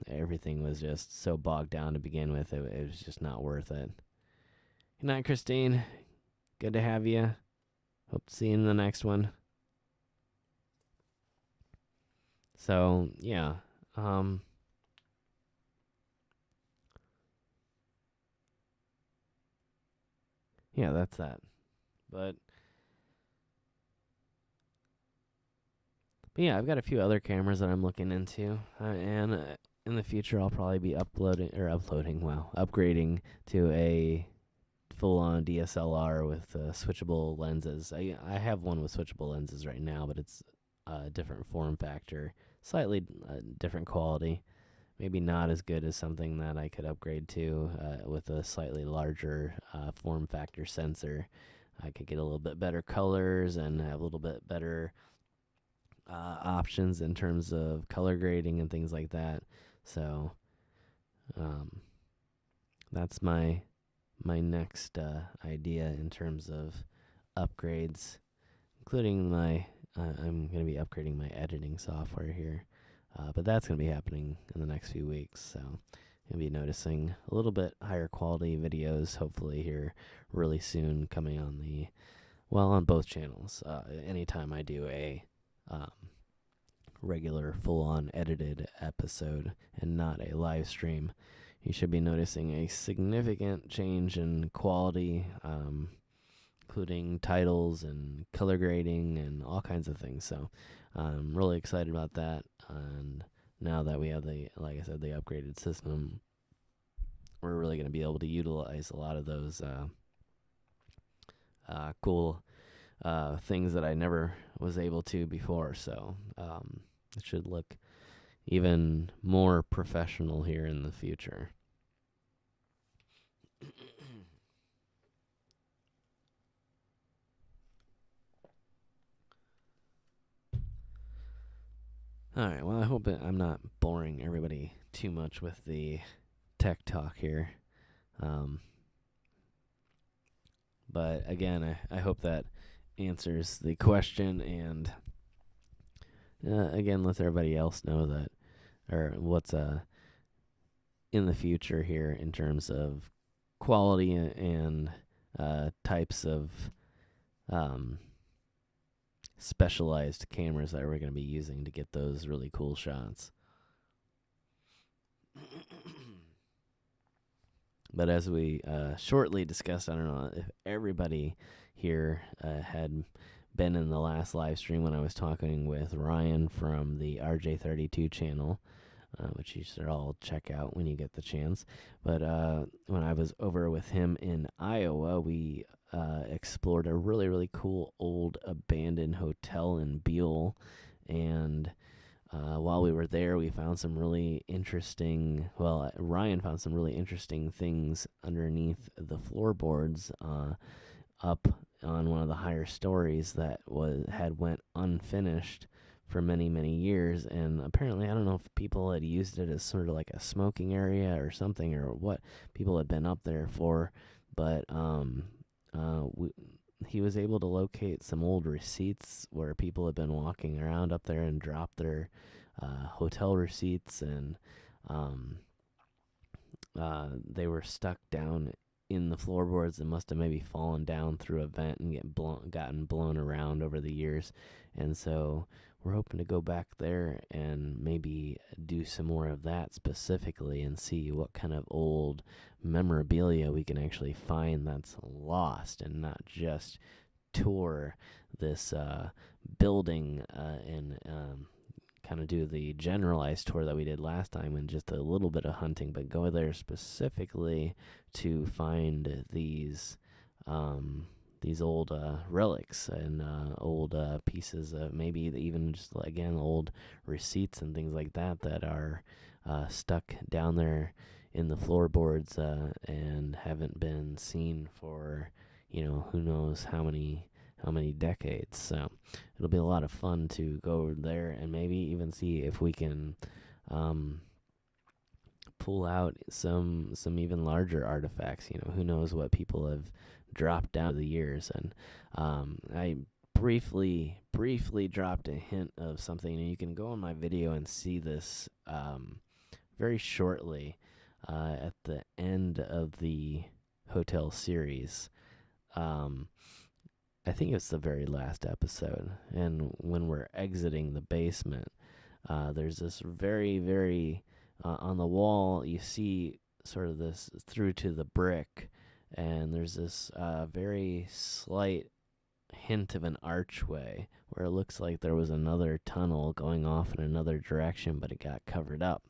everything was just so bogged down to begin with, it was just not worth it. Good night, Christine. Good to have you. Hope to see you in the next one. So, yeah. Yeah, that's that. But yeah, I've got a few other cameras that I'm looking into, and in the future I'll probably be upgrading to a full-on DSLR with switchable lenses. I have one with switchable lenses right now, but it's a different form factor, slightly different quality. Maybe not as good as something that I could upgrade to with a slightly larger form factor sensor. I could get a little bit better colors and have a little bit better options in terms of color grading and things like that. So that's my next idea in terms of upgrades, including I'm going to be upgrading my editing software here. But that's going to be happening in the next few weeks. So you'll be noticing a little bit higher quality videos, hopefully here really soon, coming on both channels. Anytime I do a regular full-on edited episode and not a live stream, you should be noticing a significant change in quality, including titles and color grading and all kinds of things. So I'm really excited about that. And now that we have like I said, the upgraded system, we're really going to be able to utilize a lot of those cool things that I never was able to before. So it should look even more professional here in the future. All right. Well, I hope I'm not boring everybody too much with the tech talk here. Um, but again, I hope that answers the question, and again, let everybody else know that, or what's in the future here in terms of quality and types of um, specialized cameras that we're going to be using to get those really cool shots. But as we shortly discussed, I don't know if everybody here had been in the last live stream when I was talking with Ryan from the RJ32 channel, which you should all check out when you get the chance. But when I was over with him in Iowa, we explored a really, really cool old abandoned hotel in Buell. And while we were there, we found some really interesting, Ryan found some really interesting things underneath the floorboards up on one of the higher stories that had went unfinished for many, many years. And apparently, I don't know if people had used it as sort of like a smoking area or something, or what people had been up there for. But he was able to locate some old receipts where people had been walking around up there and dropped their hotel receipts, and they were stuck down in the floorboards and must have maybe fallen down through a vent and gotten blown around over the years. And so we're hoping to go back there and maybe do some more of that specifically and see what kind of old memorabilia we can actually find that's lost, and not just tour this building and kind of do the generalized tour that we did last time and just a little bit of hunting, but go there specifically to find these old relics and old pieces of maybe even just, again, old receipts and things like that that are stuck down there in the floorboards and haven't been seen for, who knows how many decades. So it'll be a lot of fun to go there and maybe even see if we can pull out some even larger artifacts. Who knows what people have dropped down the years. And I briefly dropped a hint of something, and you can go on my video and see this very shortly at the end of the hotel series. I think it's the very last episode, and when we're exiting the basement, there's this very, very on the wall, you see sort of this through to the brick, and there's this very slight hint of an archway where it looks like there was another tunnel going off in another direction, but it got covered up.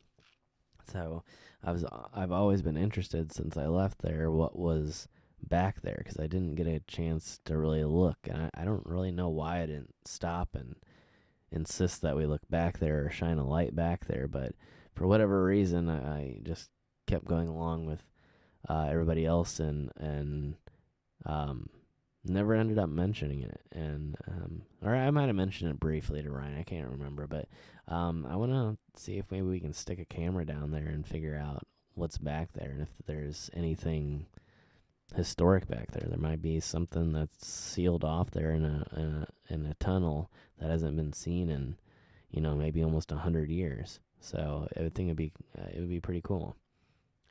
So I've always been interested since I left there what was back there, because I didn't get a chance to really look, and I don't really know why I didn't stop and insist that we look back there or shine a light back there, but for whatever reason I just kept going along with everybody else and never ended up mentioning it. And or I might have mentioned it briefly to Ryan, I can't remember, but I want to see if maybe we can stick a camera down there and figure out what's back there, and if there's anything historic back there. There might be something that's sealed off there in a tunnel that hasn't been seen in, maybe almost 100 years. So I think it would be pretty cool.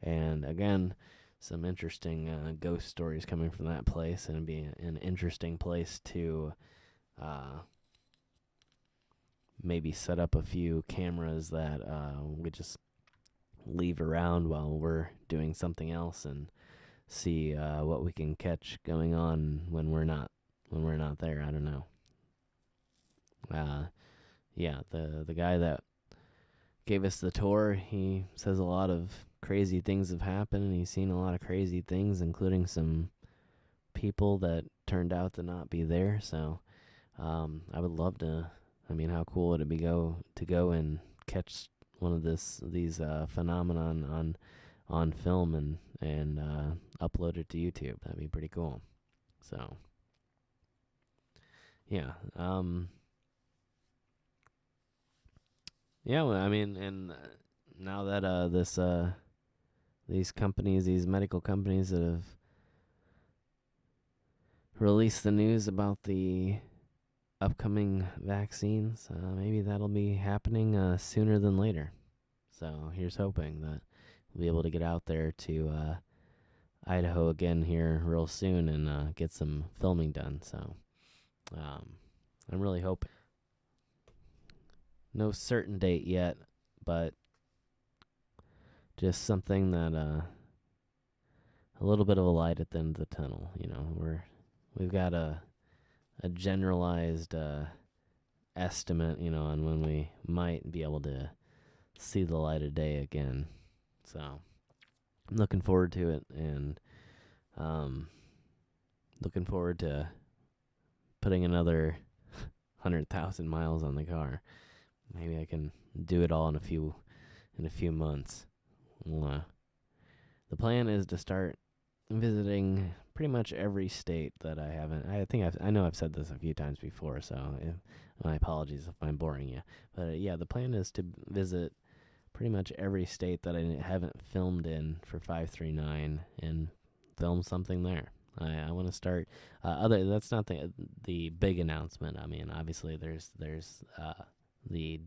And again, some interesting ghost stories coming from that place, and it'd be an interesting place to maybe set up a few cameras that we just leave around while we're doing something else, and see what we can catch going on when we're not there. I don't know. Yeah, the guy that gave us the tour, he says a lot of crazy things have happened, and he's seen a lot of crazy things, including some people that turned out to not be there. So I would love to. I mean, how cool would it be to go and catch one of these phenomenon on film and upload it to YouTube? That'd be pretty cool. So yeah, Yeah, well, I mean, and now that these companies, these medical companies that have released the news about the upcoming vaccines, maybe that'll be happening sooner than later. So here's hoping that we'll be able to get out there to Idaho again here real soon and get some filming done. So um, I'm really hoping. No certain date yet, but just something that a little bit of a light at the end of the tunnel. You know, we've got a generalized estimate, you know, on when we might be able to see the light of day again. So I'm looking forward to it, and um, looking forward to putting another 100,000 miles on the car. Maybe I can do it all in a few months. Well, the plan is to start visiting pretty much every state that I haven't. I know I've said this a few times before, so my apologies if I'm boring you. But yeah, the plan is to visit pretty much every state that I haven't filmed in for 539 and film something there. I want to start. That's not the big announcement. I mean, obviously there's the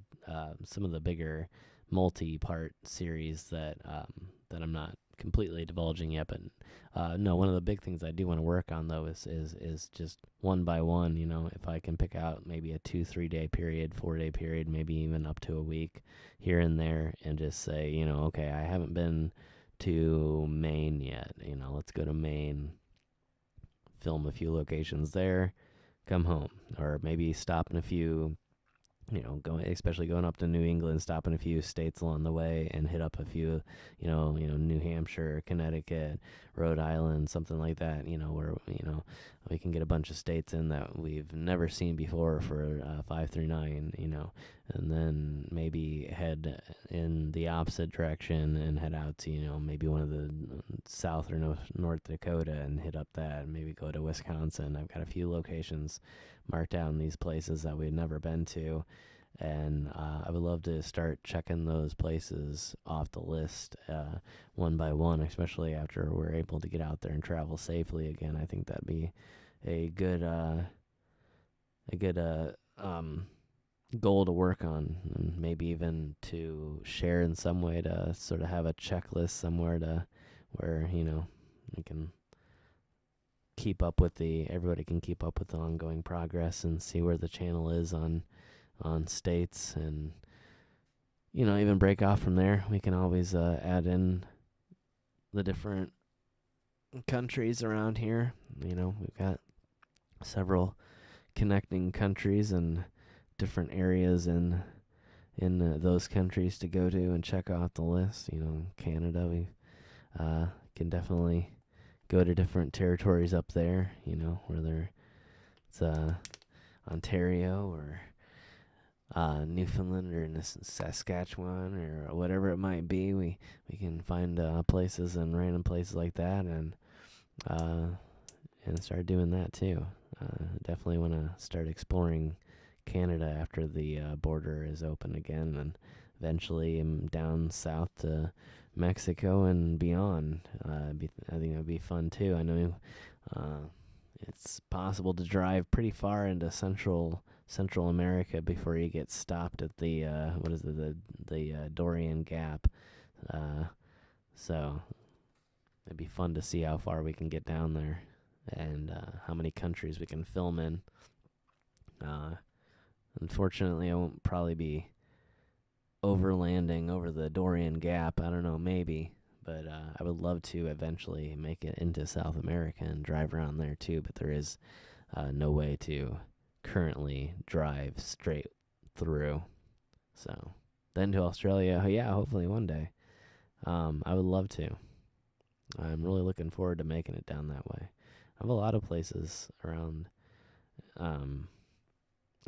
some of the bigger multi-part series that I'm not completely divulging yet. But no, one of the big things I do want to work on though is just one by one. You know, if I can pick out maybe a 2-3 day period, 4 day period, maybe even up to a week here and there, and just say, you know, okay, I haven't been to Maine yet. You know, let's go to Maine, film a few locations there, come home, or maybe stop in a few, you know, especially going up to New England, stop in a few states along the way and hit up a few, New Hampshire, Connecticut, Rhode Island, something like that, you know, where, you know, we can get a bunch of states in that we've never seen before for 539, you know, and then maybe head in the opposite direction and head out to, you know, maybe one of the South or North Dakota and hit up that, and maybe go to Wisconsin. I've got a few locations marked down these places that we've never been to, and I would love to start checking those places off the list one by one, especially after we're able to get out there and travel safely again. I think that'd be a good goal to work on, and maybe even to share in some way, to sort of have a checklist somewhere to where, you know, we can everybody can keep up with the ongoing progress and see where the channel is on states, and, you know, even break off from there. We can always add in the different countries around here. You know, we've got several connecting countries and different areas in those countries to go to and check off the list. You know, Canada, we can definitely go to different territories up there, you know, whether it's Ontario or Newfoundland or Saskatchewan or whatever it might be. We can find places and random places like that, and start doing that too. Definitely want to start exploring Canada after the border is open again, and eventually down south to Mexico and beyond. I think that'd be fun too. I know it's possible to drive pretty far into Central America before you get stopped at the the Darien Gap. So it'd be fun to see how far we can get down there, and how many countries we can film in. Unfortunately, I won't probably be overlanding over the Darien Gap. I don't know, maybe. But I would love to eventually make it into South America and drive around there too. But there is no way to currently drive straight through. So then to Australia, yeah, hopefully one day. I would love to. I'm really looking forward to making it down that way. I have a lot of places around.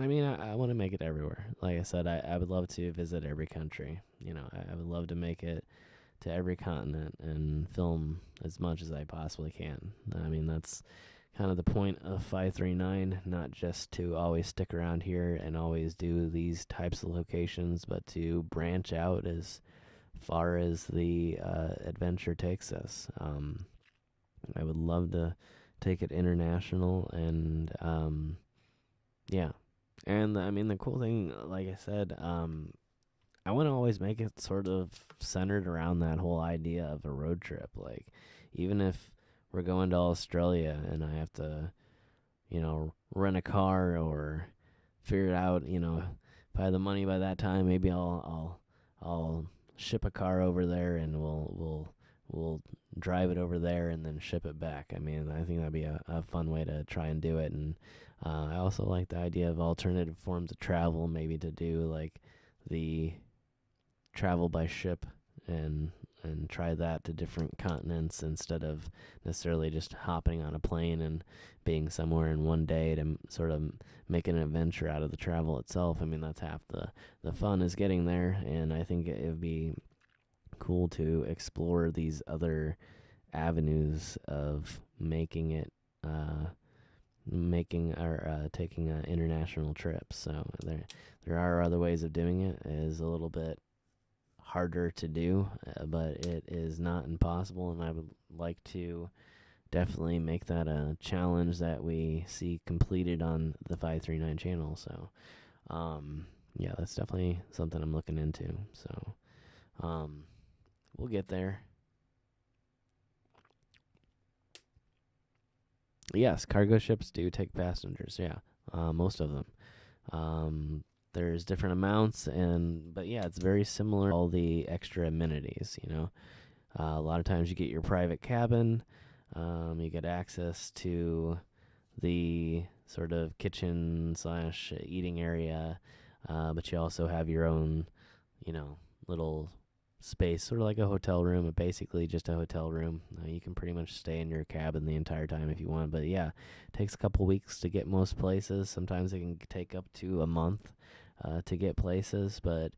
I mean, I want to make it everywhere. Like I said, I would love to visit every country. You know, I would love to make it to every continent and film as much as I possibly can. I mean, that's kind of the point of 539, not just to always stick around here and always do these types of locations, but to branch out as far as the adventure takes us. I would love to take it international, and yeah. And I mean, the cool thing, like I said, I want to always make it sort of centered around that whole idea of a road trip. Like, even if we're going to Australia and I have to, rent a car or figure it out, if I have the money by that time, maybe I'll ship a car over there and we'll drive it over there and then ship it back. I mean, I think that'd be a fun way to try and do it. And I also like the idea of alternative forms of travel, maybe to do like the travel by ship and try that to different continents instead of necessarily just hopping on a plane and being somewhere in one day to sort of make an adventure out of the travel itself. I mean, that's half the fun is getting there, and I think it would be cool to explore these other avenues of making it taking international trips. So there are other ways of doing it. It is a little bit harder to do, but it is not impossible, and I would like to definitely make that a challenge that we see completed on the 539 channel. So yeah, that's definitely something I'm looking into. So we'll get there. Yes, cargo ships do take passengers. Yeah, most of them. There's different amounts, but yeah, it's very similar. All the extra amenities, a lot of times you get your private cabin. You get access to the sort of kitchen / eating area, but you also have your own, little space, sort of like a hotel room, but basically just a hotel room. You can pretty much stay in your cabin the entire time if you want. But yeah, it takes a couple weeks to get most places. Sometimes it can take up to a month to get places, but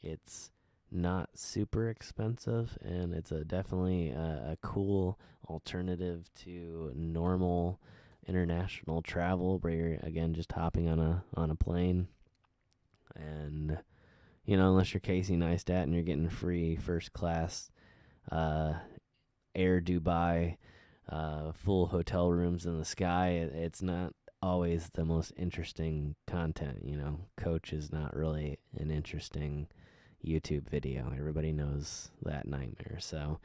it's not super expensive, and it's definitely a cool alternative to normal international travel, where you're again just hopping on a plane, and unless you're Casey Neistat and you're getting free first class Air Dubai, full hotel rooms in the sky, it's not always the most interesting content. Coach is not really an interesting YouTube video. Everybody knows that nightmare. So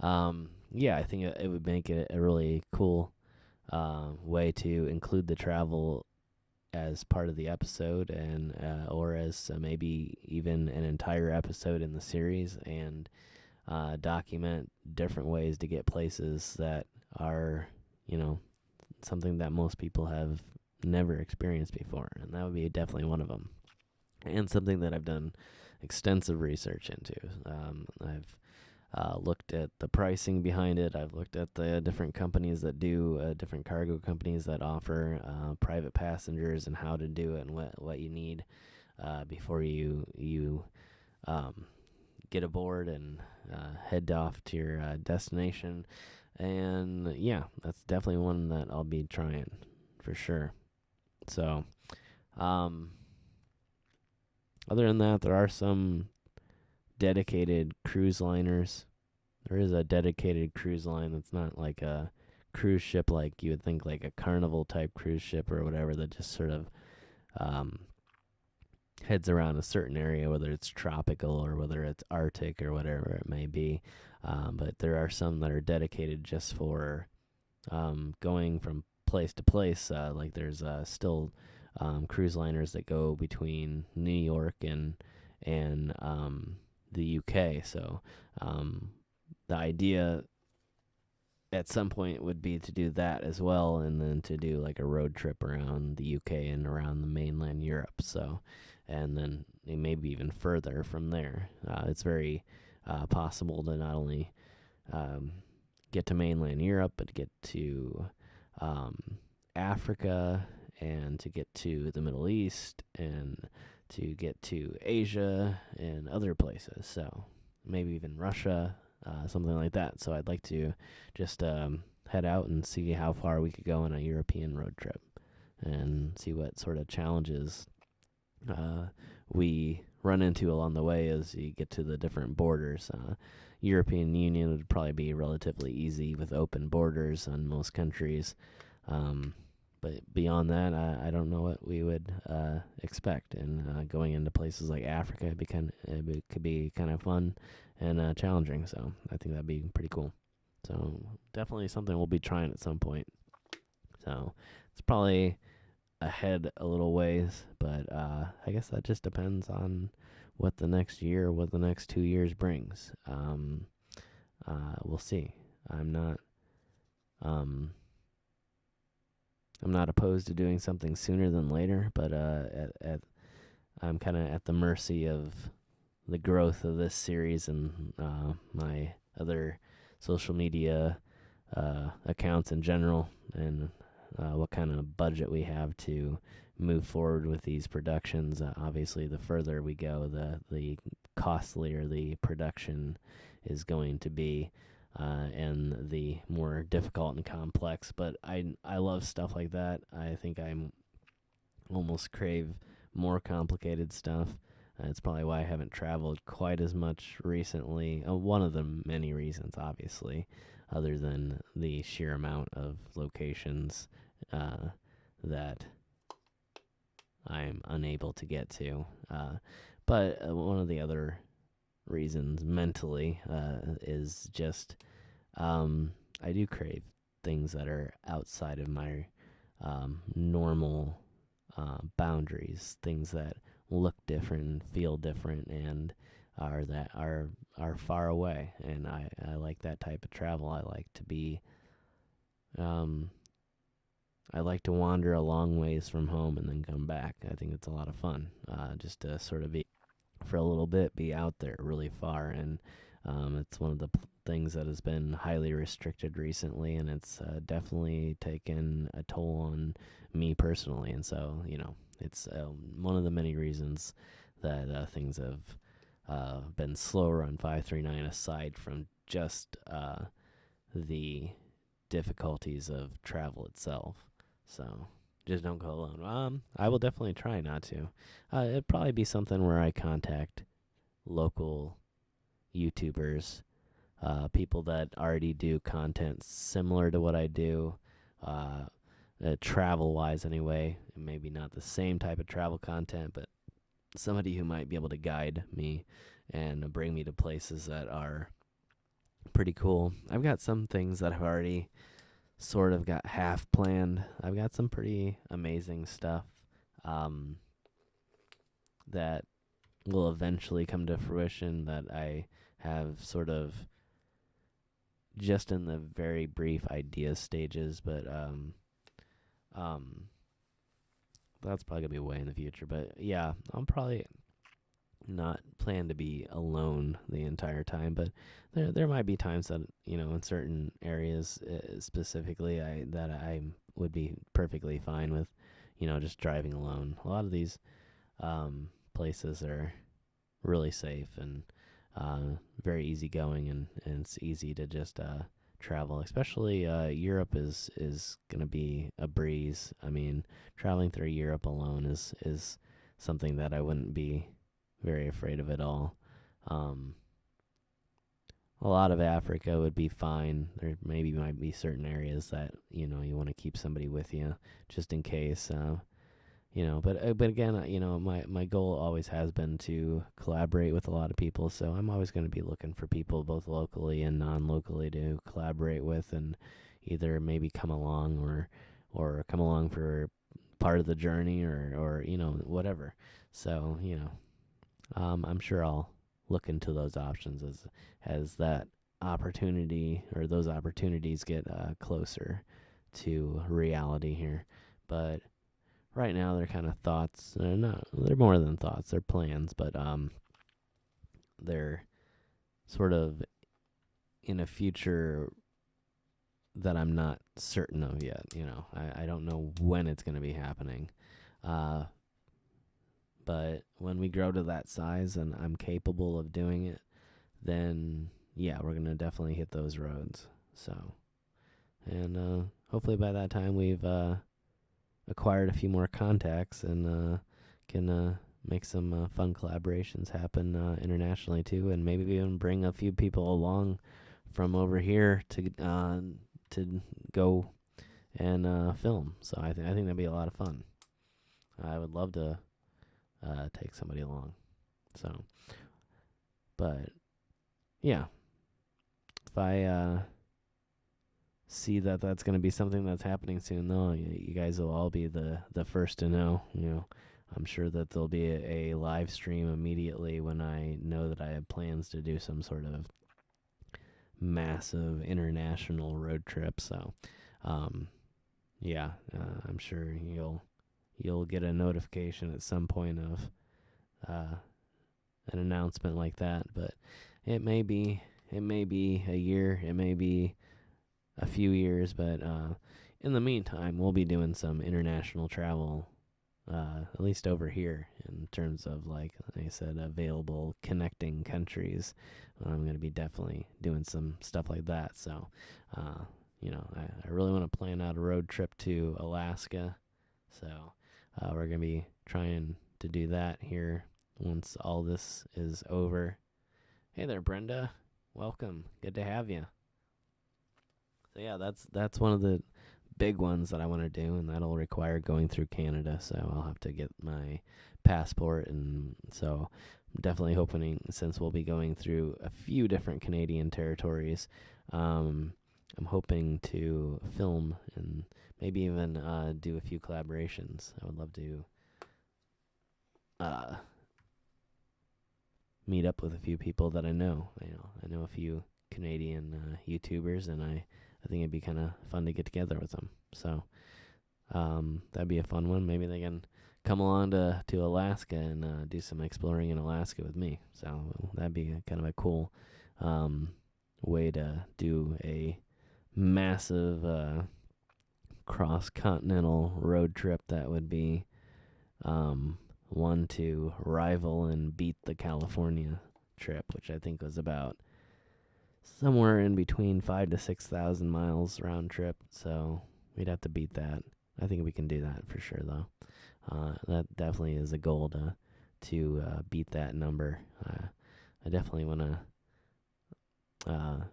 yeah, I think it would make it a really cool way to include the travel as part of the episode, and or as maybe even an entire episode in the series, and document different ways to get places that are something that most people have never experienced before, and that would be definitely one of them, and something that I've done extensive research into. I've looked at the pricing behind it. I've looked at the different companies that do, different cargo companies that offer private passengers, and how to do it, and what you need before you get aboard and head off to your destination. And yeah, that's definitely one that I'll be trying for sure. So other than that, there are some dedicated cruise liners. There is a dedicated cruise line that's not like a cruise ship like you would think, like a Carnival type cruise ship or whatever, that just sort of heads around a certain area, whether it's tropical or whether it's Arctic or whatever it may be. But there are some that are dedicated just for going from place to place. Like there's still cruise liners that go between New York and the UK. So the idea at some point would be to do that as well, and then to do like a road trip around the UK and around the mainland Europe. So, and then maybe even further from there. It's very possible to not only get to mainland Europe, but to get to Africa, and to get to the Middle East, and to get to Asia and other places. So maybe even Russia, something like that. So I'd like to just head out and see how far we could go on a European road trip and see what sort of challenges we run into along the way as you get to the different borders. European Union would probably be relatively easy with open borders on most countries. But beyond that, I don't know what we would expect. And going into places like Africa could be kind of fun and challenging. So I think that'd be pretty cool. So definitely something we'll be trying at some point. So it's probably ahead a little ways, but I guess that just depends on what the next year, what the next 2 years brings. We'll see. I'm not opposed to doing something sooner than later, but I'm kind of at the mercy of the growth of this series and my other social media accounts in general, and what kind of budget we have to move forward with these productions. Obviously, the further we go, the costlier the production is going to be, and the more difficult and complex. But I love stuff like that. I think I'm almost crave more complicated stuff. It's probably why I haven't traveled quite as much recently. One of the many reasons, obviously, other than the sheer amount of locations that I'm unable to get to. But one of the other reasons mentally is just I do crave things that are outside of my normal boundaries, things that look different and feel different and are far away. And I like that type of travel. I like to wander a long ways from home and then come back. I think it's a lot of fun, just to sort of be for a little bit, be out there really far. And it's one of the things that has been highly restricted recently, and it's definitely taken a toll on me personally. And so, it's one of the many reasons that things have been slower on 539, aside from just the difficulties of travel itself. So just don't go alone. I will definitely try not to. It'd probably be something where I contact local YouTubers, people that already do content similar to what I do, travel-wise anyway. Maybe not the same type of travel content, but somebody who might be able to guide me and bring me to places that are pretty cool. I've got some things that I've already sort of got half planned. I've got some pretty amazing stuff that will eventually come to fruition that I have sort of just in the very brief idea stages, but that's probably gonna be way in the future. But yeah, I'm probably not plan to be alone the entire time, but there might be times that in certain areas specifically I would be perfectly fine with just driving alone. A lot of these places are really safe and very easygoing, and it's easy to just travel. Especially Europe is gonna be a breeze. I mean, traveling through Europe alone is something that I wouldn't be very afraid of at all. A lot of Africa would be fine. There might be certain areas that you want to keep somebody with you just in case. But again, my goal always has been to collaborate with a lot of people. So I'm always going to be looking for people both locally and non-locally to collaborate with, and either maybe come along or come along for part of the journey or whatever. So I'm sure I'll look into those options as that opportunity or those opportunities get closer to reality here. But right now they're kind of thoughts. They're more than thoughts. They're plans, but they're sort of in a future that I'm not certain of yet. I don't know when it's going to be happening. But when we grow to that size and I'm capable of doing it, then yeah, we're going to definitely hit those roads. So And hopefully by that time we've acquired a few more contacts and can make some fun collaborations happen internationally too, and maybe even bring a few people along from over here to go and film. So I think that'd be a lot of fun. I would love to take somebody along. So, but yeah, if I see that that's going to be something that's happening soon, though, you guys will all be the first to know. I'm sure that there'll be a live stream immediately when I know that I have plans to do some sort of massive international road trip. So, yeah, I'm sure you'll get a notification at some point of an announcement like that. But it may be a year, it may be a few years, but in the meantime, we'll be doing some international travel, at least over here, in terms of, like I said, available connecting countries. I'm going to be definitely doing some stuff like that. So, I really want to plan out a road trip to Alaska. So, we're going to be trying to do that here once all this is over. Hey there, Brenda. Welcome. Good to have you. So yeah, that's one of the big ones that I want to do, and that'll require going through Canada. So I'll have to get my passport, and so I'm definitely hoping, since we'll be going through a few different Canadian territories, I'm hoping to film and maybe even do a few collaborations. I would love to meet up with a few people that I know. I know a few Canadian YouTubers, and I think it'd be kind of fun to get together with them. So that'd be a fun one. Maybe they can come along to Alaska and do some exploring in Alaska with me. So that'd be kind of a cool way to do a massive cross-continental road trip that would be one to rival and beat the California trip, which I think was about somewhere in between 5,000 to 6,000 miles round trip. So we'd have to beat that. I think we can do that for sure, though. That definitely is a goal to beat that number. I definitely want to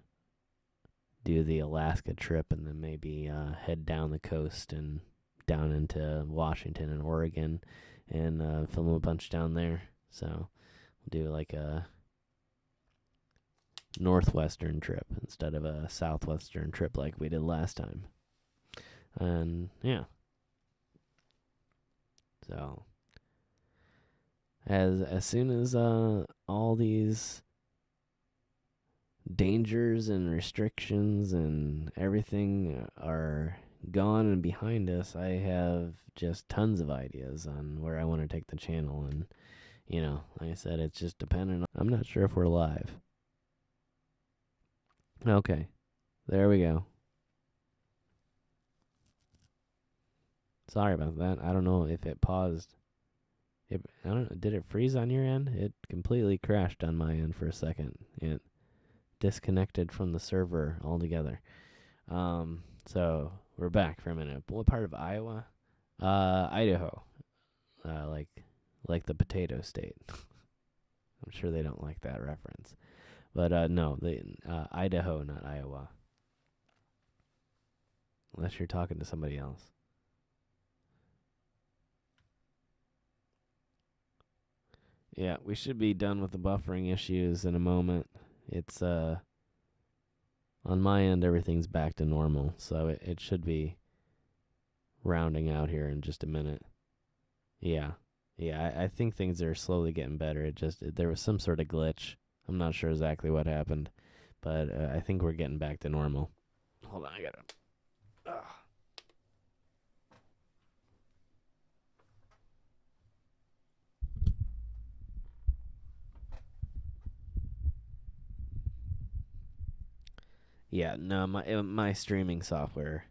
do the Alaska trip and then maybe head down the coast and down into Washington and Oregon and film a bunch down there. So we'll do like a northwestern trip instead of a southwestern trip like we did last time. And yeah. So as soon as all these dangers and restrictions and everything are gone and behind us, I have just tons of ideas on where I want to take the channel. And like I said, it's just dependent on, I'm not sure if we're live. Okay, there we go. Sorry about that. I don't know if it paused. I don't know, did it freeze on your end? It completely crashed on my end for a second. It disconnected from the server altogether. So we're back for a minute. What part of Iowa? Idaho. Like the potato state. I'm sure they don't like that reference. But no, Idaho, not Iowa. Unless you're talking to somebody else. Yeah, we should be done with the buffering issues in a moment. It's on my end, everything's back to normal, so it should be rounding out here in just a minute. Yeah, I think things are slowly getting better. There was some sort of glitch. I'm not sure exactly what happened, but I think we're getting back to normal. Hold on, I gotta. Yeah, no, my streaming software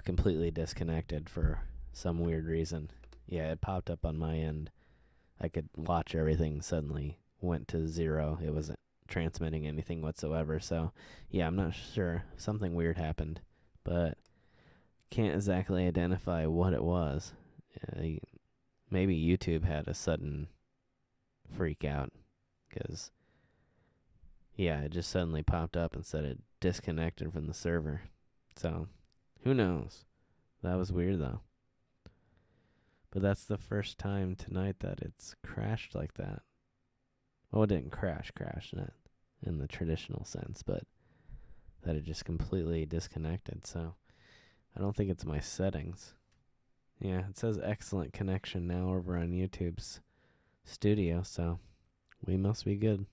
completely disconnected for some weird reason. Yeah, it popped up on my end. I could watch everything, suddenly went to zero. It was transmitting anything whatsoever. So, yeah, I'm not sure. Something weird happened, but can't exactly identify what it was. Maybe YouTube had a sudden freak out because, yeah, it just suddenly popped up and said it disconnected from the server. So, who knows? That was weird, though. But that's the first time tonight that it's crashed like that. Well, it didn't crash, not in the traditional sense, but that it just completely disconnected. So I don't think it's my settings. Yeah, it says excellent connection now over on YouTube's studio, so we must be good.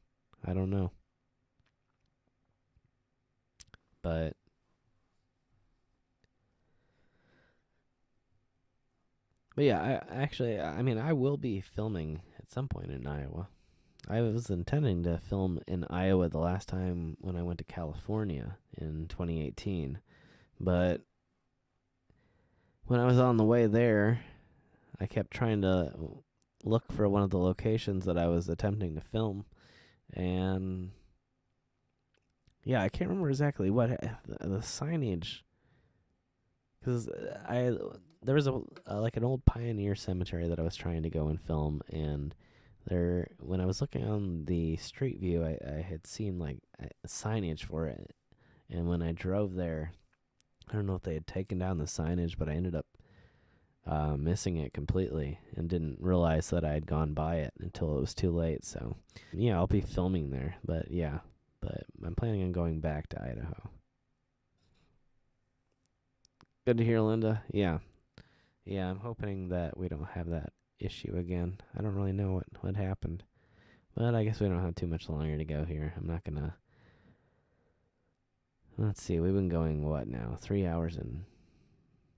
I don't know. But yeah, I will be filming at some point in Iowa. I was intending to film in Iowa the last time when I went to California in 2018. But when I was on the way there, I kept trying to look for one of the locations that I was attempting to film. And yeah, I can't remember exactly what the signage, because there was like an old pioneer cemetery that I was trying to go and film, and there, when I was looking on the street view, I had seen like signage for it, and when I drove there, I don't know if they had taken down the signage, but I ended up missing it completely and didn't realize that I had gone by it until it was too late. So yeah, I'll be filming there, but I'm planning on going back to Idaho. Good to hear, Linda. Yeah, I'm hoping that we don't have that issue again. I don't really know what happened, but I guess we don't have too much longer to go here. I'm not gonna. Let's see. We've been going what now? 3 hours and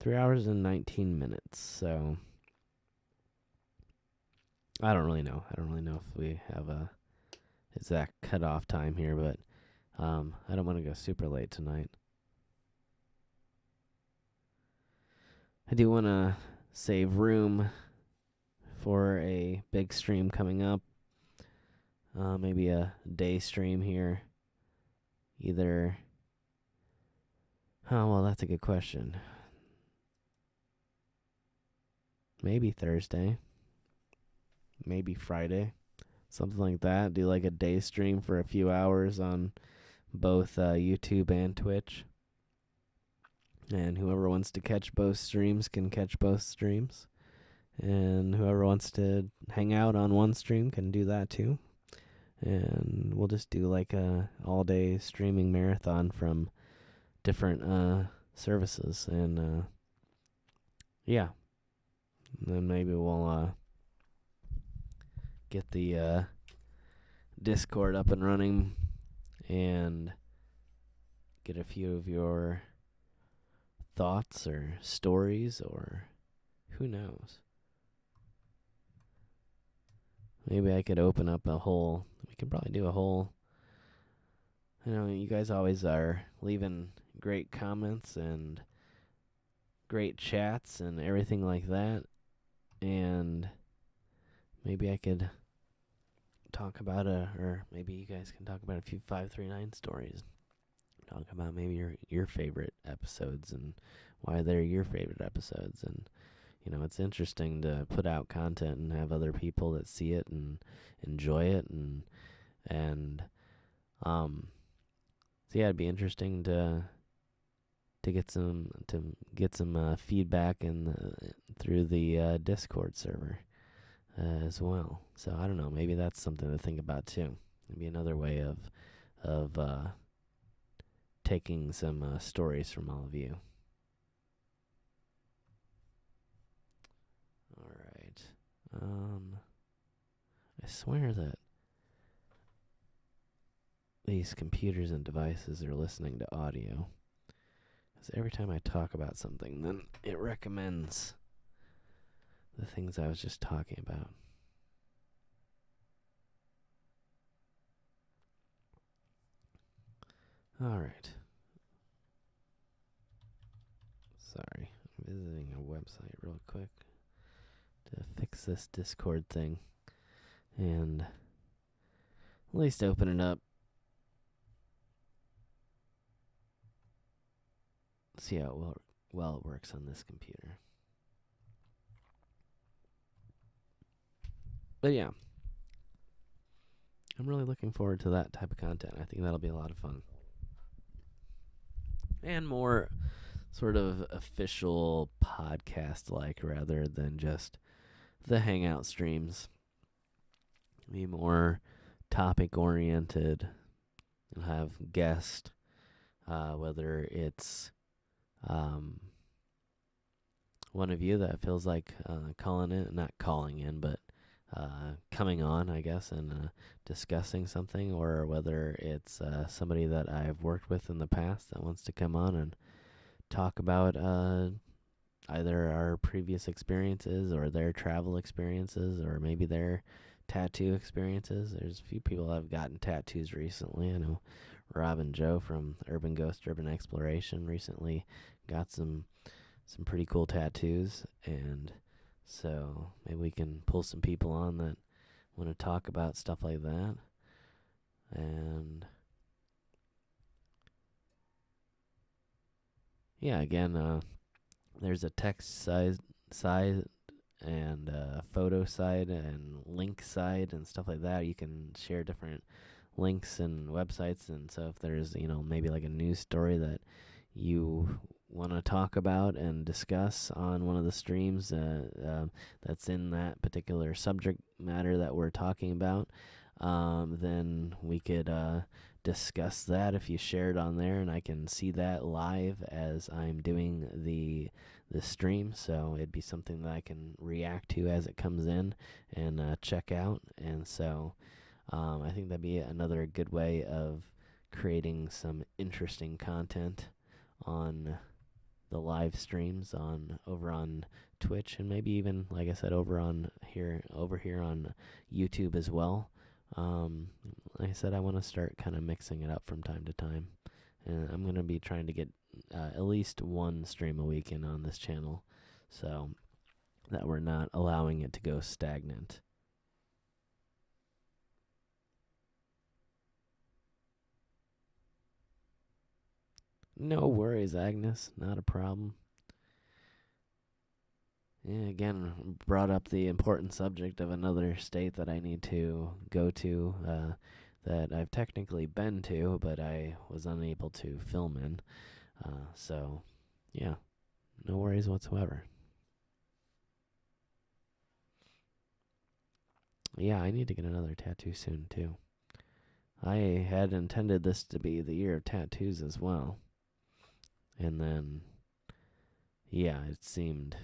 19 minutes. So I don't really know. I don't really know if we have a exact cutoff time here, but I don't want to go super late tonight. I do want to save room for a big stream coming up. Maybe a day stream here. Either. Oh, well, that's a good question. Maybe Thursday. Maybe Friday. Something like that. Do like a day stream for a few hours on both YouTube and Twitch. And whoever wants to catch both streams can catch both streams. And whoever wants to hang out on one stream can do that too. And we'll just do like a all-day streaming marathon from different services. And yeah. And then maybe we'll get the Discord up and running and get a few of your thoughts or stories, or who knows. Maybe I could open up we could probably do a whole, you guys always are leaving great comments and great chats and everything like that. And maybe I could talk about or maybe you guys can talk about a few 539 stories. Talk about maybe your favorite episodes and why they're your favorite episodes. And it's interesting to put out content and have other people that see it and enjoy it, and so yeah, it'd be interesting to get some feedback through the Discord server as well. So I don't know, maybe that's something to think about too. Maybe another way of taking some stories from all of you. All right. I swear that these computers and devices are listening to audio. Because every time I talk about something, then it recommends the things I was just talking about. All right. Sorry, I'm visiting a website real quick to fix this Discord thing. And at least open it up see how well it works on this computer. But yeah, I'm really looking forward to that type of content. I think that'll be a lot of fun. And more sort of official podcast like rather than just the hangout streams. Be more topic oriented. You'll have guests, whether it's one of you that feels like not calling in, but coming on, I guess, and discussing something, or whether it's somebody that I've worked with in the past that wants to come on and talk about either our previous experiences or their travel experiences or maybe their tattoo experiences. There's a few people that have gotten tattoos recently. I know Rob and Joe from Urban Ghost Urban Exploration recently got some pretty cool tattoos, and so maybe we can pull some people on that want to talk about stuff like that. And yeah, again, there's a text side and photo side and link side and stuff like that. You can share different links and websites, and so if there's maybe like a news story that you want to talk about and discuss on one of the streams that's in that particular subject matter that we're talking about, then we could discuss that if you share it on there, and I can see that live as I'm doing the stream. So it'd be something that I can react to as it comes in and check out. And so I think that'd be another good way of creating some interesting content on the live streams over on Twitch, and maybe even, like I said, over here on YouTube as well. Like I said, I want to start kind of mixing it up from time to time, and I'm going to be trying to get at least one stream a week in on this channel, so that we're not allowing it to go stagnant. No worries, Agnes. Not a problem. Yeah, again, brought up the important subject of another state that I need to go to, that I've technically been to, but I was unable to film in. So, yeah, no worries whatsoever. Yeah, I need to get another tattoo soon, too. I had intended this to be the year of tattoos as well. And then, yeah, it seemed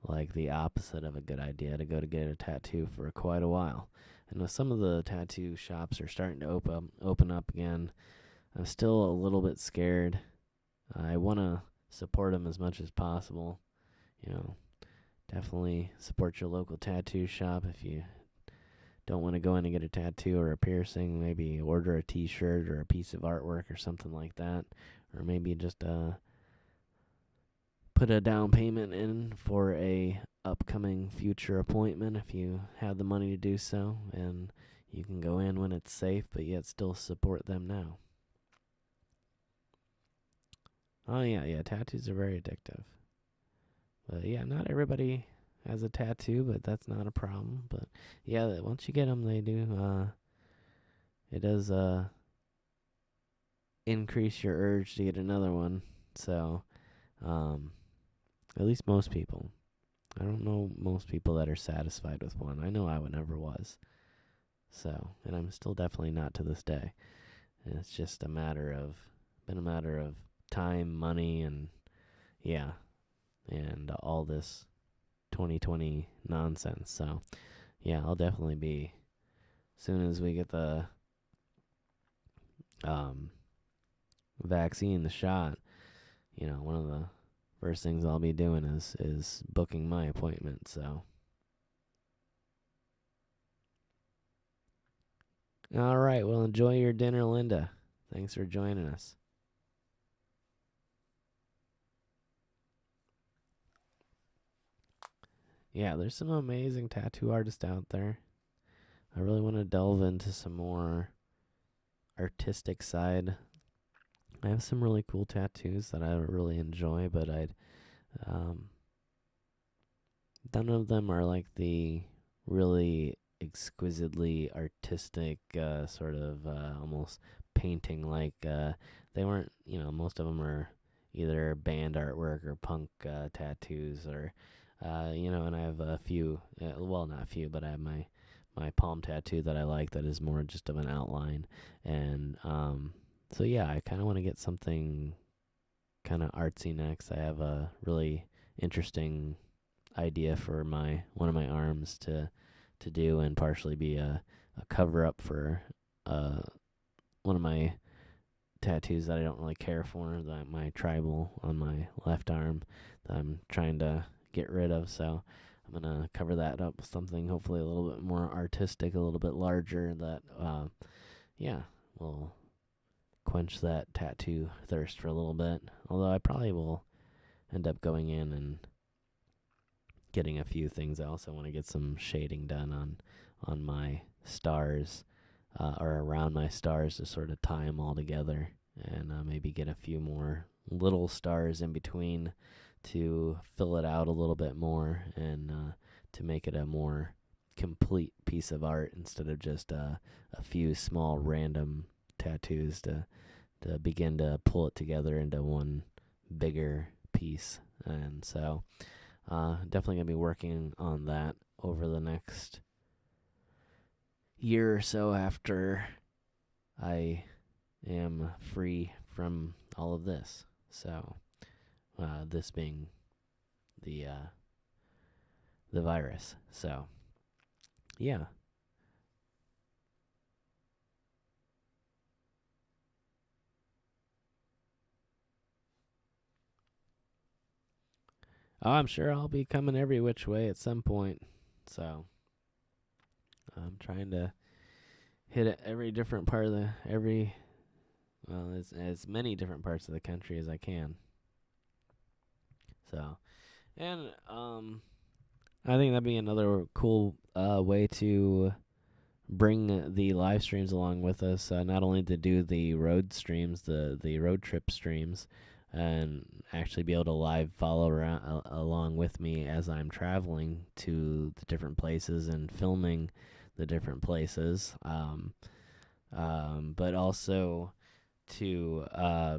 like the opposite of a good idea to go to get a tattoo for quite a while. And with some of the tattoo shops are starting to open up again, I'm still a little bit scared. I want to support them as much as possible. Definitely support your local tattoo shop. If you don't want to go in and get a tattoo or a piercing, maybe order a t-shirt or a piece of artwork or something like that. Or maybe just put a down payment in for a upcoming future appointment if you have the money to do so, and you can go in when it's safe but yet still support them now. Oh yeah, tattoos are very addictive. But yeah, not everybody has a tattoo, but that's not a problem. But yeah, once you get them, they do it does increase your urge to get another one. So at least most people. I don't know most people that are satisfied with one. I know I never was. So, and I'm still definitely not to this day. And it's just been a matter of time, money, and yeah, and all this 2020 nonsense. So, yeah, I'll definitely be, as soon as we get the vaccine, the shot, one of the first things I'll be doing is booking my appointment. So, all right, well, enjoy your dinner, Linda. Thanks for joining us. Yeah, there's some amazing tattoo artists out there. I really want to delve into some more artistic side I have some really cool tattoos that I really enjoy, but I'd um, none of them are like the really exquisitely artistic sort of almost painting like they weren't, most of them are either band artwork or punk tattoos or and I have a few, well, not a few, but I have my palm tattoo that I like that is more just of an outline. And so yeah, I kind of want to get something kind of artsy next. I have a really interesting idea for my one of my arms to do and partially be a cover up for uh one of my tattoos that I don't really care for, that my tribal on my left arm that I'm trying to get rid of. So I'm gonna cover that up with something hopefully a little bit more artistic, a little bit larger that yeah, will quench that tattoo thirst for a little bit. Although I probably will end up going in and getting a few things. I also want to get some shading done on my stars or around my stars to sort of tie them all together, and maybe get a few more little stars in between to fill it out a little bit more and to make it a more complete piece of art instead of just a few small random tattoos to begin to pull it together into one bigger piece. And so definitely going to be working on that over the next year or so after I am free from all of this. So, this being the the virus. So, yeah. Oh, I'm sure I'll be coming every which way at some point. So, I'm trying to hit it every different part of the every well, as many different parts of the country as I can. So, and I think that'd be another cool way to bring the live streams along with us. Not only to do the road streams, the road trip streams, and actually be able to live follow around along with me as I'm traveling to the different places and filming the different places. But also to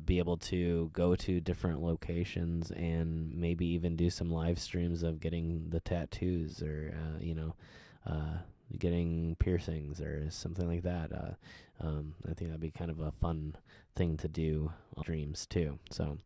be able to go to different locations and maybe even do some live streams of getting the tattoos or getting piercings or something like that. I think that'd be kind of a fun thing to do on streams too. So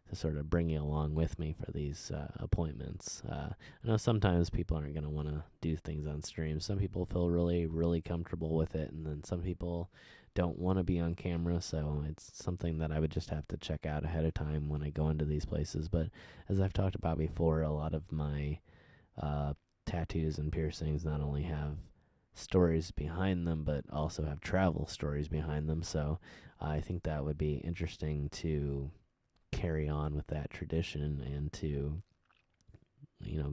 to sort of bring you along with me for these appointments. I know sometimes people aren't going to want to do things on streams. Some people feel really, really comfortable with it, and then some people don't want to be on camera, so it's something that I would just have to check out ahead of time when I go into these places. But as I've talked about before, a lot of my tattoos and piercings not only have stories behind them, but also have travel stories behind them. So I think that would be interesting to carry on with that tradition and to,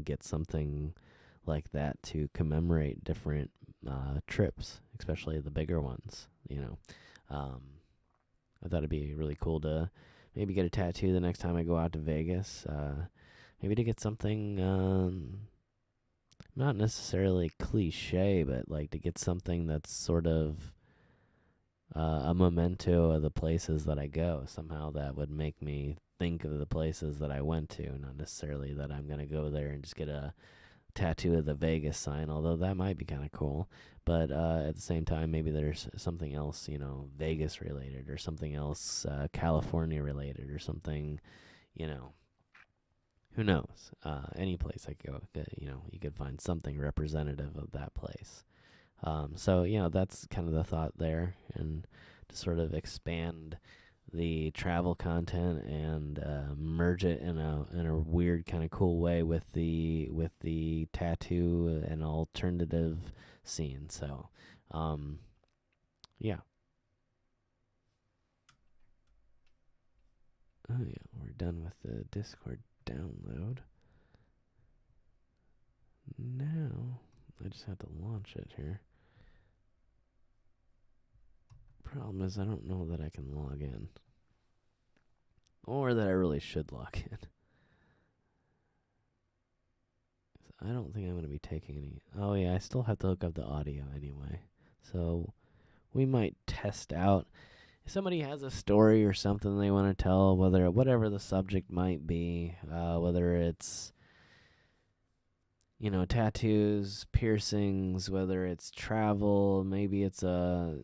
get something like that to commemorate different trips, especially the bigger ones. I thought it'd be really cool to maybe get a tattoo the next time I go out to Vegas. Maybe to get something not necessarily cliche, but like to get something that's sort of a memento of the places that I go. Somehow that would make me think of the places that I went to, not necessarily that I'm going to go there and just get a tattoo of the Vegas sign, although that might be kind of cool. But at the same time, maybe there's something else, Vegas related or something else California related or something, who knows? Any place I go, you could find something representative of that place. So, that's kind of the thought there, and to sort of expand the travel content and merge it in a weird kind of cool way with the tattoo and alternative scene. So, yeah. Oh yeah, we're done with the Discord download. Now I just have to launch it here. Problem is I don't know that I can log in. or that I really should lock in. I don't think I'm going to be taking any. Oh, yeah, I still have to hook up the audio anyway. So we might test out. If somebody has a story or something they want to tell, whatever the subject might be, whether it's tattoos, piercings, whether it's travel, maybe it's a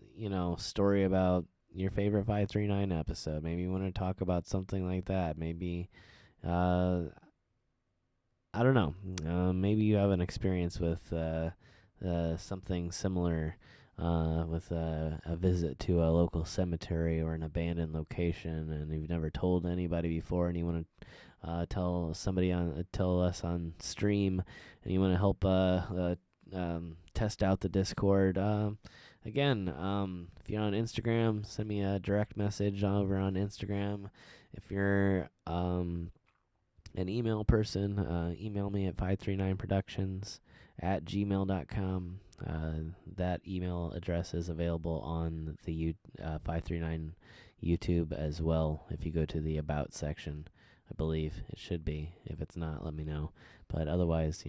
story about your favorite 539 episode. Maybe you want to talk about something like that. Maybe uh, I don't know. Maybe you have an experience with something similar with a visit to a local cemetery or an abandoned location, and you've never told anybody before, and you want to tell us on stream, and you want to help test out the Discord. Again, if you're on Instagram, send me a direct message over on Instagram. If you're an email person, email me at 539productions@gmail.com. That email address is available on the 539 YouTube as well. If you go to the About section, I believe it should be. If it's not, let me know. But otherwise,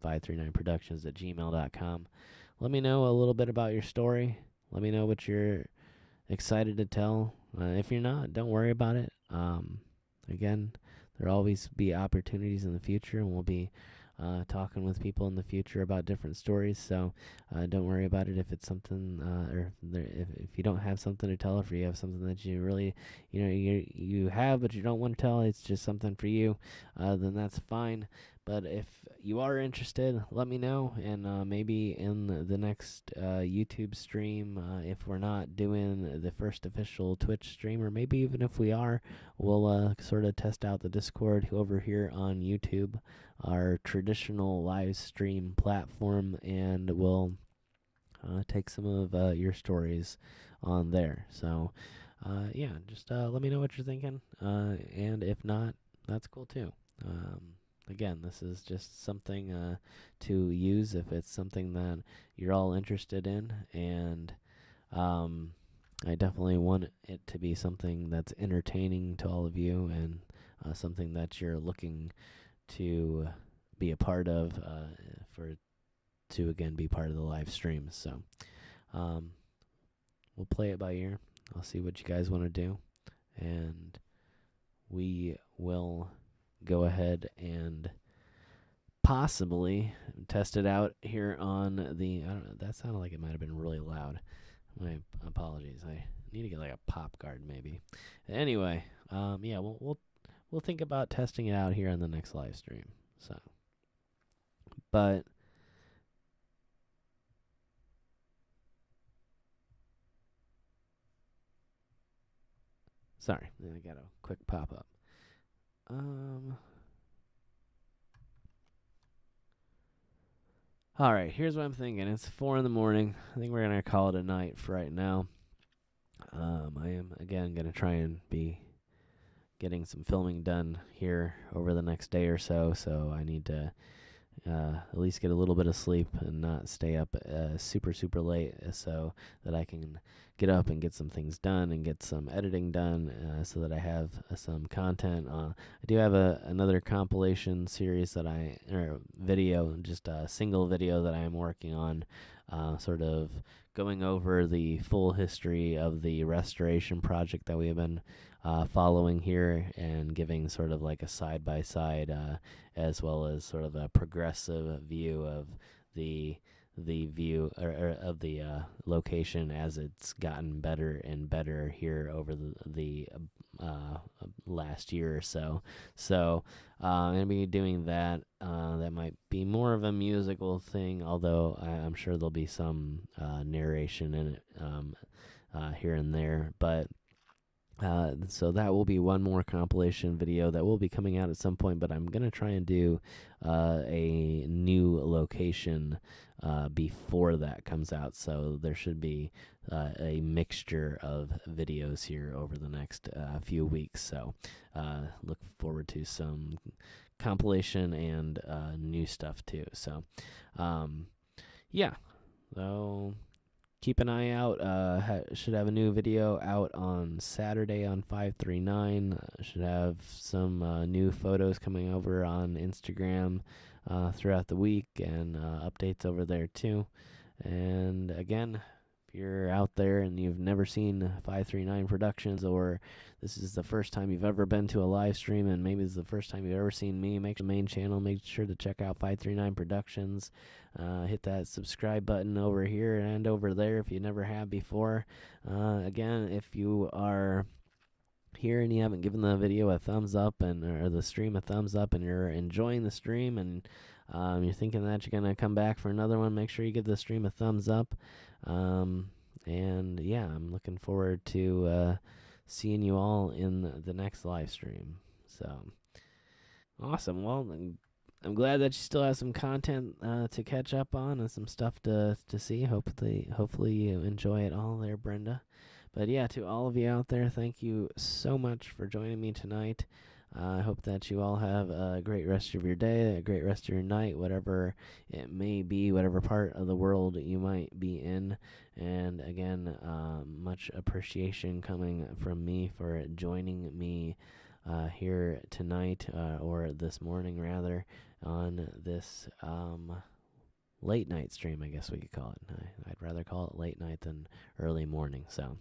539productions@gmail.com. Let me know a little bit about your story. Let me know what you're excited to tell. If you're not, don't worry about it. Again, there'll always be opportunities in the future, and we'll be talking with people in the future about different stories. So don't worry about it if it's something, or if you don't have something to tell, if you have something that you really, you have but you don't want to tell, it's just something for you, then that's fine. But if you are interested, let me know, and maybe in the next YouTube stream, if we're not doing the first official Twitch stream, or maybe even if we are, we'll sort of test out the Discord over here on YouTube, our traditional live stream platform, and we'll take some of your stories on there. So, yeah, just let me know what you're thinking, and if not, that's cool too. Again, this is just something to use if it's something that you're all interested in, and I definitely want it to be something that's entertaining to all of you, and something that you're looking to be a part of, to again be part of the live stream. So we'll play it by ear. I'll see what you guys want to do, and we will go ahead and possibly test it out here on the. I don't know. That sounded like it might have been really loud. My apologies. I need to get like a pop guard maybe. Anyway, yeah, we'll think about testing it out here on the next live stream. So, but sorry, I got a quick pop up. All right, here's what I'm thinking. It's 4 in the morning. I think we're gonna call it a night for right now. I am again gonna try and be getting some filming done here over the next day or so. So I need to at least get a little bit of sleep and not stay up super late, so that I can get up and get some things done and get some editing done, so that I have some content. I do have another compilation series or video, just a single video that I am working on, sort of going over the full history of the restoration project that we have been following here, and giving sort of like a side-by-side, as well as sort of a progressive view of the view or of the location as it's gotten better and better here over the last year or so. So I'm going to be doing that. That might be more of a musical thing, although I'm sure there'll be some narration in it here and there. But so that will be one more compilation video that will be coming out at some point, but I'm going to try and do a new location before that comes out. So there should be a mixture of videos here over the next few weeks. So look forward to some compilation and new stuff too. So yeah, so keep an eye out. Should have a new video out on Saturday on 539. Should have some new photos coming over on Instagram throughout the week, and updates over there too. And again, if you're out there and you've never seen 539 Productions, or this is the first time you've ever been to a live stream, and maybe this is the first time you've ever seen me, make the main channel, make sure to check out 539 Productions. Hit that subscribe button over here and over there if you never have before. Again, if you are here and you haven't given the video a thumbs up, and or the stream a thumbs up, and you're enjoying the stream, and you're thinking that you're gonna come back for another one, make sure you give the stream a thumbs up. And yeah, I'm looking forward to seeing you all in the next live stream. So awesome. Well, I'm glad that you still have some content to catch up on and some stuff to see. Hopefully you enjoy it all there, Brenda. But yeah, to all of you out there, thank you so much for joining me tonight. I hope that you all have a great rest of your day, a great rest of your night, whatever it may be, whatever part of the world you might be in. And again, much appreciation coming from me for joining me here tonight, or this morning rather, on this late night stream, I guess we could call it. I'd rather call it late night than early morning. So,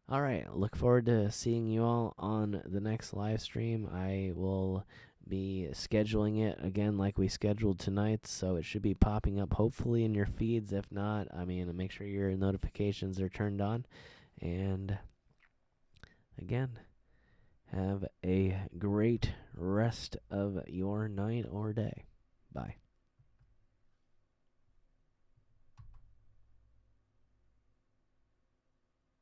all right, look forward to seeing you all on the next live stream. I will be scheduling it again like we scheduled tonight, so it should be popping up hopefully in your feeds. If not, I mean, make sure your notifications are turned on. And again, have a great rest of your night or day. Bye.